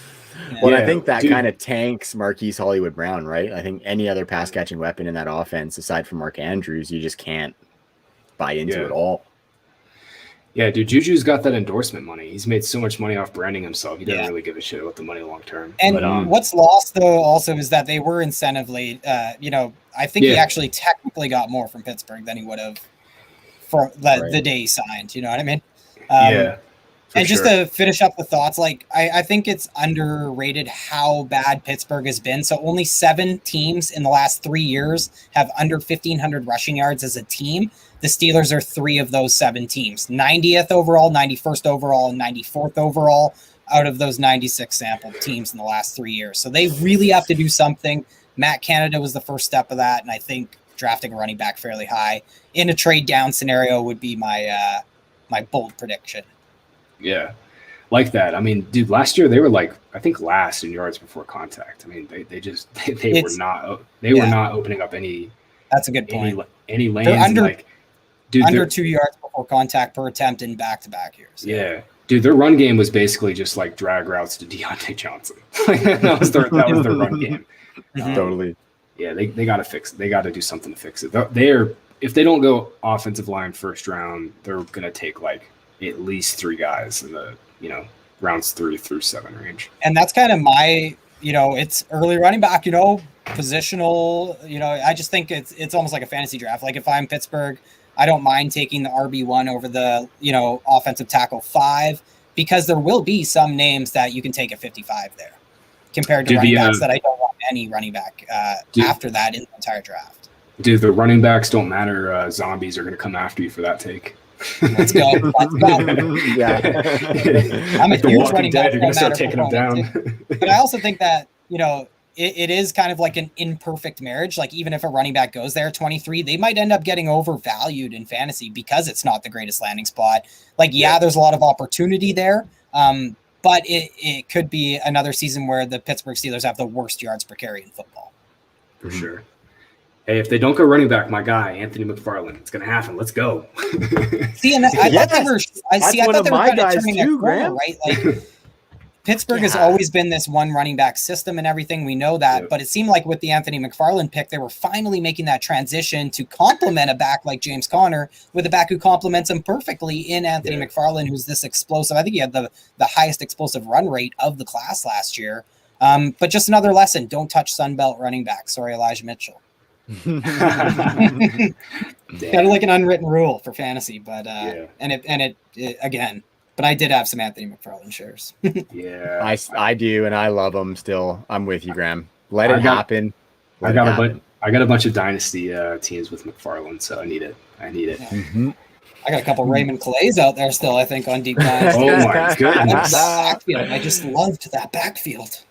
Well, I think that kind of tanks Marquise Hollywood Brown, right? I think any other pass catching weapon in that offense, aside from Mark Andrews, you just can't buy into it all. Yeah, dude, Juju's got that endorsement money. He's made so much money off branding himself. He doesn't really give a shit about the money long term. And what's lost, though, also is that they were incentively, I think he actually technically got more from Pittsburgh than he would have for the day he signed. You know what I mean? And just to finish up the thoughts, like I think it's underrated how bad Pittsburgh has been. So only 7 teams in the last 3 years have under 1,500 rushing yards as a team. The Steelers are 3 of those 7 teams, 90th overall, 91st overall, and 94th overall out of those 96 sampled teams in the last 3 years. So they really have to do something. Matt Canada was the first step of that, and I think drafting a running back fairly high in a trade down scenario would be my bold prediction. Yeah, like that. I mean, dude, last year they were like, I think last in yards before contact. I mean, they were not opening up any. That's a good point. Any lanes. They're under 2 yards before contact per attempt in back-to-back years. Yeah, dude, their run game was basically just like drag routes to Deontay Johnson. that was their run game. Totally. Yeah, they got to fix it. They got to do something to fix it. If they don't go offensive line first round, they're gonna take like at least 3 guys in the rounds 3 through 7 range. And that's kind of my it's early running back, positional. I just think it's almost like a fantasy draft. Like if I'm Pittsburgh, I don't mind taking the RB1 over the offensive tackle 5, because there will be some names that you can take at 55 there compared to running backs that I don't want any running back after that in the entire draft. Dude, the running backs don't matter. Zombies are going to come after you for that take. Let's go. Yeah. I'm a huge running back. You're going to start taking them down. But I also think that, it is kind of like an imperfect marriage. Like even if a running back goes there 23, they might end up getting overvalued in fantasy because it's not the greatest landing spot. Like, there's a lot of opportunity there. But it could be another season where the Pittsburgh Steelers have the worst yards per carry in football. For sure. Hey, if they don't go running back, my guy, Anthony McFarland, it's going to happen. Let's go. See, and I thought they were kind of turning a corner, right? Like Pittsburgh has always been this one running back system and everything. We know that, but it seemed like with the Anthony McFarland pick, they were finally making that transition to complement a back like James Conner with a back who complements him perfectly in Anthony McFarland, who's this explosive. I think he had the highest explosive run rate of the class last year. But just another lesson: don't touch Sunbelt running back. Sorry, Elijah Mitchell. Kind of like an unwritten rule for fantasy, but and it again. But I did have some Anthony McFarland shares. I do, and I love him still. I'm with you, Graham. Let it happen. I got a bunch of dynasty teams with McFarland, so I need it. Yeah. Mm-hmm. I got a couple Raymond Calays out there still, I think, on deep dives. Oh my goodness! Backfield. I just loved that backfield.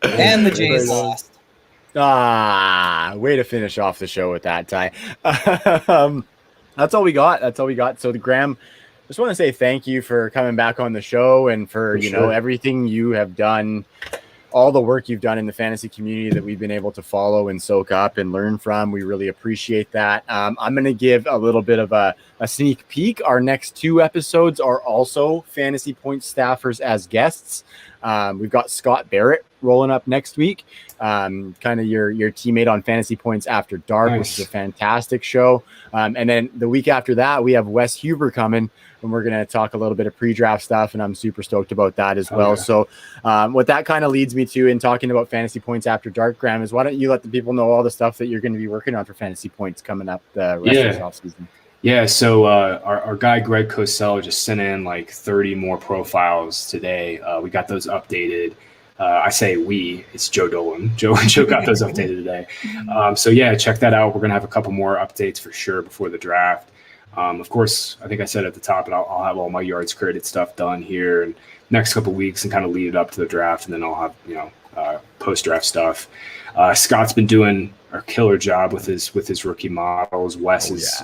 And the Jays lost. Way to finish off the show with that, Ty. That's all we got. So Graham, just want to say thank you for coming back on the show and for everything you have done, all the work you've done in the fantasy community that we've been able to follow and soak up and learn from. We really appreciate that. I'm going to give a little bit of a a sneak peek, our next 2 episodes are also Fantasy Points staffers as guests. We've got Scott Barrett rolling up next week, kind of your teammate on Fantasy Points After Dark, Nice. which is a fantastic show. And then the week after that, we have Wes Huber coming, and we're going to talk a little bit of pre-draft stuff, and I'm super stoked about that as well. Yeah. So what that kind of leads me to in talking about Fantasy Points After Dark, Graham, is why don't you let the people know all the stuff that you're going to be working on for Fantasy Points coming up the rest of this offseason? Yeah, so our guy Greg Cosell just sent in like 30 more profiles today. We got those updated. I say we, it's Joe Dolan. Joe got those updated today. So yeah, check that out. We're gonna have a couple more updates for sure before the draft. Of course, I think I said at the top, and I'll have all my yards created stuff done here in next couple weeks and kind of lead it up to the draft, and then I'll have post draft stuff. Scott's been doing a killer job with his rookie models. Wes is.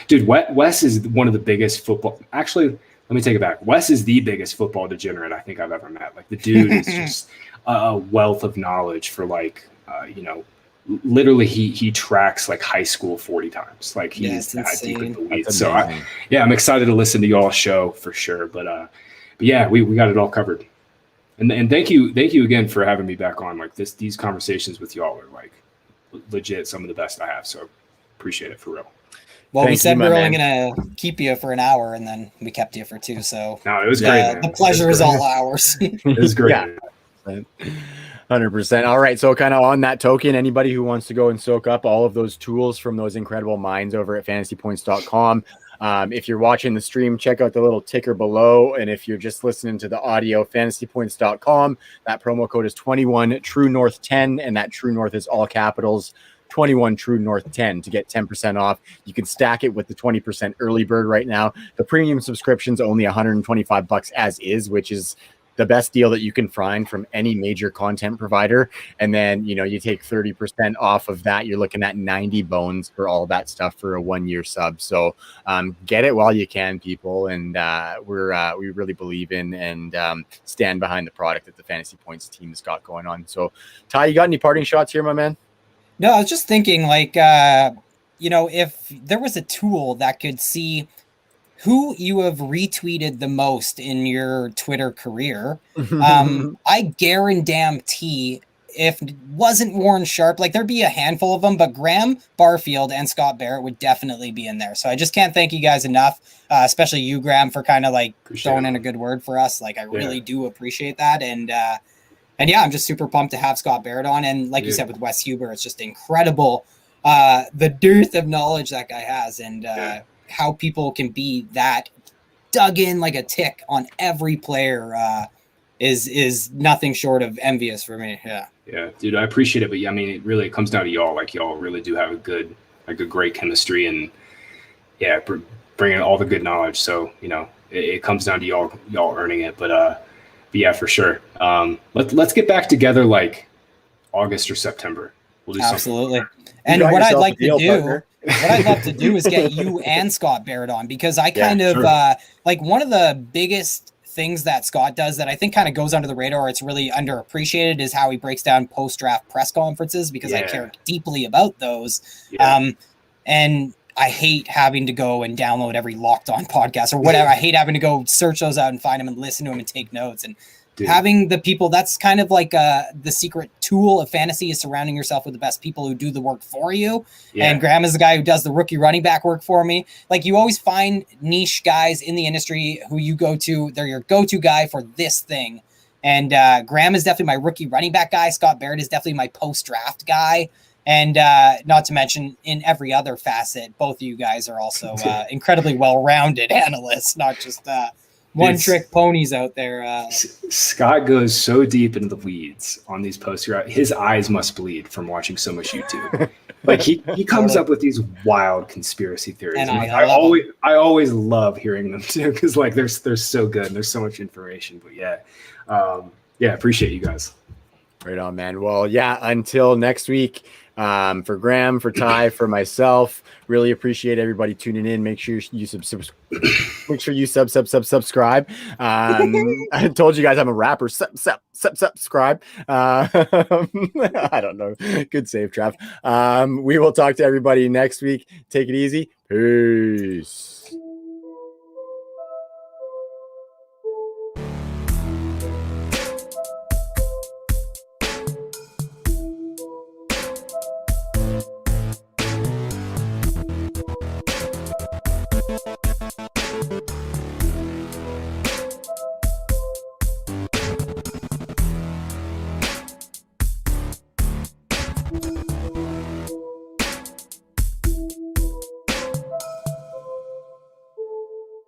Dude, Wes is one of the biggest football. Actually, let me take it back. Wes is the biggest football degenerate I think I've ever met. Like the dude is just a wealth of knowledge for literally he tracks like high school 40 times. Like he's that deep in the weeds. So I'm excited to listen to y'all's show for sure. But yeah, we got it all covered. And thank you again for having me back on. Like these conversations with y'all are like legit some of the best I have. So appreciate it for real. Well, we said we were only going to keep you for an hour, and then we kept you for 2. So no, it was great. Man. The pleasure is all ours. It was great. Yeah. 100%. All right. So kind of on that token, anybody who wants to go and soak up all of those tools from those incredible minds over at fantasypoints.com. If you're watching the stream, check out the little ticker below. And if you're just listening to the audio, fantasypoints.com, that promo code is 21 True North 10. And that True North is all capitals. 21 True North 10 to get 10% off. You can stack it with the 20% early bird right now. The premium subscription's only $125 as is, which is the best deal that you can find from any major content provider. And then, you take 30% off of that. You're looking at 90 bones for all that stuff for a 1-year sub. So get it while you can, people. And we really believe in and stand behind the product that the Fantasy Points team has got going on. So Ty, you got any parting shots here, my man? No, I was just thinking, like, if there was a tool that could see who you have retweeted the most in your Twitter career, I guarantee if it wasn't Warren Sharp, like there'd be a handful of them, but Graham Barfield and Scott Barrett would definitely be in there. So I just can't thank you guys enough, especially you, Graham, for kind of like throwing in a good word for us. Like I really do appreciate that. And yeah, I'm just super pumped to have Scott Barrett on. And like you said with Wes Huber, it's just incredible the dearth of knowledge that guy has and how people can be that dug in like a tick on every player is nothing short of envious for me. Yeah. Yeah, dude, I appreciate it. But yeah, I mean, it comes down to y'all. Like y'all really do have a great chemistry and bringing all the good knowledge. So, it comes down to y'all earning it. But yeah, for sure. Let's get back together like August or September. We'll do absolutely. Something. And what I'd like to do, what I'd love to do is get you and Scott Barrett on because I kind of like one of the biggest things that Scott does that I think kind of goes under the radar. It's really underappreciated is how he breaks down post-draft press conferences because I care deeply about those. Yeah. And I hate having to go and download every Locked On podcast or whatever. I hate having to go search those out and find them and listen to them and take notes. And having the people, that's kind of like the secret tool of fantasy is surrounding yourself with the best people who do the work for you. Yeah. And Graham is the guy who does the rookie running back work for me. Like you always find niche guys in the industry who you go to. They're your go-to guy for this thing. And Graham is definitely my rookie running back guy. Scott Barrett is definitely my post-draft guy. And not to mention in every other facet, both of you guys are also incredibly well-rounded analysts, not just one-trick ponies out there. Scott goes so deep into the weeds on these posts. His eyes must bleed from watching so much YouTube. Like he comes up with these wild conspiracy theories. And I always love hearing them too because like they're so good and there's so much information. But appreciate you guys. Right on, man. Well, yeah. Until next week. For Graham, for Ty, for myself, really appreciate everybody tuning in. Make sure you subscribe. I told you guys I'm a rapper. Subscribe. I don't know. Good save, Trav. We will talk to everybody next week. Take it easy. Peace.